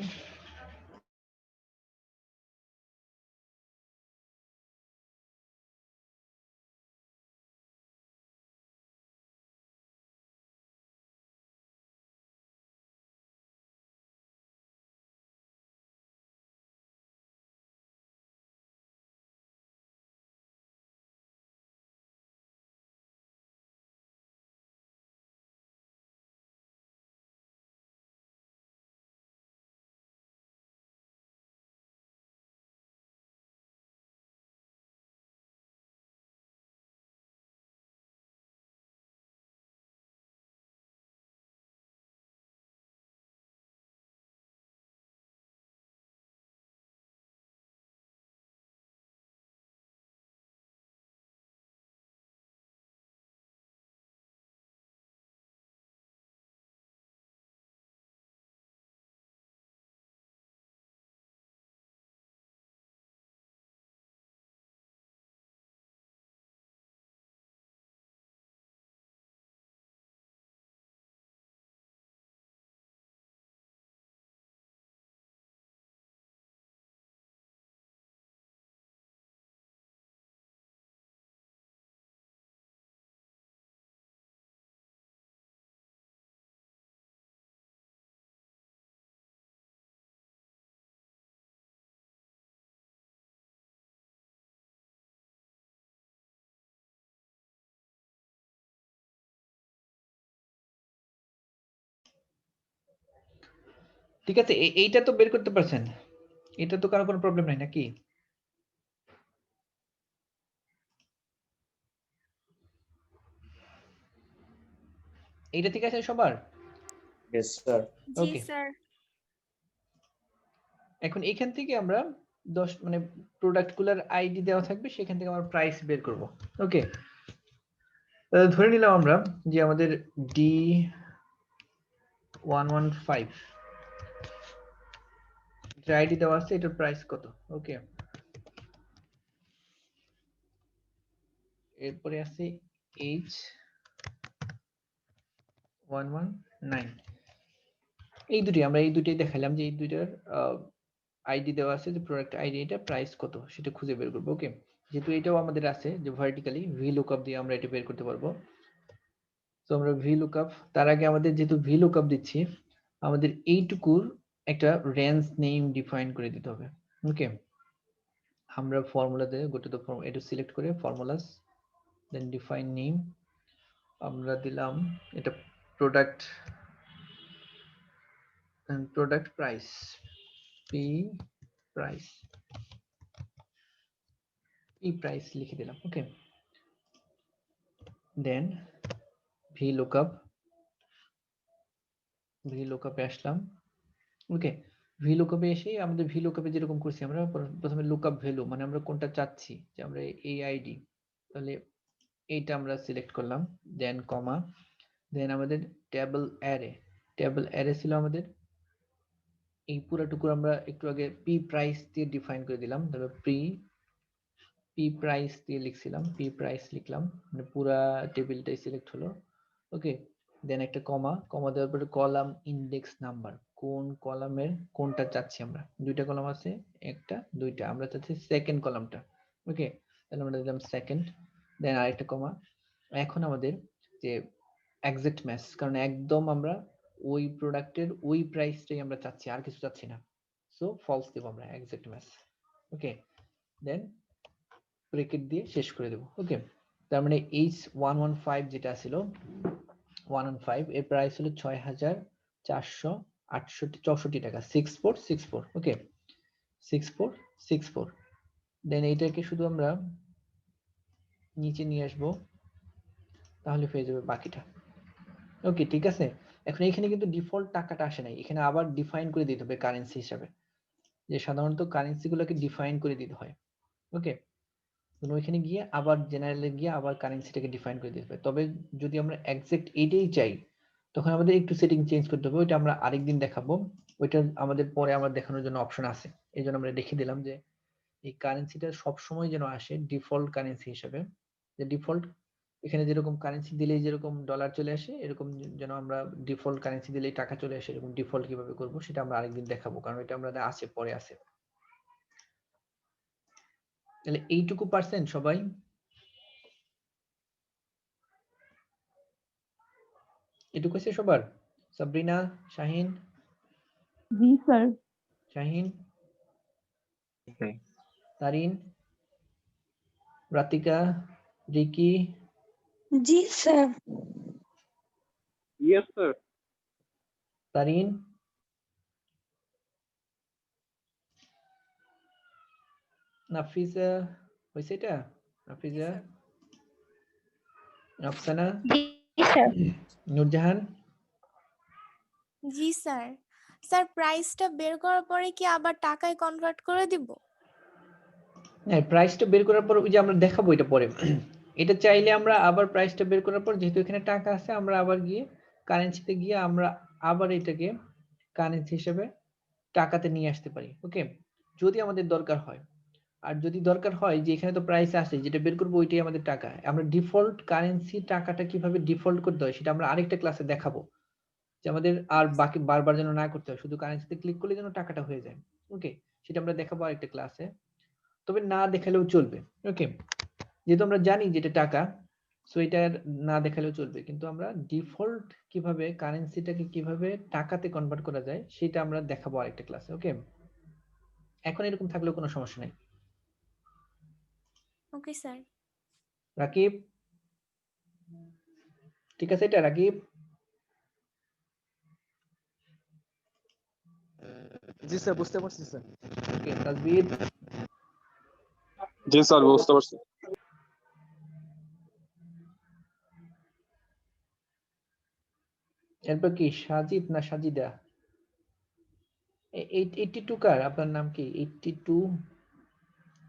ঠিক আছে, এইটা তো বের করতে পারছেন, এটা তো কারো কোনো প্রবলেম নাই নাকি? এইটা ঠিক আছে সবার? Yes, sir. জি ওকে, স্যার। এখন এখান থেকে আমরা 10 মানে প্রোডাক্ট গুলার আইডি দেওয়া থাকবে, সেখান থেকে আমরা প্রাইস বের করব। ওকে, ধরে নিলাম আমরা যে আমাদের D115 যে আইডি দেওয়া আছে, এটার প্রাইস কত? ওকে, এরপরে আছে H119, এই দুটি আমরা এই দুটোই দেখালাম যে এই দুইটার আইডি দেওয়া আছে, যে প্রোডাক্ট আইডি, এটা প্রাইস কত সেটা খুঁজে বের করবো। ওকে, যেহেতু এটাও আমাদের আছে যে ভার্টিক্যালি ভি লুকআপ দিয়ে আমরা এটা বের করতে পারবো। তো আমরা ভি লুকআপ, তার আগে আমাদের যেহেতু ভি লুকআপ দিচ্ছি, আমাদের এইটুকুর একটা রেঞ্জ নেম ডিফাইন করে দিতে হবে। ওকে, আমরা ফর্মুলাতে গো টু দ্য ফর্ম, এটা সিলেক্ট করে ফর্মুলাস, দেন ডিফাইন নেম, আমরা দিলাম এটা প্রোডাক্ট প্রাইস, পি প্রাইস লিখে দিলাম। ওকে, দেন ভি লুকআপ এ আসলাম। ওকে, ভি লুকআপে এসে আমাদের ভি লুকআপে যেরকম করছি, আমরা প্রথমে লুকআপ ভ্যালু, মানে আমরা কোনটা চাচ্ছি, যে আমরা এই আইডি, তাহলে এইটা আমরা সিলেক্ট করলাম, দেন কমা, দেন আমাদের টেবল অ্যারে ছিল আমাদের এই পুরাটুকু, আমরা একটু আগে পি প্রাইস দিয়ে ডিফাইন করে দিলাম, তারপর পি প্রাইস দিয়ে লিখছিলাম, পি প্রাইস লিখলাম, মানে পুরা টেবিলটাই সিলেক্ট হলো। ওকে, দেন একটা কমা, কমা দেওয়ার পরে কলাম ইন্ডেক্স নাম্বার, কোন কলামের কোনটা চাচ্ছি আমরা, দুইটা কলাম আছে, একটা দুইটা, আমরা চাচ্ছি সেকেন্ড কলামটা। ওকে, তাহলে আমরা দিলাম সেকেন্ড, দেন আরেকটা কমা। এখন আমাদের যে এক্সাক্ট ম্যাচ, কারণ একদম আমরা ওই প্রোডাক্টের ওই প্রাইসটাই আমরা চাচ্ছি, আর কিছু চাচ্ছি না, সো ফলস দেব আমরা, এক্সাক্ট ম্যাচ। ওকে, দেন ব্রেকেট দিয়ে শেষ করে দেব। ওকে, তার মানে H115 যেটা ছিল 115, এর প্রাইস হলো 6,464 টাকা, 6464। ওকে, 6464। দেন এইটাকে শুধু আমরা নিচে নিয়ে আসবো, তাহলে পেয়ে যাবে বাকিটা। ওকে, ঠিক আছে। এখন এখানে কিন্তু ডিফল্ট টাকাটা আসে নাই, এখানে আবার ডিফাইন করে দিতে হবে কারেন্সি হিসাবে, যে সাধারণত কারেন্সি গুলোকে ডিফাইন করে দিতে হয়। ওকে, ওইখানে গিয়ে আবার জেনারেলে গিয়ে আবার কারেন্সিটাকে ডিফাইন করে দিতে হবে। তবে যদি আমরা এক্সাক্ট এইটাই চাই, তখন আমাদের একটু সেটিং চেঞ্জ করতে হবে, ওইটা আমরা আরেকদিন দেখাবো, ওইটা আমাদের পরে আমার দেখানোর জন্য অপশন আছে। এই জন্য আমরা দেখে দিলাম যে এই কারেন্সিটা সবসময় যেন আসে ডিফল্ট কারেন্সি হিসেবে, যে ডিফল্ট এখানে যেরকম কারেন্সি দিলেই যেরকম ডলার চলে আসে, এরকম যেন আমরা ডিফল্ট কারেন্সি দিলেই টাকা চলে আসে, এরকম ডিফল্ট কিভাবে করব সেটা আমরা আরেকদিন দেখাবো, কারণ এটা আমরা আছে পরে আছে। তাহলে এইটুকু পারছেন সবাই? এটুকু আছে সবার? সাবরিনা, শাহিন? জি sir. Shahin, Okay. Tarin, Ratika, Ricky, জি sir. Yes sir. Tarin, Nafiza, হয়েছে এটা? নাফিজা, আফসানা, জি স্যার। নূরজাহান? জি স্যার। স্যার প্রাইসটা বের করার পরে কি আবার টাকায় কনভার্ট করে দিব? হ্যাঁ, প্রাইসটা বের করার পর ওই যে আমরা দেখাবো এটা পরে। এটা চাইলে আমরা আবার প্রাইসটা বের করার পর, যেহেতু এখানে টাকা আছে, আমরা আবার গিয়ে কারেন্সিতে গিয়ে আমরা আবার এটাকে কারেন্সি হিসেবে টাকাতে নিয়ে আসতে পারি। ওকে, যদি আমাদের দরকার হয়। আর যদি দরকার হয় যে এখানে তো প্রাইস আছে, যেটা বের করবো ওইটাই আমাদের টাকা, আমরা ডিফল্ট কারেন্সি টাকাটা কিভাবে ডিফল্ট করতে হয় সেটা আমরা আরেকটা ক্লাসে দেখাবো, যে আমাদের আর বাকি বারবার যেন না করতে হয়, শুধু কারেন্সিতে ক্লিক করলে যেন টাকাটা হয়ে যায়। ওকে, সেটা আমরা দেখাবো আরেকটা ক্লাসে, তবে না দেখালেও চলবে। ওকে, যেহেতু আমরা জানি যে এটা টাকা, সো এটা না দেখালেও চলবে, কিন্তু আমরা ডিফল্ট কিভাবে কারেন্সিটাকে কিভাবে টাকাতে কনভার্ট করা যায় সেটা আমরা দেখাবো আরেকটা ক্লাসে। ওকে, এখন এরকম থাকলেও কোনো সমস্যা নাই। Okay sir. রাকিব, ঠিক আছে এটা রাকিব? জি স্যার, বুঝতে পারছি স্যার। ওকে, তাসবির, জি স্যার, বুঝতে পারছি। এরপর কি সাজিদ না সাজিদা? 82 কার? আপনার নাম কি 82?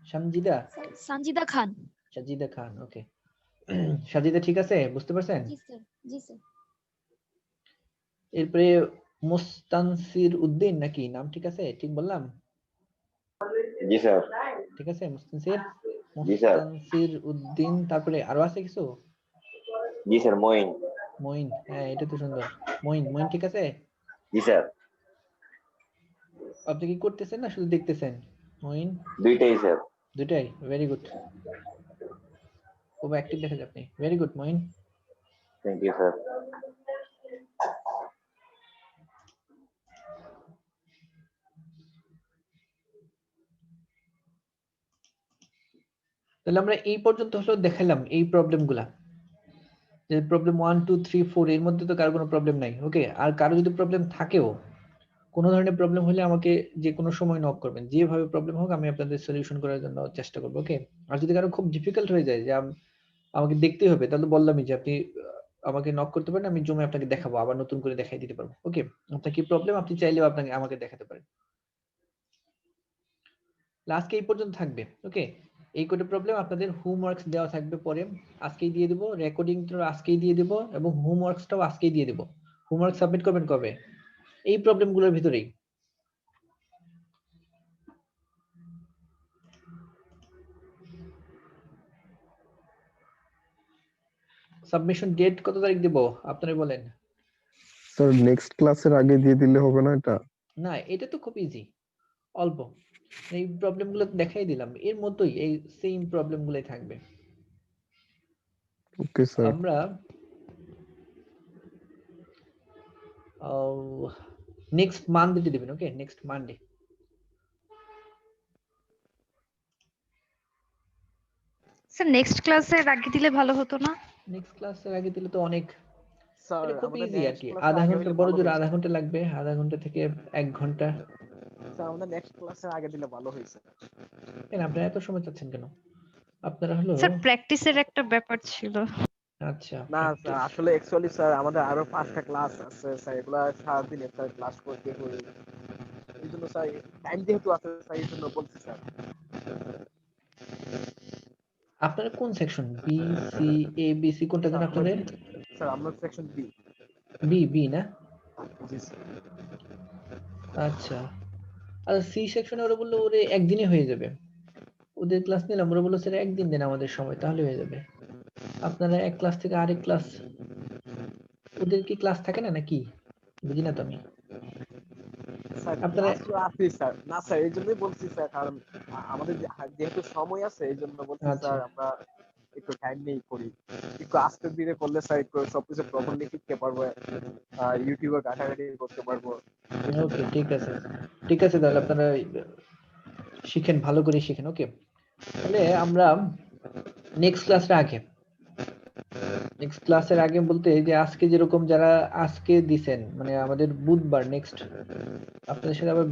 সানজিদা? সঞ্জিদা খান। সাজিদা খান, ওকে। সাজিদা ঠিক আছে, বুঝতে পারছেন? জি স্যার। জি স্যার। এরপরে মুস্তানসির উদ্দিন, নাকি নাম ঠিক আছে? ঠিক বললাম? জি স্যার। ঠিক আছে মুস্তানসির? জি স্যার। মুস্তানসির উদ্দিন, তারপরে আরো আছে কিছু? জি স্যার, মইন। মইন, হ্যাঁ এটা তো সুন্দর। মইন, মইন ঠিক আছে? জি স্যার। আপনি কি করতেছেন না শুধু দেখতেছেন? মইন? দুইটাই স্যার। দুটাই, ভেরি গুড, খুব অ্যাক্টিভ দেখা যায় আপনি, very good Moin. Thank you sir. তাহলে আমরা এই পর্যন্ত হলো দেখালাম এই প্রবলেমগুলা, যে প্রবলেম 1 2 3 4 এর মধ্যে তো কারো কোনো প্রবলেম নাই। ওকে, আর কারো যদি প্রবলেম থাকেও, কোনো ধরনের প্রবলেম হলে আমাকে যে কোনো সময় নক করবেন, যেভাবে প্রবলেম হোক আমি আপনাদের সলিউশন করার জন্য চেষ্টা করবো। ওকে, আর যদি কারো খুব ডিফিকাল্ট হয়ে যায় যে আমাকে দেখতেই হবে, তাহলে বললামই যে আপনি আমাকে নক করতে পারেন, আমি জমে আপনাকে দেখাবো, আবার নতুন করে দেখাই দিতে পারবো। ওকে, আপনার কি প্রবলেম আপনি চাইলেও আপনাকে আমাকে দেখাতে পারেন। আজকে এই পর্যন্ত থাকবে। ওকে, এই কোডে প্রবলেম আপনাদের হোমওয়ার্কস দেওয়া থাকবে পরে, আজকেই দিয়ে দেবো, রেকর্ডিংটা আজকেই দিয়ে দেবো, এবং হোমওয়ার্কসটাও আজকেই দিয়ে দেবো। হোমওয়ার্ক সাবমিট করবেন কবে? এই প্রবলেমগুলোর ভিতরেই। সাবমিশন ডেট কত তারিখ দেব আপনারা বলেন? স্যার নেক্সট ক্লাসের আগে দিয়ে দিলে হবে না এটা? না, এটা তো খুব ইজি, অল্প। এই প্রবলেমগুলো দেখাই দিলাম, এর মতোই এই সেম প্রবলেমগুলোই থাকবে। Okay sir. আমরা নেক্সট মানডে দিবেন, okay? Next Monday. Sir next ক্লাসের আগে দিলে ভালো হতো না? নেক্সট ক্লাসের আগে দিলে তো অনেক, স্যার এটা খুব আমাদের ইজি আর নেক্সট কি। ক্লাসে আধা আগে ঘন্টা, হইলে বড় ভালো জোর হইছে। আধা ঘন্টা লাগবে, আধা ঘন্টা থেকে 1 ঘন্টা। স্যার আমাদের নেক্সট ক্লাসে আগে দিলে ভালো হইছে। কেন আপনারা এত সময় চাচ্ছেন কেন? আপনারা হলো স্যার প্র্যাকটিসের একটা ব্যাপার ছিল। আচ্ছা, না স্যার practice। আসলে অ্যাকচুয়ালি স্যার আমাদের আরো 5টা ক্লাস আছে স্যার, এগুলা সারাদিন স্যার ক্লাস করতে হই। এই জন্য স্যার টাইম যেহেতু আছে স্যার এই জন্য বলছি স্যার। আপনারা কোন সেকশন? বি, সি, এ, বি, সি কোনটা যেন স্যার আমরা আপনাদের? স্যার আমরা সেকশন বি। বি না? জি স্যার। আচ্ছা, আর সি সেকশনে ওরা বললো ওরে একদিনে হয়ে যাবে। ওদের ক্লাস নিলাম, ওরা বললো স্যার একদিন দেন আমাদের সময়, তাহলে হয়ে যাবে। আপনারা এক ক্লাস থেকে আরেক ক্লাস, ওদের কি ক্লাস থাকে না নাকি? বুঝি না তো আমি। স্যার আপনারা ক্লাস তো আছে স্যার। না স্যার এই জন্যই বলছি স্যার, কারণ আমাদের যেহেতু সময় আছে এই জন্য বলছি আচ্ছা, স্যার আমরা একটু টাইম নিয়ে করি। একটু আস্তে ধীরে করলে স্যার একটু সবকিছু প্রপারলি শিখতে পারবো, ইউটিউবে ঘাটাঘাটি করতে পারবো। ওকে, ঠিক আছে, ঠিক আছে, তাহলে আপনারা শিখেন, ভালো করে শিখেন, ওকে? তাহলে আমরা নেক্সট ক্লাসের আগে, নেক্সট ক্লাসের আগে বলতে যে আজকে যেরকম যারা আজকে দিছেন, মানে আমাদের বুধবার নেক্সট, আপনাদের সাথে আবার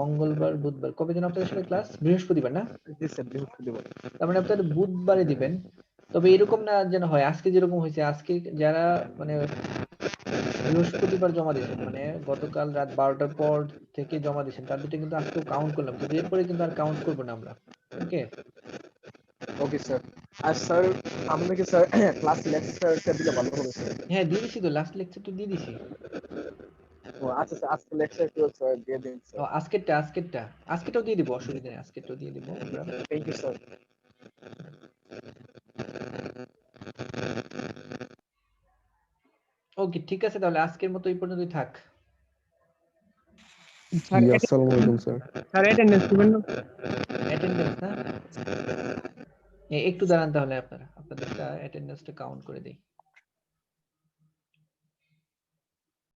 মঙ্গলবার, বুধবার, কবে যেন আপনাদের সাথে ক্লাস? বৃহস্পতিবার না? জি স্যার বৃহস্পতিবার। তার মানে আপনাদের বুধবারে দিবেন। তবে এরকম না যেন হয় আজকে যেরকম হয়েছে, আজকে যারা মানে বৃহস্পতিবার জমা দিয়েছেন, মানে গতকাল রাত 12টার পর থেকে জমা দিয়েছেন, তাদেরটা কিন্তু আজকেও কাউন্ট করলাম, কিন্তু এরপরে কিন্তু আর কাউন্ট করবো না আমরা, ওকে? Okay sir. আর স্যার আমরা কি স্যার ক্লাস লেকচারটা দিলে ভালো হবে স্যার? হ্যাঁ, দিয়ে দিছি তো, লাস্ট লেকচার তো দিয়ে দিছি। ও আচ্ছা স্যার আজকে লেকচারটা স্যার দিয়ে দিন ও, স্যার। আজকেরটাও দিয়ে দিব, অসুবিধা নেই, আজকেরটাও দিয়ে দিব আমরা। Thank you sir. ওকে, ঠিক আছে, তাহলে আজকের মতো এই পর্যন্তই থাক। জি আসসালামু আলাইকুম স্যার। স্যার অ্যাটেন্ডেন্স দিবেন না? অ্যাটেন্ডেন্স না? একটু দাঁড়ান, তাহলে আপনারা আপনাদেরটা অ্যাটেন্ডেন্সটা কাউন্ট করে দেই।